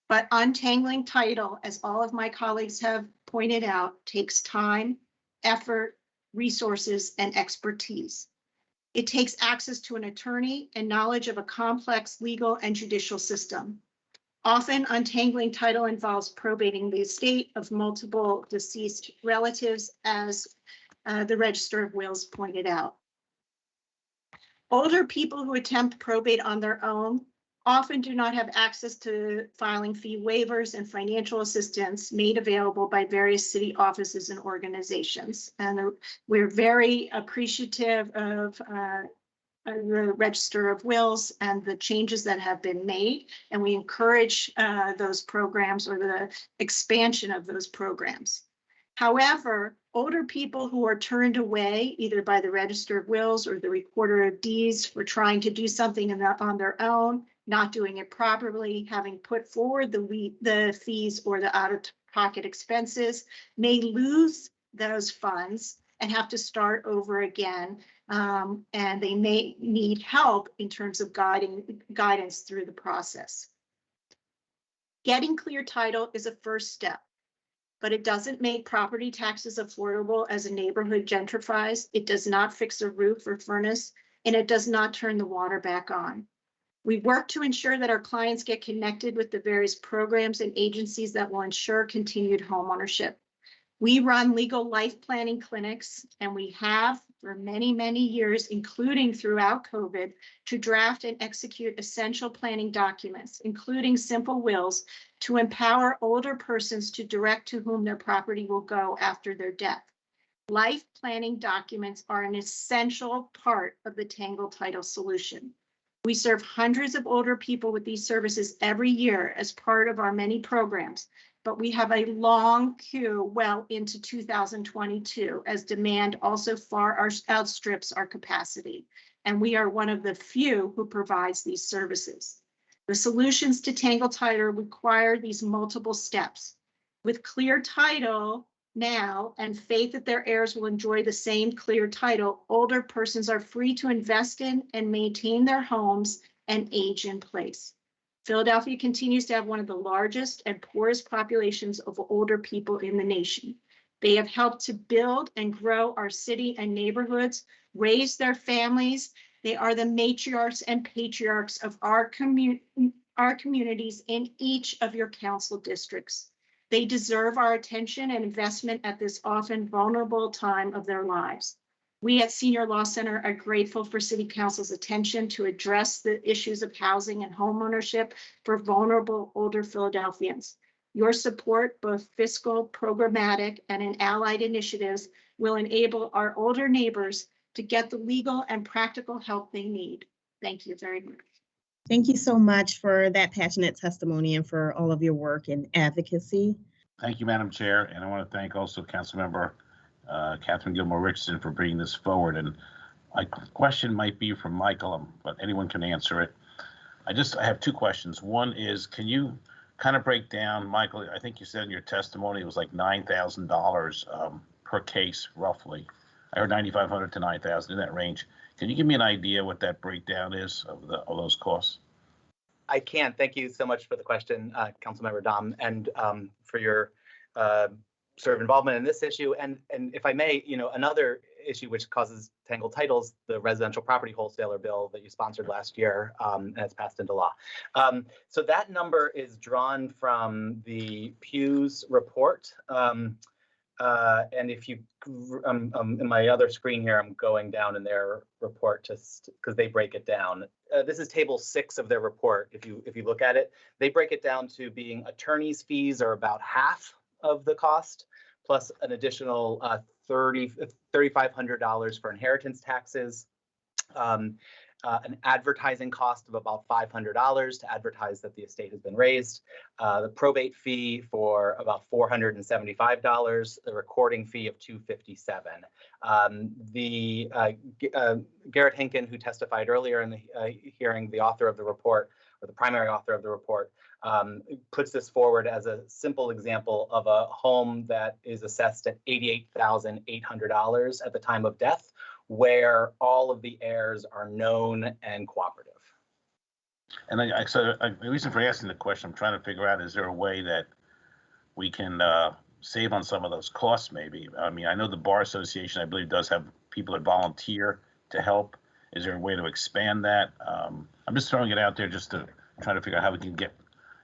But untangling title, as all of my colleagues have pointed out, takes time, effort, resources, and expertise. It takes access to an attorney and knowledge of a complex legal and judicial system. Often, untangling title involves probating the estate of multiple deceased relatives, as the Register of Wills pointed out. Older people who attempt probate on their own often do not have access to filing fee waivers and financial assistance made available by various city offices and organizations. And we're very appreciative of the Register of Wills and the changes that have been made, and we encourage those programs or the expansion of those programs. However, older people who are turned away either by the Register of Wills or the Recorder of Deeds for trying to do something on their own, not doing it properly, having put forward the fees or the out-of-pocket expenses, may lose those funds and have to start over again. And they may need help in terms of guidance through the process. Getting clear title is a first step, but it doesn't make property taxes affordable as a neighborhood gentrifies. It does not fix a roof or furnace, and it does not turn the water back on. We work to ensure that our clients get connected with the various programs and agencies that will ensure continued homeownership. We run legal life planning clinics, and we have for many, many years, including throughout COVID, to draft and execute essential planning documents, including simple wills, to empower older persons to direct to whom their property will go after their death. Life planning documents are an essential part of the Tangled Title solution. We serve hundreds of older people with these services every year as part of our many programs, but we have a long queue well into 2022 as demand also far outstrips our capacity, and we are one of the few who provides these services. The solutions to Tangled Title require these multiple steps. With clear title now and faith that their heirs will enjoy the same clear title, older persons are free to invest in and maintain their homes and age in place. Philadelphia continues to have one of the largest and poorest populations of older people in the nation. They have helped to build and grow our city and neighborhoods, raise their families. They are the matriarchs and patriarchs of our communities in each of your council districts. They deserve our attention and investment at this often vulnerable time of their lives. We at Senior Law Center are grateful for City Council's attention to address the issues of housing and homeownership for vulnerable older Philadelphians. Your support, both fiscal, programmatic, and in allied initiatives, will enable our older neighbors to get the legal and practical help they need. Thank you very much. Thank you so much for that passionate testimony and for all of your work and advocacy. Thank you, Madam Chair. And I want to thank also Councilmember Katherine Gilmore Richardson for bringing this forward. And my question might be from Michael, but anyone can answer it. I have two questions. One is, can you kind of break down, Michael, I think you said in your testimony it was like $9,000 per case, roughly. I heard $9,500 to $9,000 in that range. Can you give me an idea what that breakdown is of those costs? I can. Thank you so much for the question, Councilmember Dom, and for your sort of involvement in this issue. And if I may, another issue which causes tangled titles, the residential property wholesaler bill that you sponsored last year, and it's passed into law. So that number is drawn from the Pew's report. And if you, in my other screen here, I'm going down in their report just because they break it down. This is table 6 of their report. If you look at it, they break it down to being attorney's fees are about half of the cost, plus an additional $3,500 for inheritance taxes, an advertising cost of about $500 to advertise that the estate has been raised, the probate fee for about $475, the recording fee of $257. Garrett Hinken, who testified earlier in the hearing, the author of the report, or the primary author of the report, puts this forward as a simple example of a home that is assessed at $88,800 at the time of death, where all of the heirs are known and cooperative. And the reason for asking the question, I'm trying to figure out, is there a way that we can save on some of those costs maybe? I mean, I know the Bar Association, I believe, does have people that volunteer to help. Is there a way to expand that? I'm just throwing it out there just to try to figure out how we can get,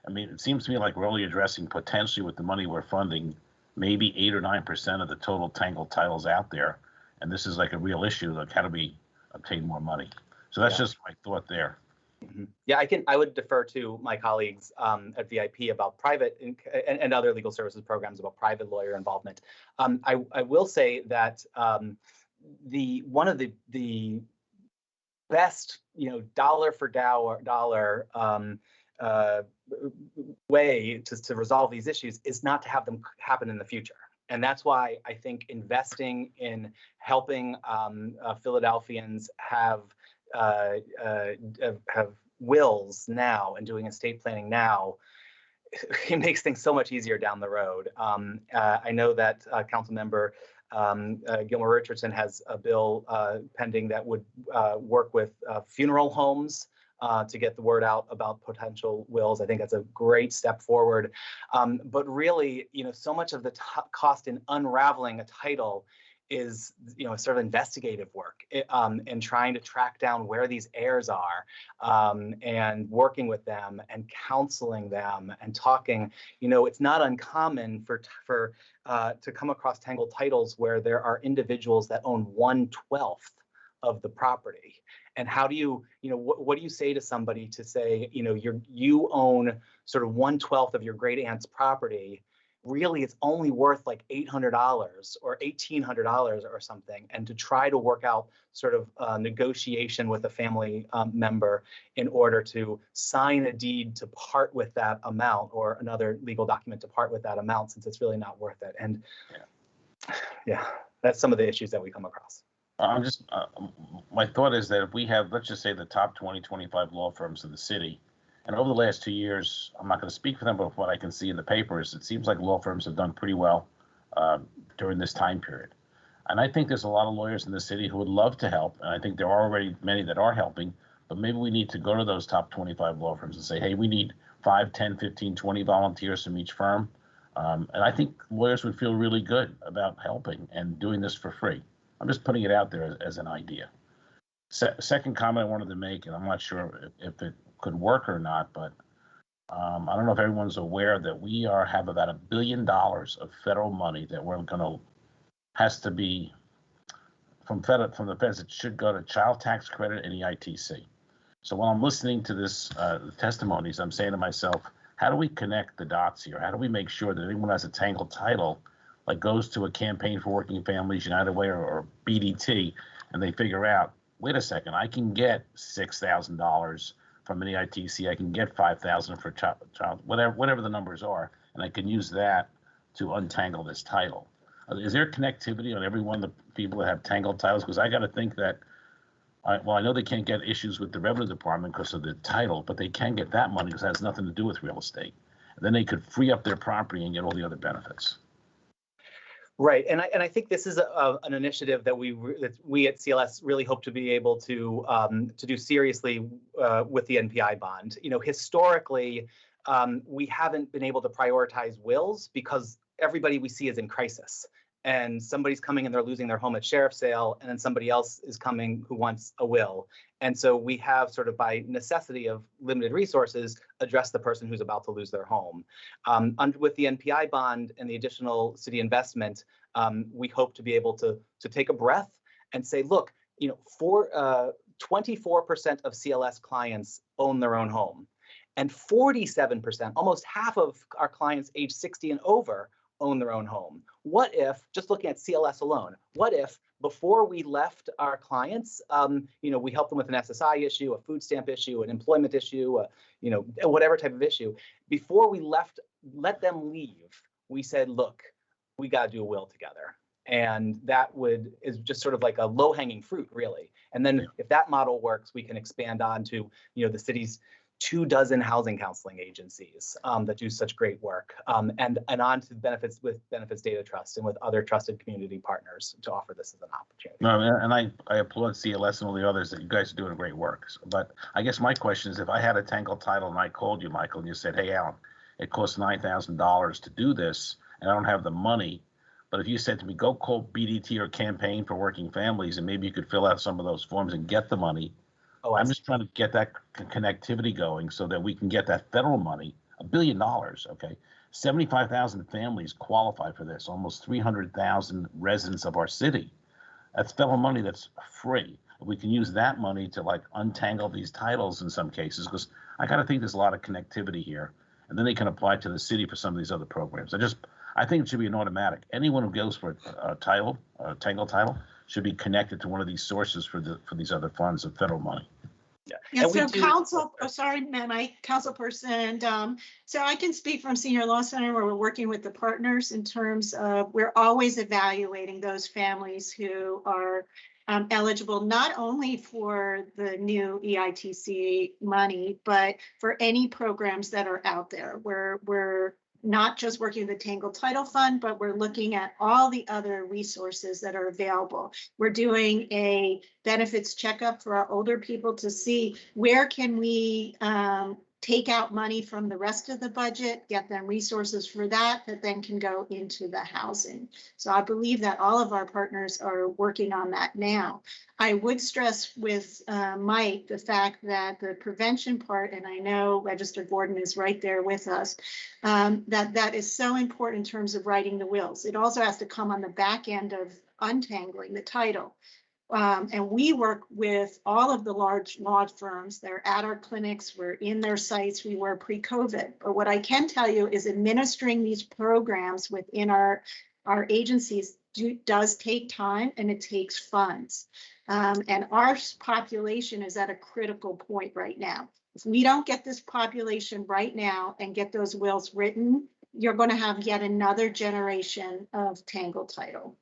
I mean, it seems to me like we're only addressing potentially with the money we're funding, maybe 8 or 9% of the total Tangled titles out there. And this is like a real issue, like how do we obtain more money? So that's just my thought there. Mm-hmm. Yeah, I would defer to my colleagues at VIP about private and other legal services programs about private lawyer involvement. I will say that one of the best, dollar for dollar way to resolve these issues is not to have them happen in the future. And that's why I think investing in helping Philadelphians have wills now and doing estate planning now, it makes things so much easier down the road. I know that Councilmember Gilmore Richardson has a bill pending that would work with funeral homes to get the word out about potential wills. I think that's a great step forward. But really, so much of the cost in unraveling a title is, sort of investigative work and trying to track down where these heirs are and working with them and counseling them and talking. It's not uncommon to come across Tangled titles where there are individuals that own 1/12 of the property. And how do you, what do you say to somebody to say, you own sort of 1/12 of your great aunt's property? Really, it's only worth like $800 or $1,800 or something. And to try to work out sort of negotiation with a family member in order to sign a deed to part with that amount or another legal document to part with that amount, since it's really not worth it. And yeah, that's some of the issues that we come across. My thought is that if we have, let's just say, the top 20, 25 law firms in the city, and over the last 2 years, I'm not going to speak for them, but what I can see in the papers, it seems like law firms have done pretty well during this time period. And I think there's a lot of lawyers in the city who would love to help, and I think there are already many that are helping, but maybe we need to go to those top 25 law firms and say, hey, we need 5, 10, 15, 20 volunteers from each firm. And I think lawyers would feel really good about helping and doing this for free. I'm just putting it out there as an idea. Second comment I wanted to make, and I'm not sure if it could work or not, but I don't know if everyone's aware that we have about $1 billion of federal money that we're has to be from the feds. It should go to child tax credit and EITC. So while I'm listening to this testimonies, I'm saying to myself, how do we connect the dots here? How do we make sure that anyone who has a Tangled title, like goes to a Campaign for Working Families United Way or BDT, and they figure out, wait a second, I can get $6,000 from an EITC, I can get $5,000 for child, whatever the numbers are, and I can use that to untangle this title. Is there connectivity on every one of the people that have Tangled titles? Because I got to think that, I know they can't get issues with the Revenue Department because of the title, but they can get that money because it has nothing to do with real estate. And then they could free up their property and get all the other benefits. Right, and I think this is an initiative that we at CLS really hope to be able to do seriously with the NPI bond. Historically, we haven't been able to prioritize wills because everybody we see is in crisis, and somebody's coming and they're losing their home at sheriff's sale, and then somebody else is coming who wants a will. And so we have, sort of by necessity of limited resources, addressed the person who's about to lose their home. With the NPI bond and the additional city investment, we hope to be able to take a breath and say, look, 24% of CLS clients own their own home, and 47%, almost half of our clients age 60 and over, own their own home. What if, just looking at CLS alone, what if before we left our clients, we helped them with an SSI issue, a food stamp issue, an employment issue, whatever type of issue, before we let them leave, we said, look, we got to do a will together. And that is just sort of like a low-hanging fruit, really. And then if that model works, we can expand on to, the city's 24 housing counseling agencies that do such great work, and on to Benefits Data Trust and with other trusted community partners to offer this as an opportunity. No, and I applaud CLS and all the others that you guys are doing great work. But I guess my question is, if I had a Tangled title and I called you, Michael, and you said, hey, Alan, it costs $9,000 to do this, and I don't have the money, but if you said to me, go call BDT or Campaign for Working Families, and maybe you could fill out some of those forms and get the money. Oh, I'm just trying to get that connectivity going so that we can get that federal money, $1 billion, okay? 75,000 families qualify for this, almost 300,000 residents of our city. That's federal money that's free. We can use that money to like untangle these titles in some cases, because I gotta think there's a lot of connectivity here. And then they can apply to the city for some of these other programs. I think it should be an automatic. Anyone who goes for a title, a Tangled title, should be connected to one of these sources for these other funds of federal money. Yeah, so councilperson, so I can speak from Senior Law Center where we're working with the partners in terms of, we're always evaluating those families who are eligible not only for the new EITC money, but for any programs that are out there. We're not just working with the Tangled Title Fund, but we're looking at all the other resources that are available. We're doing a benefits checkup for our older people to see where can we take out money from the rest of the budget, get them resources for that then can go into the housing. So I believe that all of our partners are working on that now. I would stress with Mike the fact that the prevention part, and I know Registered Warden is right there with us, that is so important in terms of writing the wills. It also has to come on the back end of untangling the title. And we work with all of the large law firms. They're at our clinics, we're in their sites, we were pre-COVID. But what I can tell you is administering these programs within our agencies does take time and it takes funds. And our population is at a critical point right now. If we don't get this population right now and get those wills written, you're going to have yet another generation of Tangled title.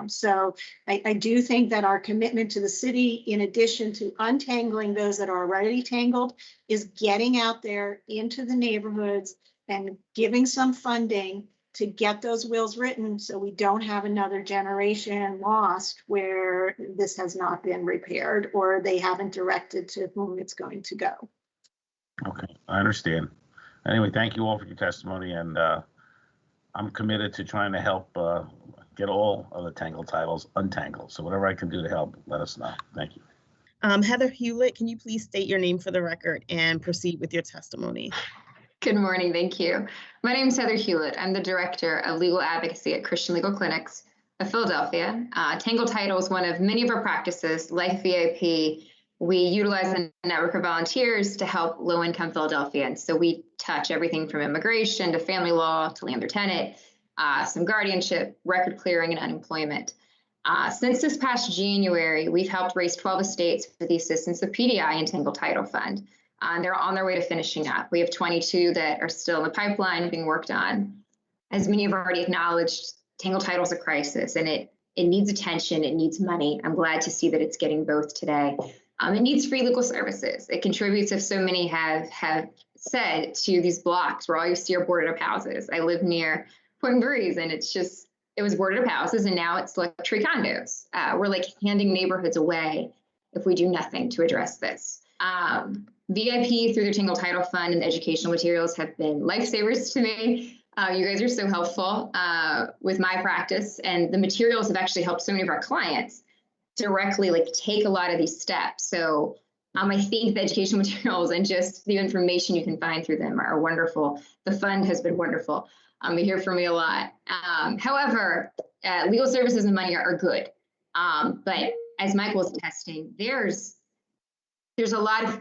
So I do think that our commitment to the city, in addition to untangling those that are already tangled, is getting out there into the neighborhoods and giving some funding to get those wills written so we don't have another generation lost where this has not been repaired or they haven't directed to whom it's going to go. Okay, I understand. Anyway, thank you all for your testimony, and I'm committed to trying to help get all of the Tangled titles untangled. So whatever I can do to help, let us know. Thank you. Heather Hewlett, can you please state your name for the record and proceed with your testimony? Good morning, thank you. My name is Heather Hewlett. I'm the Director of Legal Advocacy at Christian Legal Clinics of Philadelphia. Tangled Title is one of many of our practices. Like VIP, we utilize a network of volunteers to help low-income Philadelphia. And so we touch everything from immigration to family law to landlord-tenant, some guardianship, record clearing, and unemployment. Since this past January, we've helped raise 12 estates with the assistance of PDI and Tangled Title Fund. They're on their way to finishing up. We have 22 that are still in the pipeline being worked on. As many have already acknowledged, Tangled Title is a crisis, and it needs attention, it needs money. I'm glad to see that it's getting both today. It needs free legal services. It contributes, as so many have said, to these blocks where all you see are boarded up houses. I live near Point Breeze, and it was boarded up houses, and now it's luxury condos. We're like handing neighborhoods away if we do nothing to address this. VIP, through their Tangled Title Fund and educational materials, have been lifesavers to me. You guys are so helpful with my practice, and the materials have actually helped so many of our clients directly take a lot of these steps. So I think the educational materials and just the information you can find through them are wonderful. The fund has been wonderful. You hear from me a lot. However, legal services and money are good. But as Michael was attesting, there's a lot of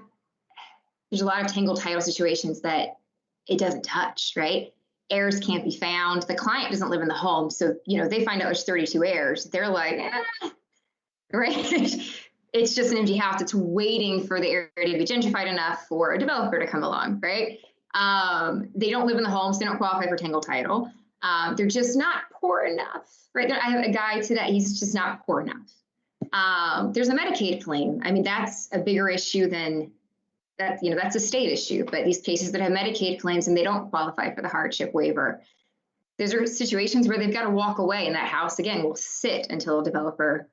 Tangled Title situations that it doesn't touch, right? Heirs can't be found. The client doesn't live in the home. So, they find out there's 32 heirs. They're like, right? It's just an empty house. It's waiting for the area to be gentrified enough for a developer to come along, right? They don't live in the home, so they don't qualify for Tangled Title. They're just not poor enough, right? I have a guy today, he's just not poor enough. There's a Medicaid claim. I mean, that's a bigger issue than that's a state issue. But these cases that have Medicaid claims and they don't qualify for the hardship waiver, those are situations where they've got to walk away, and that house again will sit until a developer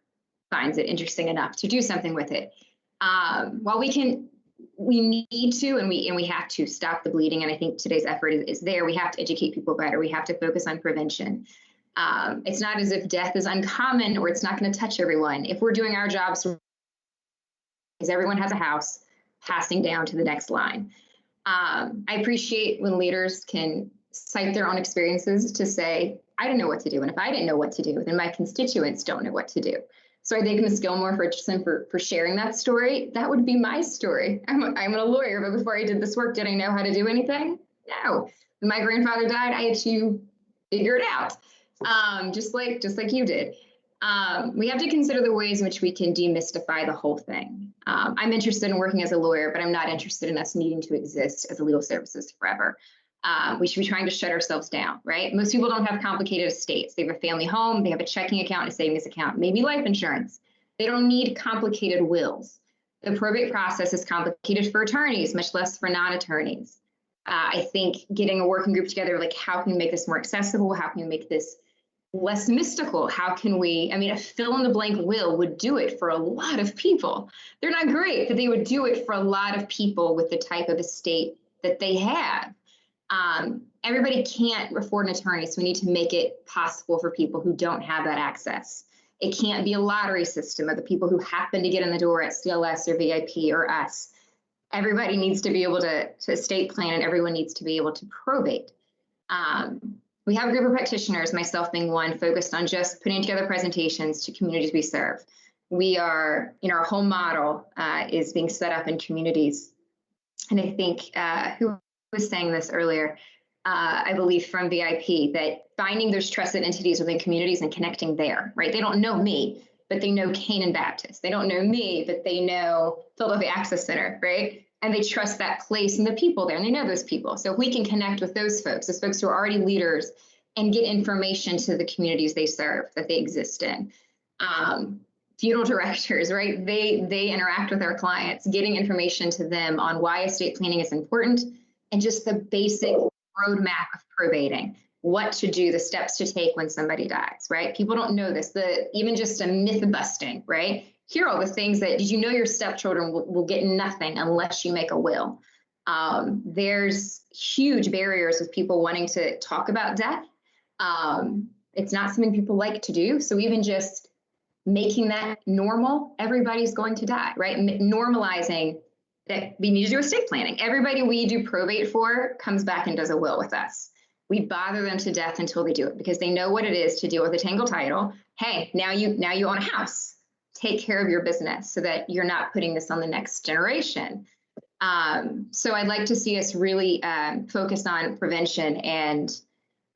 finds it interesting enough to do something with it. While we need to, and we have to stop the bleeding. And I think today's effort is there. We have to educate people better. We have to focus on prevention. It's not as if death is uncommon or it's not going to touch everyone. If we're doing our jobs, because everyone has a house passing down to the next line. I appreciate when leaders can cite their own experiences to say, I don't know what to do. And if I didn't know what to do, then my constituents don't know what to do. So I thank Ms. Gilmore Richardson for sharing that story. That would be my story. I'm a lawyer, but before I did this work, did I know how to do anything? No. When my grandfather died, I had to figure it out, just like you did. We have to consider the ways in which we can demystify the whole thing. I'm interested in working as a lawyer, but I'm not interested in us needing to exist as a legal services forever. We should be trying to shut ourselves down, right? Most people don't have complicated estates. They have a family home, they have a checking account, a savings account, maybe life insurance. They don't need complicated wills. The probate process is complicated for attorneys, much less for non-attorneys. I think getting a working group together, like how can we make this more accessible? How can we make this less mystical? How can we, a fill in the blank will would do it for a lot of people. They're not great, but they would do it for a lot of people with the type of estate that they have. Everybody can't afford an attorney, so we need to make it possible for people who don't have that access. It can't be a lottery system of the people who happen to get in the door at CLS or VIP or us. Everybody needs to be able to estate plan, and everyone needs to be able to probate. We have a group of practitioners, myself being one, focused on just putting together presentations to communities we serve. We are, our whole model is being set up in communities. And I think who was saying this earlier, I believe from VIP, that finding those trusted entities within communities and connecting there, right? They don't know me, but they know Canaan Baptist. They don't know me, but they know Philadelphia Access Center, right? And they trust that place and the people there, and they know those people. So if we can connect with those folks who are already leaders, and get information to the communities they serve, that they exist in. Funeral directors, right? They interact with our clients, getting information to them on why estate planning is important, and just the basic roadmap of probating, what to do, the steps to take when somebody dies, right? People don't know this, even just a myth busting, right? Here are all the things that, did you know your stepchildren will get nothing unless you make a will? There's huge barriers with people wanting to talk about death. It's not something people like to do. So even just making that normal, everybody's going to die, right? Normalizing that we need to do estate planning. Everybody we do probate for comes back and does a will with us. We bother them to death until they do it, because they know what it is to deal with a tangled title. Hey, now you own a house. Take care of your business so that you're not putting this on the next generation. So I'd like to see us really focus on prevention and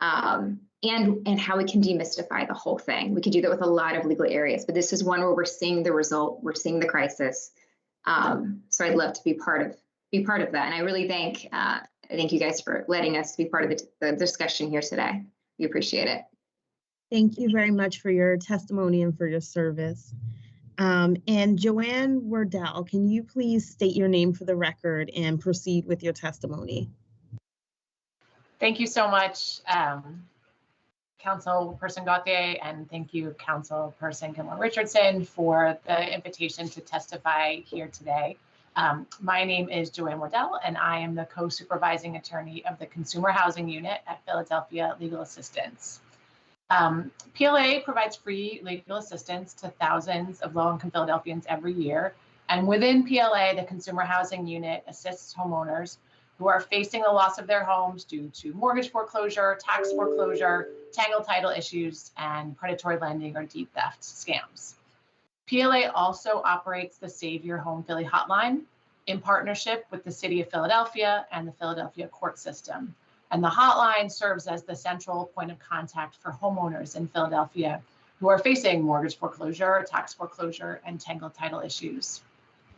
how we can demystify the whole thing. We could do that with a lot of legal areas, but this is one where we're seeing the result, we're seeing the crisis. So I'd love to be part of that. And I really thank you guys for letting us be part of the discussion here today. We appreciate it. Thank you very much for your testimony and for your service. And Joanne Wardell, can you please state your name for the record and proceed with your testimony? Thank you so much, Councilperson Gauthier, and thank you, Councilperson Gilmore Richardson, for the invitation to testify here today. My name is Joanne Wardell, and I am the co-supervising attorney of the Consumer Housing Unit at Philadelphia Legal Assistance. PLA provides free legal assistance to thousands of low-income Philadelphians every year. And within PLA, the Consumer Housing Unit assists homeowners who are facing the loss of their homes due to mortgage foreclosure, tax foreclosure, tangled title issues, and predatory lending or deed theft scams. PLA also operates the Save Your Home Philly hotline in partnership with the City of Philadelphia and the Philadelphia court system. And the hotline serves as the central point of contact for homeowners in Philadelphia who are facing mortgage foreclosure, tax foreclosure, and tangled title issues.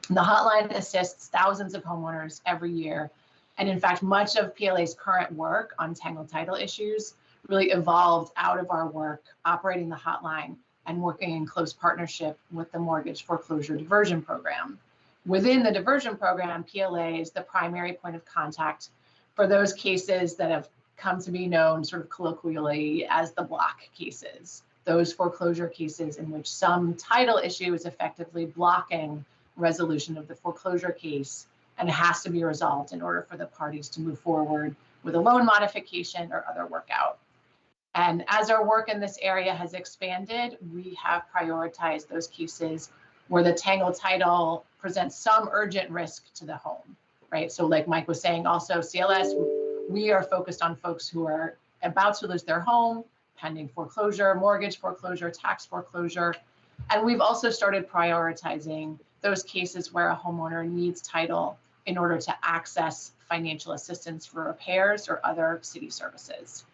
The hotline assists thousands of homeowners every year. And in fact, much of PLA's current work on tangled title issues really evolved out of our work operating the hotline and working in close partnership with the Mortgage Foreclosure Diversion Program. Within the diversion program, PLA is the primary point of contact for those cases that have come to be known sort of colloquially as the block cases, those foreclosure cases in which some title issue is effectively blocking resolution of the foreclosure case and has to be resolved in order for the parties to move forward with a loan modification or other workout. And as our work in this area has expanded, we have prioritized those cases where the Tangled title presents some urgent risk to the home, right? So like Mike was saying, also CLS, we are focused on folks who are about to lose their home, pending foreclosure, mortgage foreclosure, tax foreclosure. And we've also started prioritizing those cases where a homeowner needs title in order to access financial assistance for repairs or other city services.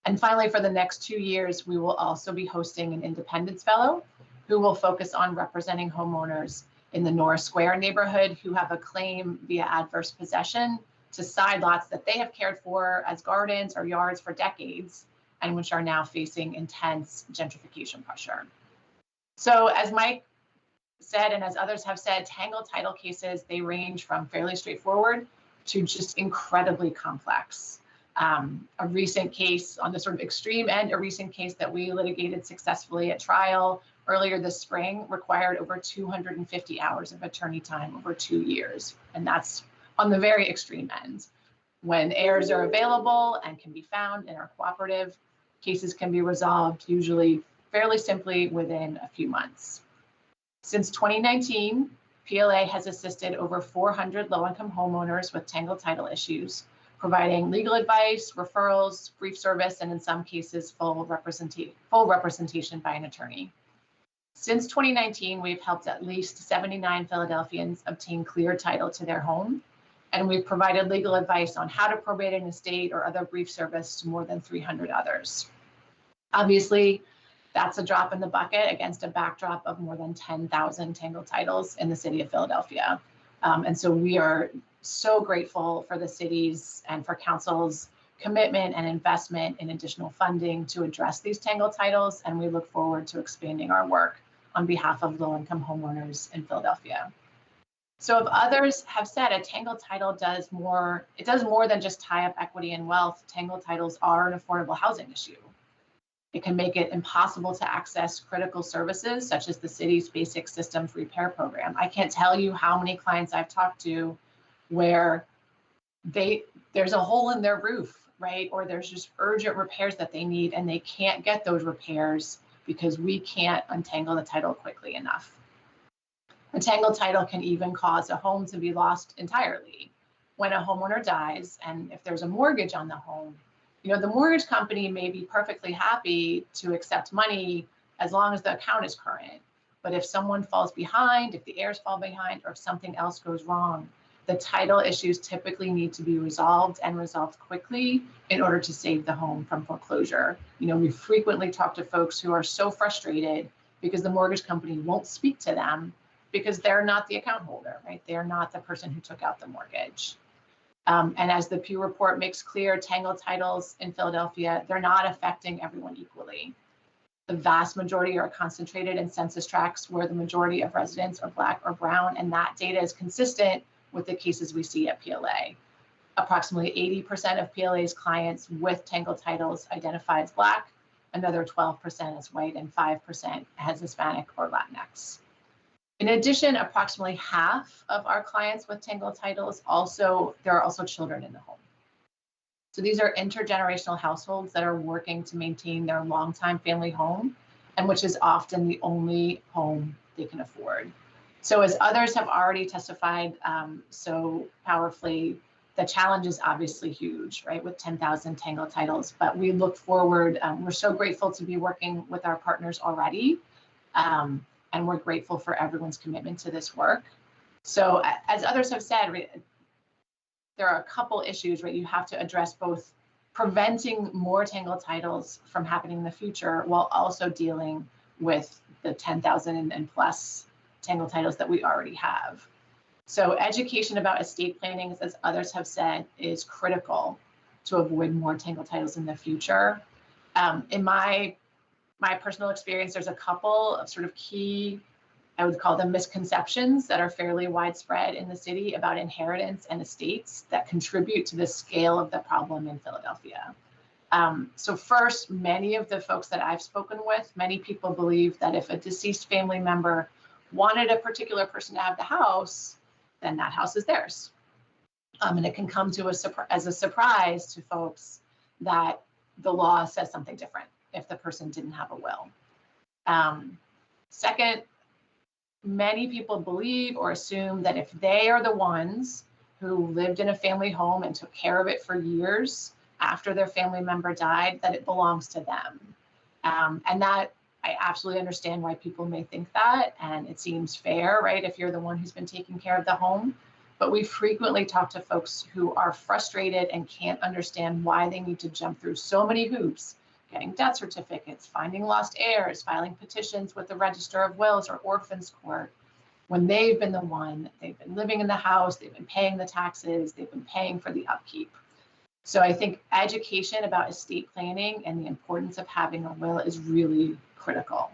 And finally, for the next 2 years, we will also be hosting an Independence Fellow who will focus on representing homeowners in the Norris Square neighborhood who have a claim via adverse possession to side lots that they have cared for as gardens or yards for decades and which are now facing intense gentrification pressure. So as Mike said, and as others have said, Tangled title cases, they range from fairly straightforward to just incredibly complex. A recent case on the sort of extreme end, a recent case that we litigated successfully at trial earlier this spring required over 250 hours of attorney time over 2 years. And that's on the very extreme end. When heirs are available and can be found and are cooperative, cases can be resolved usually fairly simply within a few months. Since 2019, PLA has assisted over 400 low-income homeowners with Tangled title issues, providing legal advice, referrals, brief service, and in some cases, full representation by an attorney. Since 2019, we've helped at least 79 Philadelphians obtain clear title to their home, and we've provided legal advice on how to probate an estate or other brief service to more than 300 others. Obviously, that's a drop in the bucket against a backdrop of more than 10,000 Tangled titles in the city of Philadelphia. And so we are so grateful for the city's and for council's commitment and investment in additional funding to address these Tangled titles, and we look forward to expanding our work on behalf of low-income homeowners in Philadelphia. So if others have said a Tangled title does more than just tie up equity and wealth. Tangled titles are an affordable housing issue. It can make it impossible to access critical services such as the city's basic systems repair program. I can't tell you how many clients I've talked to where there's a hole in their roof, right? Or there's just urgent repairs that they need and they can't get those repairs because we can't untangle the title quickly enough. A Tangled title can even cause a home to be lost entirely. When a homeowner dies and if there's a mortgage on the home, the mortgage company may be perfectly happy to accept money as long as the account is current. But if someone falls behind, if the heirs fall behind, or if something else goes wrong, the title issues typically need to be resolved and resolved quickly in order to save the home from foreclosure. We frequently talk to folks who are so frustrated because the mortgage company won't speak to them because they're not the account holder, right? They're not the person who took out the mortgage. And as the Pew report makes clear, Tangled titles in Philadelphia, they're not affecting everyone equally. The vast majority are concentrated in census tracts where the majority of residents are Black or Brown, and that data is consistent with the cases we see at PLA. Approximately 80% of PLA's clients with Tangled titles identify as Black, another 12% as white, and 5% as Hispanic or Latinx. In addition, approximately half of our clients with Tangled titles there are also children in the home. So these are intergenerational households that are working to maintain their longtime family home, and which is often the only home they can afford. So as others have already testified so powerfully, the challenge is obviously huge, right, with 10,000 Tangled titles, but we look forward, we're so grateful to be working with our partners already. And we're grateful for everyone's commitment to this work. So as others have said, there are a couple issues, right? You have to address both preventing more Tangled titles from happening in the future while also dealing with the 10,000 and plus Tangled titles that we already have. So education about estate planning, as others have said, is critical to avoid more Tangled titles in the future. In my personal experience, there's a couple of sort of key I would call them misconceptions that are fairly widespread in the city about inheritance and estates that contribute to the scale of the problem in Philadelphia. So first, many of the folks that I've spoken with, many people believe that if a deceased family member wanted a particular person to have the house, then that house is theirs. And it can come to as a surprise to folks that the law says something different if the person didn't have a will. Second, many people believe or assume that if they are the ones who lived in a family home and took care of it for years after their family member died, that it belongs to them. And that I absolutely understand why people may think that, and it seems fair, right, if you're the one who's been taking care of the home. But we frequently talk to folks who are frustrated and can't understand why they need to jump through so many hoops, getting death certificates, finding lost heirs, filing petitions with the Register of Wills or Orphans Court, when they've been the one, they've been living in the house, they've been paying the taxes, they've been paying for the upkeep. So I think education about estate planning and the importance of having a will is really critical.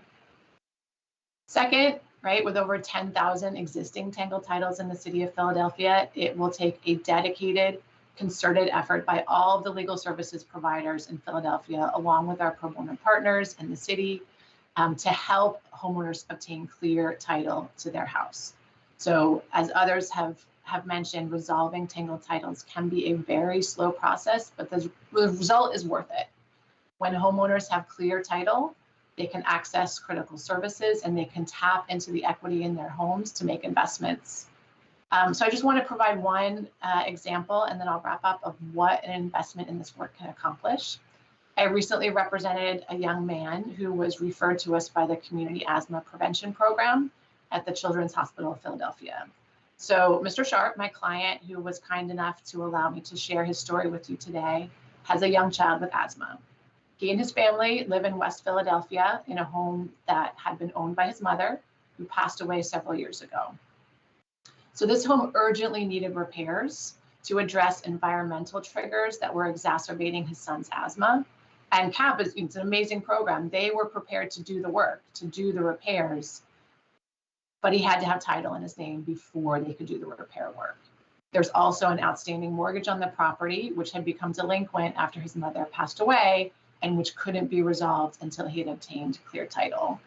Second, right, with over 10,000 existing Tangled titles in the city of Philadelphia, it will take a dedicated, concerted effort by all of the legal services providers in Philadelphia, along with our pro bono partners in the city, to help homeowners obtain clear title to their house. So as others have mentioned, resolving Tangled titles can be a very slow process, but the result is worth it. When homeowners have clear title, they can access critical services and they can tap into the equity in their homes to make investments. So I just want to provide one example, and then I'll wrap up, of what an investment in this work can accomplish. I recently represented a young man who was referred to us by the Community Asthma Prevention Program at the Children's Hospital of Philadelphia. So Mr. Sharp, my client, who was kind enough to allow me to share his story with you today, has a young child with asthma. He and his family live in West Philadelphia in a home that had been owned by his mother, who passed away several years ago. So this home urgently needed repairs to address environmental triggers that were exacerbating his son's asthma. And CAP it's an amazing program. They were prepared to do the work, to do the repairs, but he had to have title in his name before they could do the repair work. There's also an outstanding mortgage on the property, which had become delinquent after his mother passed away, and which couldn't be resolved until he had obtained clear title.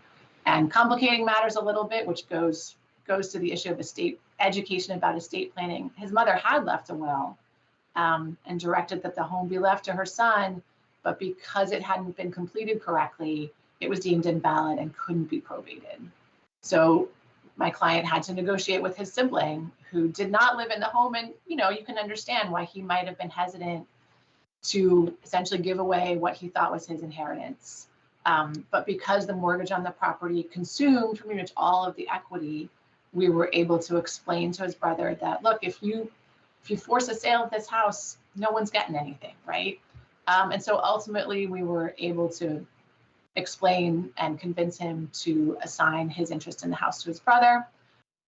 And complicating matters a little bit, which goes to the issue of estate education about estate planning. His mother had left a will and directed that the home be left to her son, but because it hadn't been completed correctly, it was deemed invalid and couldn't be probated. So my client had to negotiate with his sibling who did not live in the home, and you can understand why he might have been hesitant to essentially give away what he thought was his inheritance. But because the mortgage on the property consumed pretty much all of the equity, we were able to explain to his brother that, look, if you force a sale of this house, no one's getting anything, right? And so ultimately we were able to explain and convince him to assign his interest in the house to his brother.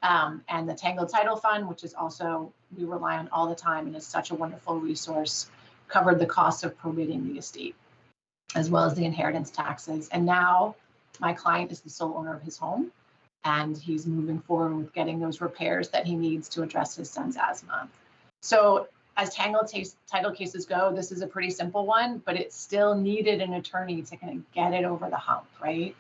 And the Tangled Title Fund, which is also, we rely on all the time and is such a wonderful resource, covered the cost of probating the estate, as well as the inheritance taxes. And now my client is the sole owner of his home, and he's moving forward with getting those repairs that he needs to address his son's asthma. So as Tangled title cases go, this is a pretty simple one, but it still needed an attorney to kind of get it over the hump, right?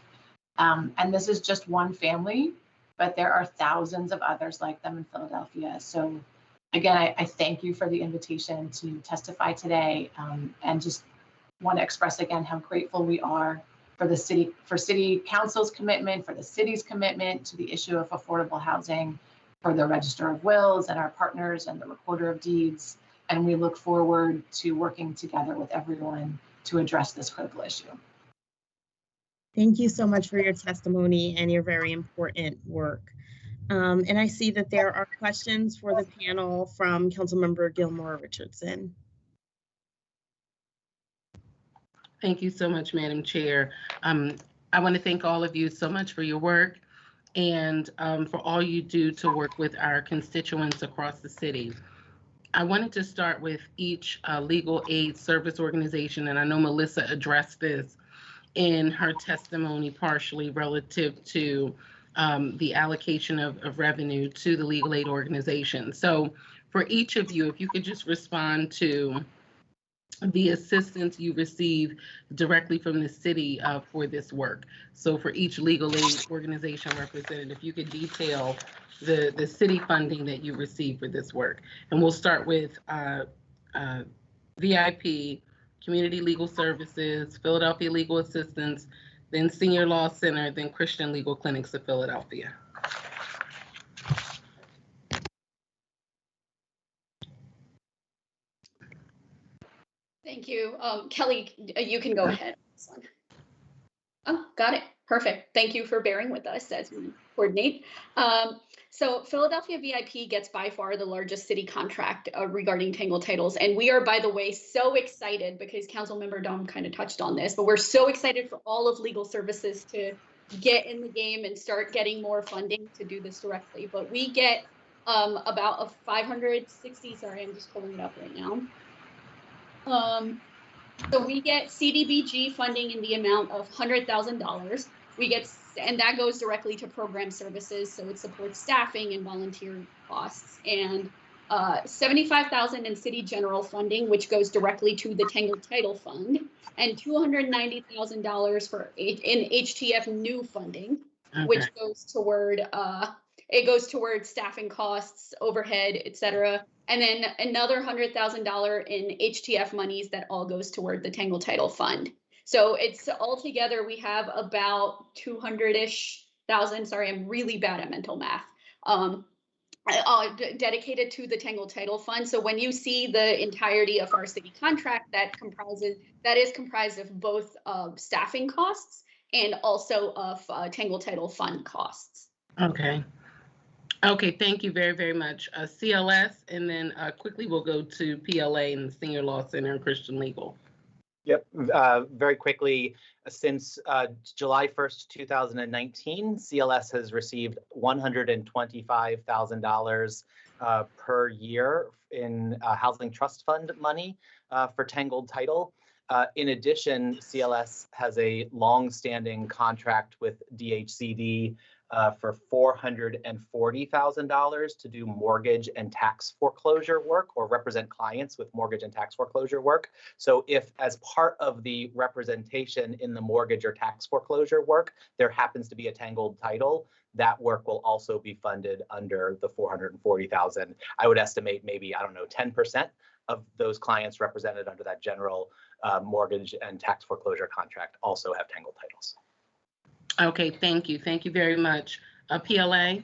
And this is just one family, but there are thousands of others like them in Philadelphia. So again, I thank you for the invitation to testify today, and just want to express again how grateful we are for the city council's commitment, for the city's commitment to the issue of affordable housing, for the Register of Wills and our partners and the Recorder of Deeds. And we look forward to working together with everyone to address this critical issue. Thank you so much for your testimony and your very important work. And I see that there are questions for the panel from Councilmember Gilmore Richardson. Thank you so much, Madam Chair. I want to thank all of you so much for your work and for all you do to work with our constituents across the city. I wanted to start with each legal aid service organization, and I know Melissa addressed this in her testimony partially relative to the allocation of revenue to the legal aid organization. So for each of you, if you could just respond to the assistance you receive directly from the city for this work. So for each legal aid organization represented, if you could detail the city funding that you receive for this work. And we'll start with VIP, Community Legal Services, Philadelphia Legal Assistance, then Senior Law Center, then Christian Legal Clinics of Philadelphia. Thank you. Kelly, you can go ahead. Oh, got it. Perfect. Thank you for bearing with us as we coordinate. So Philadelphia VIP gets by far the largest city contract regarding Tangled Titles. And we are, by the way, so excited because Councilmember Dom kind of touched on this, but we're so excited for all of legal services to get in the game and start getting more funding to do this directly. But we get about a 560, sorry, I'm just pulling it up right now. So we get CDBG funding in the amount of $100,000. We get, and that goes directly to program services, so it supports staffing and volunteer costs. And $75,000 in city general funding, which goes directly to the Tangled Title Fund, and $290,000 for in HTF new funding, which goes toward it goes toward staffing costs, overhead, etc. And then another $100,000 in HTF monies that all goes toward the Tangled Title Fund. So it's altogether, we have about 200-ish thousand, sorry, I'm really bad at mental math, dedicated to the Tangled Title Fund. So when you see the entirety of our city contract, that is comprised of both staffing costs and also of Tangled Title Fund costs. Okay. Okay, thank you very, very much. CLS, and then quickly we'll go to PLA and the Senior Law Center and Christian Legal. Yep, very quickly, since July 1st, 2019, CLS has received $125,000 per year in Housing Trust Fund money for Tangled Title. In addition, CLS has a long-standing contract with DHCD for $440,000 to do mortgage and tax foreclosure work or represent clients with mortgage and tax foreclosure work. So if as part of the representation in the mortgage or tax foreclosure work, there happens to be a Tangled Title, that work will also be funded under the $440,000. I would estimate maybe, 10% of those clients represented under that general mortgage and tax foreclosure contract also have Tangled Titles. Okay, thank you. Thank you very much. PLA?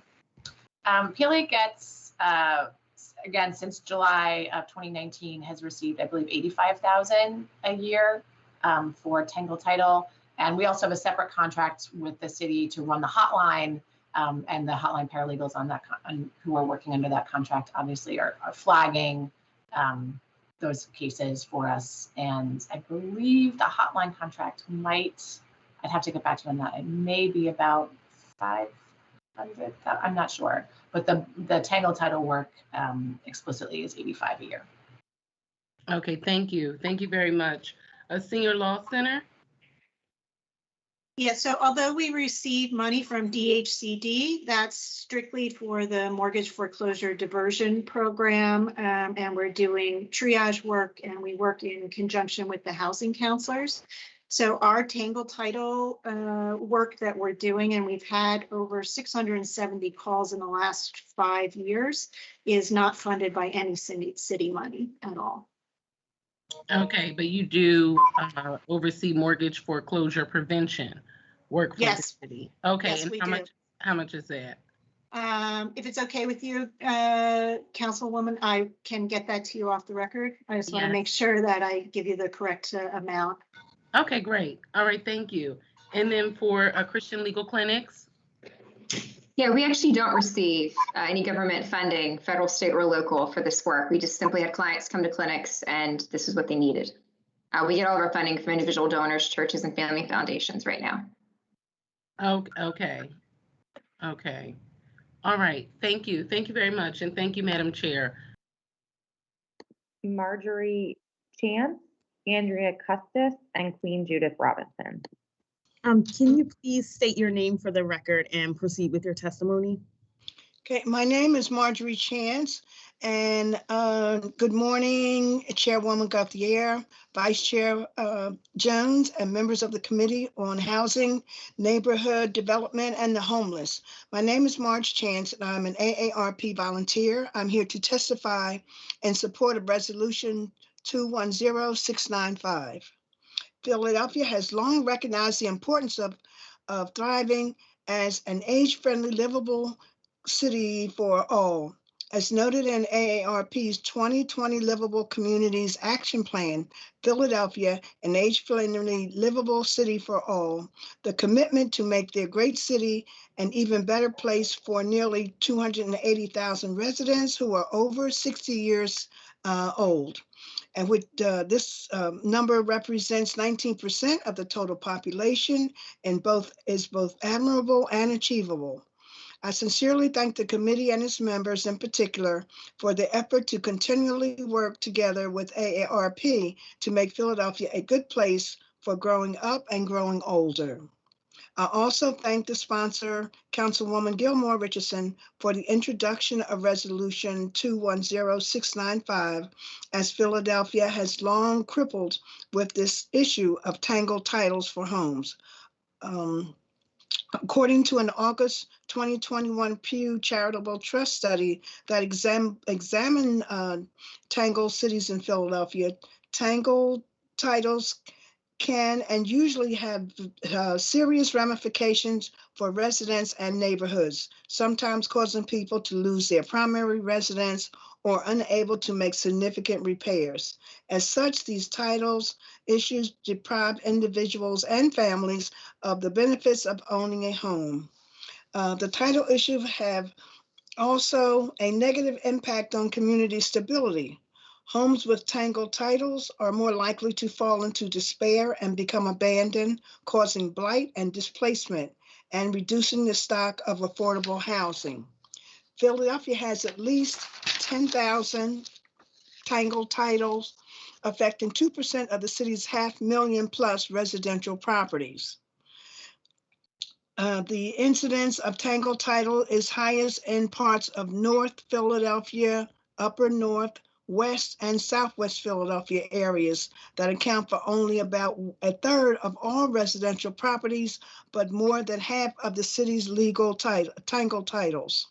PLA gets, again, since July of 2019, has received, I believe, $85,000 a year for Tangled Title. And we also have a separate contract with the city to run the hotline, and the hotline paralegals on that who are working under that contract obviously are flagging those cases for us. And I believe the hotline contract might, I'd have to get back to you on that. It may be about 500. I'm not sure, but the Tangled Title work explicitly is $85,000 a year. Okay, thank you. Thank you very much. Senior Law Center? Yeah, so although we receive money from DHCD, that's strictly for the mortgage foreclosure diversion program, and we're doing triage work, and we work in conjunction with the housing counselors. So our Tangled Title work that we're doing, and we've had over 670 calls in the last 5 years, is not funded by any city money at all. Okay, but you do oversee mortgage foreclosure prevention work for the city. Okay, yes, and how much is that? If it's okay with you, Councilwoman, I can get that to you off the record. I just want to make sure that I give you the correct amount. Okay, great. All right, thank you. And then for Christian Legal Clinics? Yeah, we actually don't receive any government funding, federal, state, or local for this work. We just simply had clients come to clinics and this is what they needed. We get all of our funding from individual donors, churches, and family foundations right now. Okay. All right, thank you. Thank you very much. And thank you, Madam Chair. Marjorie Chan, Andrea Custis, and Queen Judith Robinson. Can you please state your name for the record and proceed with your testimony? Okay, my name is Marjorie Chance, and good morning, Chairwoman Gauthier, Vice Chair Jones, and members of the Committee on Housing, Neighborhood Development, and the Homeless. My name is Marge Chance, and I'm an AARP volunteer. I'm here to testify in support of Resolution 210695. Philadelphia has long recognized the importance of thriving as an age-friendly, livable city for all. As noted in AARP's 2020 Livable Communities Action Plan, Philadelphia, an age-friendly, livable city for all, the commitment to make their great city an even better place for nearly 280,000 residents who are over 60 years old. And with this number represents 19% of the total population and is both admirable and achievable. I sincerely thank the committee and its members in particular for the effort to continually work together with AARP to make Philadelphia a good place for growing up and growing older. I also thank the sponsor, Councilwoman Gilmore Richardson, for the introduction of Resolution 210695, as Philadelphia has long crippled with this issue of tangled titles for homes. According to an August 2021 Pew Charitable Trust study that examined tangled cities in Philadelphia, tangled titles can and usually have serious ramifications for residents and neighborhoods, sometimes causing people to lose their primary residence or unable to make significant repairs. As such, these titles issues deprive individuals and families of the benefits of owning a home. The title issues have also a negative impact on community stability. Homes with tangled titles are more likely to fall into despair and become abandoned, causing blight and displacement and reducing the stock of affordable housing. Philadelphia has at least 10,000 tangled titles, affecting 2% of the city's 500,000 plus residential properties. The incidence of tangled title is highest in parts of North Philadelphia, Upper North, West and Southwest Philadelphia areas that account for only about a third of all residential properties, but more than half of the city's legal tangled titles.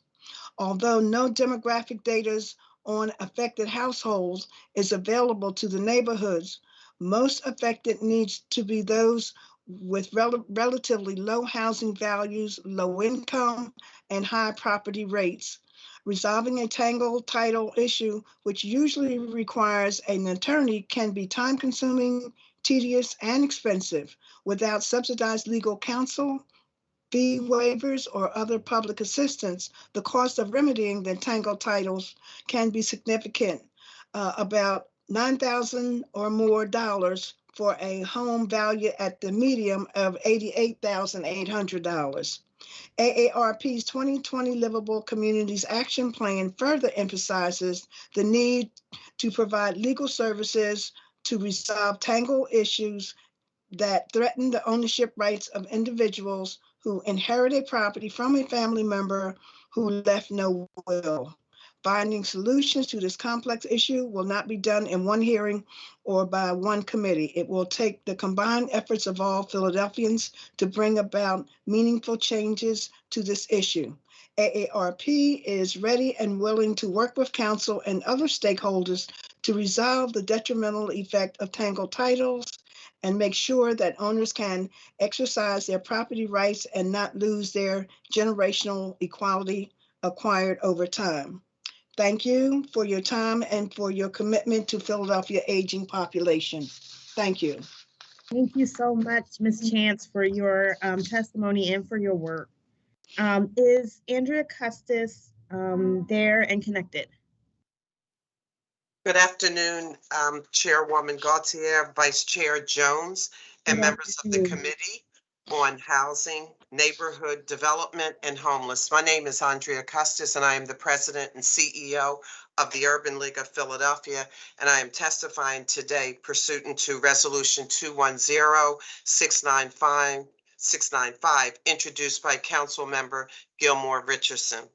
Although no demographic data on affected households is available to the neighborhoods, most affected needs to be those with relatively low housing values, low income, and high property rates. Resolving a tangled title issue, which usually requires an attorney, can be time-consuming, tedious, and expensive. Without subsidized legal counsel, fee waivers, or other public assistance, the cost of remedying the tangled titles can be significant, about $9,000 or more for a home value at the median of $88,800. AARP's 2020 Livable Communities Action Plan further emphasizes the need to provide legal services to resolve tangled issues that threaten the ownership rights of individuals who inherit a property from a family member who left no will. Finding solutions to this complex issue will not be done in one hearing or by one committee. It will take the combined efforts of all Philadelphians to bring about meaningful changes to this issue. AARP is ready and willing to work with council and other stakeholders to resolve the detrimental effect of tangled titles and make sure that owners can exercise their property rights and not lose their generational equality acquired over time. Thank you for your time and for your commitment to Philadelphia aging population. Thank you. Thank you so much, Ms. Chance, for your testimony and for your work. Is Andrea Custis there and connected? Good afternoon, Chairwoman Gauthier, Vice Chair Jones, and members of the Committee on Housing, Neighborhood Development, and Homeless. My name is Andrea Custis, and I am the President and CEO of the Urban League of Philadelphia, and I am testifying today pursuant to Resolution 210695 695, introduced by Councilmember Gilmore Richardson.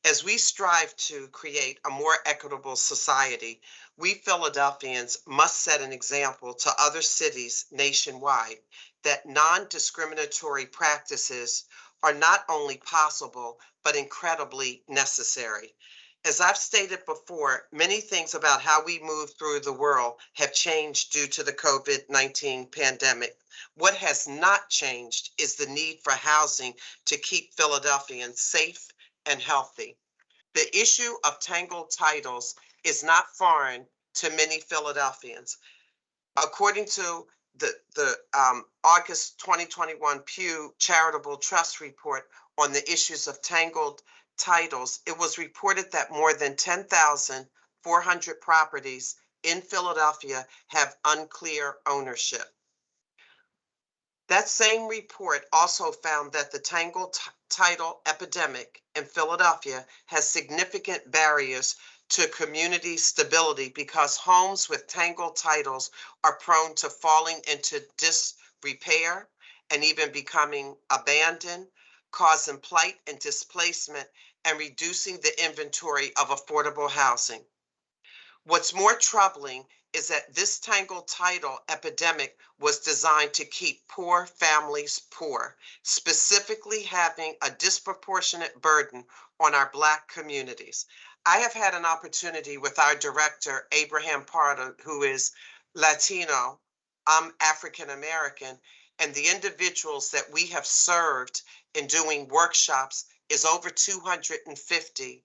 As we strive to create a more equitable society, we Philadelphians must set an example to other cities nationwide that non-discriminatory practices are not only possible, but incredibly necessary. As I've stated before, many things about how we move through the world have changed due to the COVID-19 pandemic. What has not changed is the need for housing to keep Philadelphians safe and healthy. The issue of tangled titles is not foreign to many Philadelphians. According to the August 2021 Pew Charitable Trust Report on the issues of tangled titles, it was reported that more than 10,400 properties in Philadelphia have unclear ownership. That same report also found that the tangled title epidemic in Philadelphia has significant barriers to community stability because homes with tangled titles are prone to falling into disrepair and even becoming abandoned, causing plight and displacement and reducing the inventory of affordable housing. What's more troubling is that this tangled title epidemic was designed to keep poor families poor, specifically having a disproportionate burden on our Black communities. I have had an opportunity with our director, Abraham Pardo, who is Latino, I'm African American, and the individuals that we have served in doing workshops is over 250.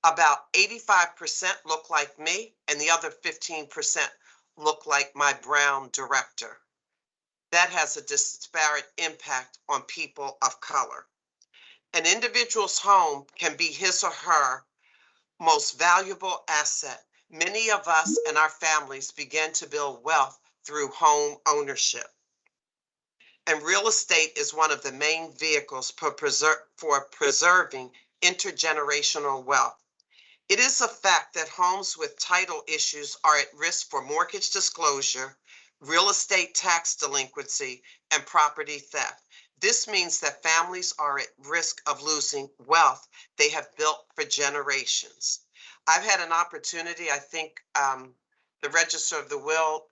About 85% look like me, and the other 15% look like my brown director. That has a disparate impact on people of color. An individual's home can be his or her most valuable asset. Many of us and our families begin to build wealth through home ownership. And real estate is one of the main vehicles for preserving intergenerational wealth. It is a fact that homes with title issues are at risk for mortgage disclosure, real estate tax delinquency, and property theft. This means that families are at risk of losing wealth they have built for generations. I've had an opportunity, I think the Register of the Will,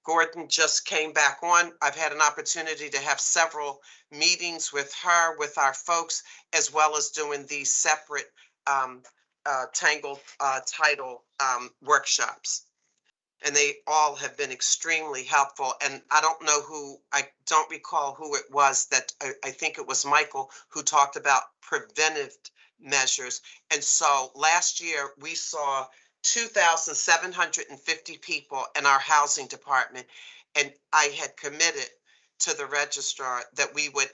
Gordon just came back on. I've had an opportunity to have several meetings with her, with our folks, as well as doing these separate tangled title workshops. And they all have been extremely helpful. And I don't recall who it was that, I think it was Michael, who talked about preventive measures. And so last year we saw 2,750 people in our housing department. And I had committed to the registrar that we would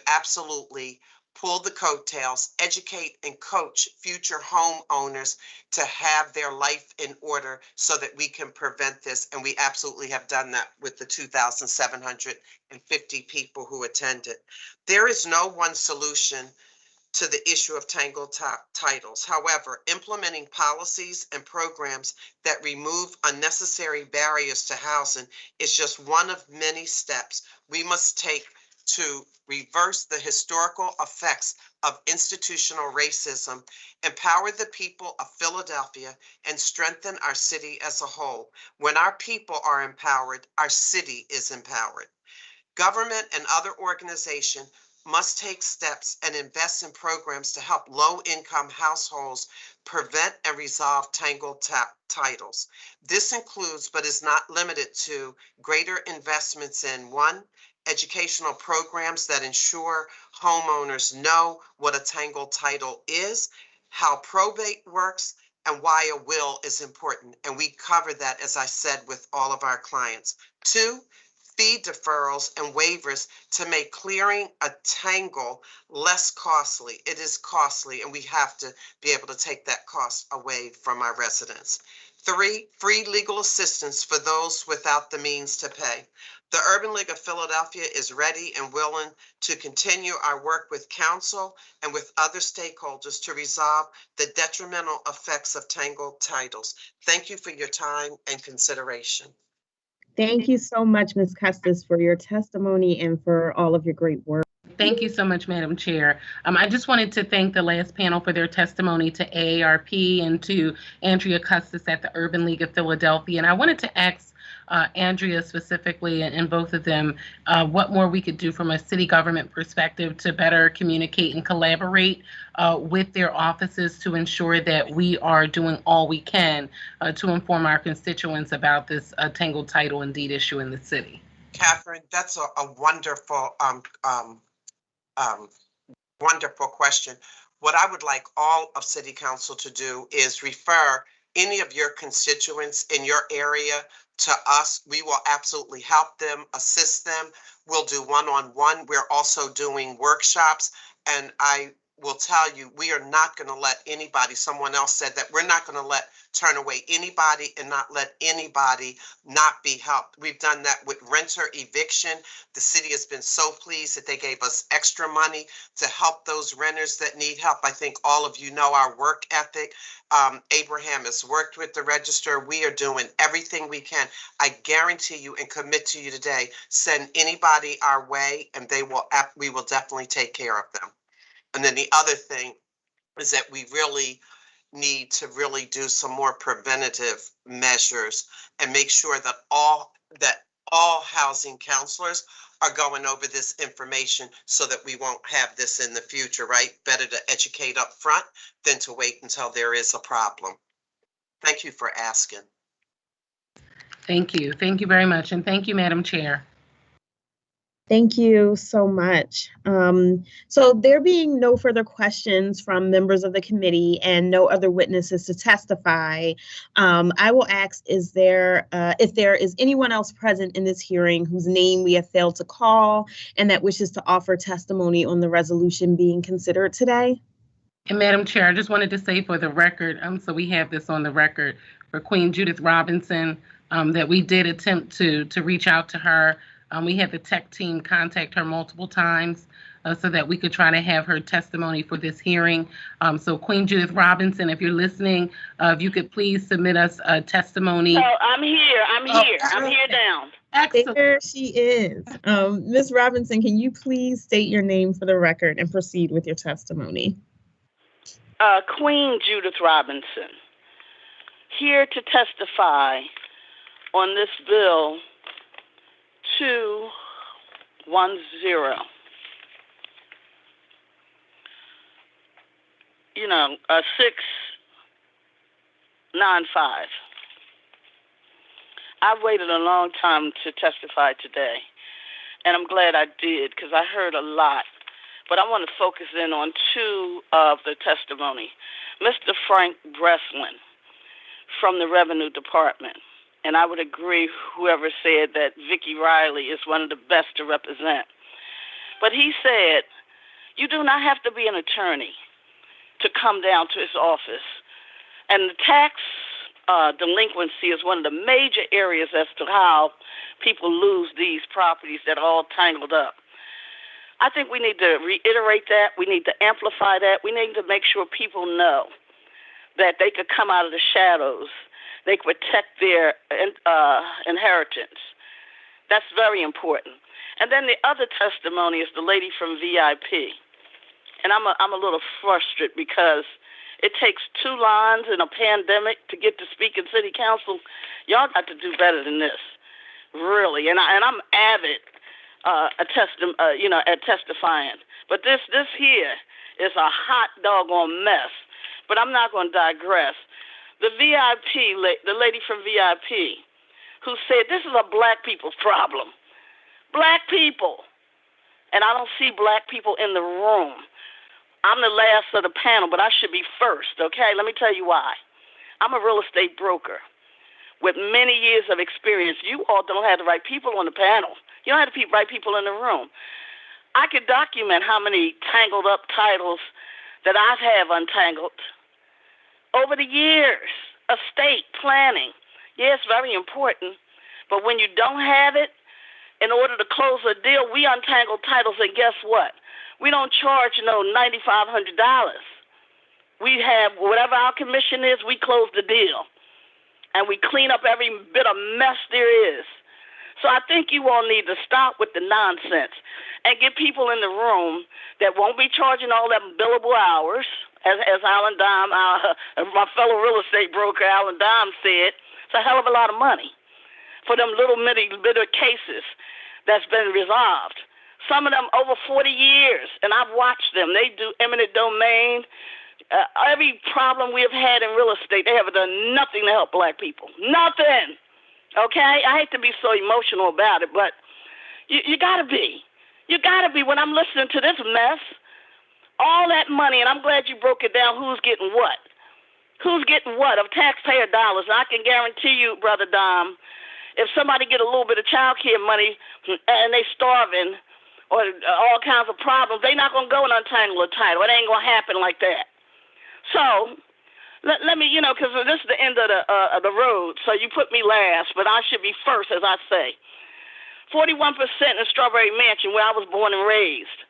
absolutely pull the coattails, educate and coach future homeowners to have their life in order so that we can prevent this. And we absolutely have done that with the 2,750 people who attended. There is no one solution to the issue of tangled titles. However, implementing policies and programs that remove unnecessary barriers to housing is just one of many steps we must take to reverse the historical effects of institutional racism, empower the people of Philadelphia, and strengthen our city as a whole. When our people are empowered, our city is empowered. Government and other organizations must take steps and invest in programs to help low-income households prevent and resolve tangled titles. This includes, but is not limited to, greater investments in 1, educational programs that ensure homeowners know what a tangled title is, how probate works, and why a will is important. And we cover that, as I said, with all of our clients. 2, fee deferrals and waivers to make clearing a tangle less costly. It is costly, and we have to be able to take that cost away from our residents. 3, free legal assistance for those without the means to pay. The Urban League of Philadelphia is ready and willing to continue our work with council and with other stakeholders to resolve the detrimental effects of tangled titles. Thank you for your time and consideration. Thank you so much, Ms. Custis, for your testimony and for all of your great work. Thank you so much, Madam Chair. I just wanted to thank the last panel for their testimony, to AARP and to Andrea Custis at the Urban League of Philadelphia. And I wanted to ask Andrea specifically, and both of them, what more we could do from a city government perspective to better communicate and collaborate with their offices to ensure that we are doing all we can to inform our constituents about this tangled title and deed issue in the city. Katherine, that's a wonderful wonderful question. What I would like all of City Council to do is refer any of your constituents in your area to us. We will absolutely help them, assist them. We'll do one-on-one. We're also doing workshops, and I will tell you, we are not going to let anybody, someone else said that we're not going to turn away anybody and not let anybody not be helped. We've done that with renter eviction. The city has been so pleased that they gave us extra money to help those renters that need help. I think all of you know our work ethic. Abraham has worked with the register. We are doing everything we can. I guarantee you and commit to you today, send anybody our way and we will definitely take care of them. And then the other thing is that we really need to really do some more preventative measures and make sure that all housing counselors are going over this information so that we won't have this in the future, right? Better to educate up front than to wait until there is a problem. Thank you for asking. Thank you. Thank you very much. And thank you, Madam Chair. Thank you so much. So there being no further questions from members of the committee and no other witnesses to testify, I will ask, if there is anyone else present in this hearing whose name we have failed to call and that wishes to offer testimony on the resolution being considered today? And Madam Chair, I just wanted to say for the record, so we have this on the record for Queen Judith Robinson, that we did attempt to reach out to her. We had the tech team contact her multiple times so that we could try to have her testimony for this hearing. So Queen Judith Robinson, if you're listening, if you could please submit us a testimony. Oh, I'm here. I'm here now. Excellent. There she is. Ms. Robinson, can you please state your name for the record and proceed with your testimony? Queen Judith Robinson, here to testify on this bill 210. 695. I've waited a long time to testify today, and I'm glad I did because I heard a lot. But I want to focus in on two of the testimony. Mr. Frank Breslin from the Revenue Department. And I would agree, whoever said that Vicki Riley is one of the best to represent. But he said, you do not have to be an attorney to come down to his office. And the tax delinquency is one of the major areas as to how people lose these properties that are all tangled up. I think we need to reiterate that. We need to amplify that. We need to make sure people know that they could come out of the shadows. They protect their inheritance. That's very important. And then the other testimony is the lady from VIP. And I'm a little frustrated because it takes 2 lines in a pandemic to get to speak in city council. Y'all got to do better than this, really. And I'm avid at testifying. But this here is a hot doggone mess. But I'm not going to digress. The VIP, the lady from VIP, who said this is a black people's problem. Black people. And I don't see black people in the room. I'm the last of the panel, but I should be first, okay? Let me tell you why. I'm a real estate broker with many years of experience. You all don't have the right people on the panel. You don't have the right people in the room. I could document how many tangled up titles that I have untangled over the years. Estate planning. Yeah, it's very important. But when you don't have it, in order to close a deal, we untangle titles, and guess what? We don't charge $9,500. We have whatever our commission is, we close the deal. And we clean up every bit of mess there is. So I think you all need to stop with the nonsense and get people in the room that won't be charging all them billable hours, as Alan Dime, my fellow real estate broker Alan Dime said. It's a hell of a lot of money for them little bitter cases that's been resolved. Some of them over 40 years, and I've watched them. They do eminent domain. Every problem we have had in real estate, they haven't done nothing to help Black people. Nothing. Okay? I hate to be so emotional about it, but you gotta be. You gotta be when I'm listening to this mess. All that money, and I'm glad you broke it down, who's getting what. Who's getting what of taxpayer dollars? And I can guarantee you, Brother Dom, if somebody get a little bit of child care money and they starving or all kinds of problems, they not going to go and untangle a title. It ain't going to happen like that. So let me, because this is the end of the road, so you put me last, but I should be first, as I say. 41% in Strawberry Mansion, where I was born and raised.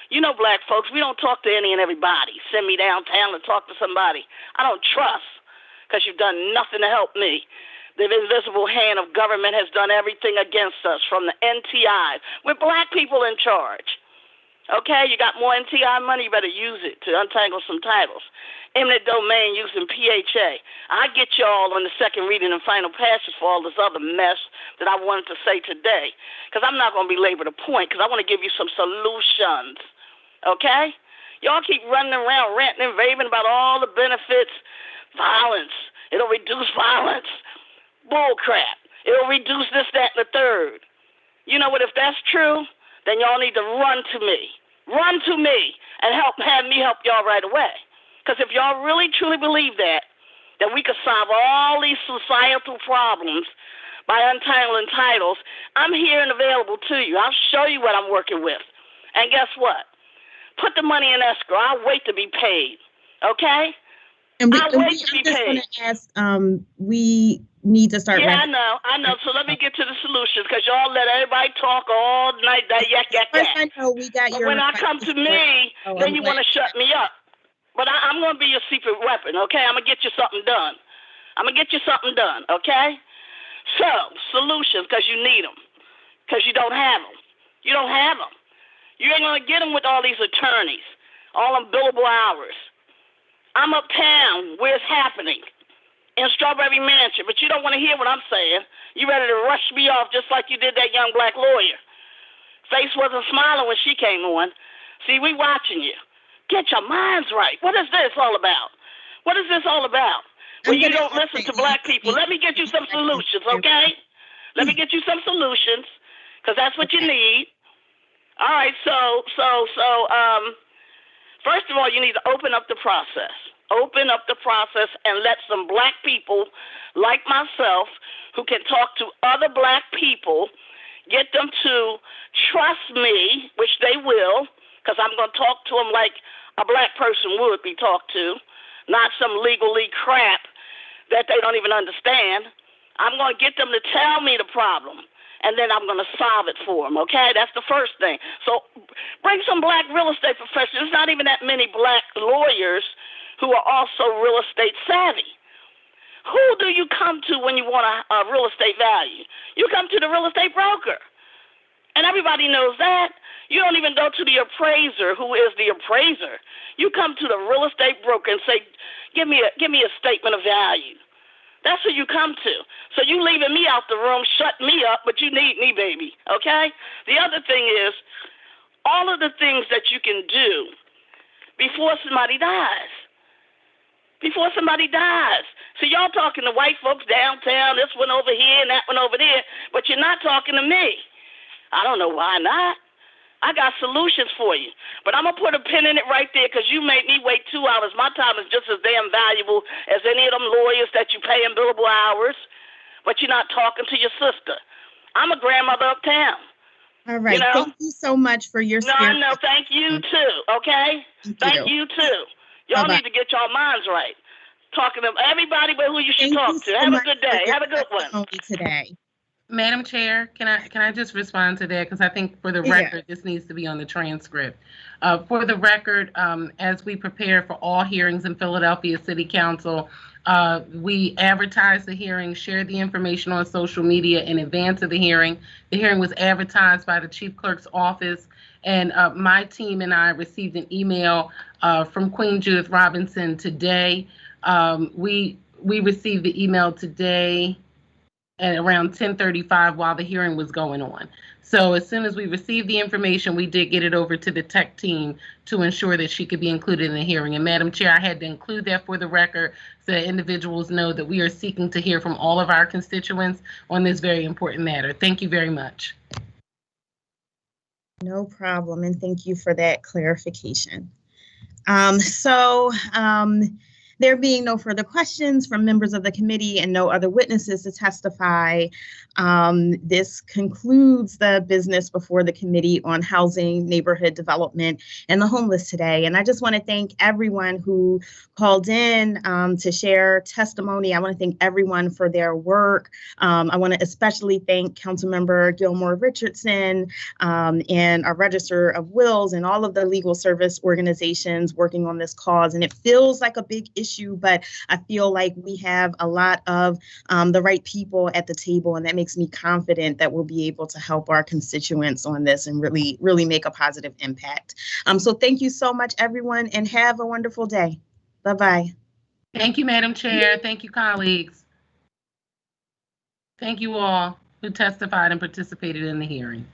You know, Black folks, we don't talk to any and everybody. Send me downtown to talk to somebody I don't trust because you've done nothing to help me. The invisible hand of government has done everything against us, from the NTI. We're Black people in charge. Okay, you got more NTI money, you better use it to untangle some titles. Eminent domain using PHA. I get y'all on the second reading and final passage for all this other mess that I wanted to say today, because I'm not going to belabor the point, because I want to give you some solutions. Okay? Y'all keep running around ranting and raving about all the benefits. Violence. It'll reduce violence. Bull crap. It'll reduce this, that, and the third. You know what? If that's true, then y'all need to run to me. Run to me and have me help y'all right away. Because if y'all really, truly believe that we could solve all these societal problems by untangling titles, I'm here and available to you. I'll show you what I'm working with. And guess what? Put the money in escrow. I'll wait to be paid. Okay? And I'll wait to be I'm just paid. going to ask, we need to start. Yeah, I know. So let me get to the solutions, because y'all let everybody talk all night, that yak. First, I know we got But your. when I come to me, then you want to shut me up. But I'm going to be your secret weapon, okay? I'm going to get you something done. Okay? So, solutions, because you need them. Because you don't have them. You ain't going to get them with all these attorneys, all them billable hours. I'm uptown where it's happening, in Strawberry Mansion, but you don't want to hear what I'm saying. You ready to rush me off just like you did that young Black lawyer. Face wasn't smiling when she came on. See, we watching you. Get your minds right. What is this all about? When you don't listen to Black people, let me get you some solutions, okay? Let me get you some solutions, because that's what you need. All right, so first of all, you need to open up the process. And let some Black people like myself, who can talk to other Black people, get them to trust me, which they will, because I'm going to talk to them like a Black person would be talked to, not some legalese crap that they don't even understand. I'm going to get them to tell me the problem, and then I'm going to solve it for them, okay? That's the first thing. So bring some Black real estate professionals. There's not even that many Black lawyers who are also real estate savvy. Who do you come to when you want a real estate value? You come to the real estate broker. And everybody knows that. You don't even go to the appraiser, who is the appraiser. You come to the real estate broker and say, give me a statement of value. That's who you come to. So you leaving me out the room, shut me up, but you need me, baby, okay? The other thing is, all of the things that you can do before somebody dies. So y'all talking to white folks downtown, this one over here and that one over there, but you're not talking to me. I don't know why not. I got solutions for you. But I'm going to put a pin in it right there, because you made me wait 2 hours. My time is just as damn valuable as any of them lawyers that you pay in billable hours, but you're not talking to your sister. I'm a grandmother uptown. All right. Thank you so much for your spirit. No, thank you too, okay? Thank you too. Y'all need to get y'all minds right. Talking to everybody but who you should talk to. Have a good day. Have a good one. Today. Madam Chair, can I just respond to that? Because I think for the record, this needs to be on the transcript. For the record, as we prepare for all hearings in Philadelphia City Council, we advertised the hearing, shared the information on social media in advance of the hearing. The hearing was advertised by the Chief Clerk's office, and my team and I received an email from Queen Judith Robinson today. We received the email today at around 10:35 while the hearing was going on. So as soon as we received the information, we did get it over to the tech team to ensure that she could be included in the hearing. And Madam Chair, I had to include that for the record so that individuals know that we are seeking to hear from all of our constituents on this very important matter. Thank you very much. No problem, and thank you for that clarification. There being no further questions from members of the committee and no other witnesses to testify, this concludes the business before the Committee on Housing, Neighborhood Development, and the Homeless today. And I just want to thank everyone who called in to share testimony. I want to thank everyone for their work. I want to especially thank Councilmember Gilmore Richardson and our Register of Wills and all of the legal service organizations working on this cause. And it feels like a big issue, but I feel like we have a lot of the right people at the table, and that makes me confident that we'll be able to help our constituents on this and really, really make a positive impact. So thank you so much, everyone, and have a wonderful day. Bye-bye. Thank you, Madam Chair. Thank you, colleagues. Thank you all who testified and participated in the hearing.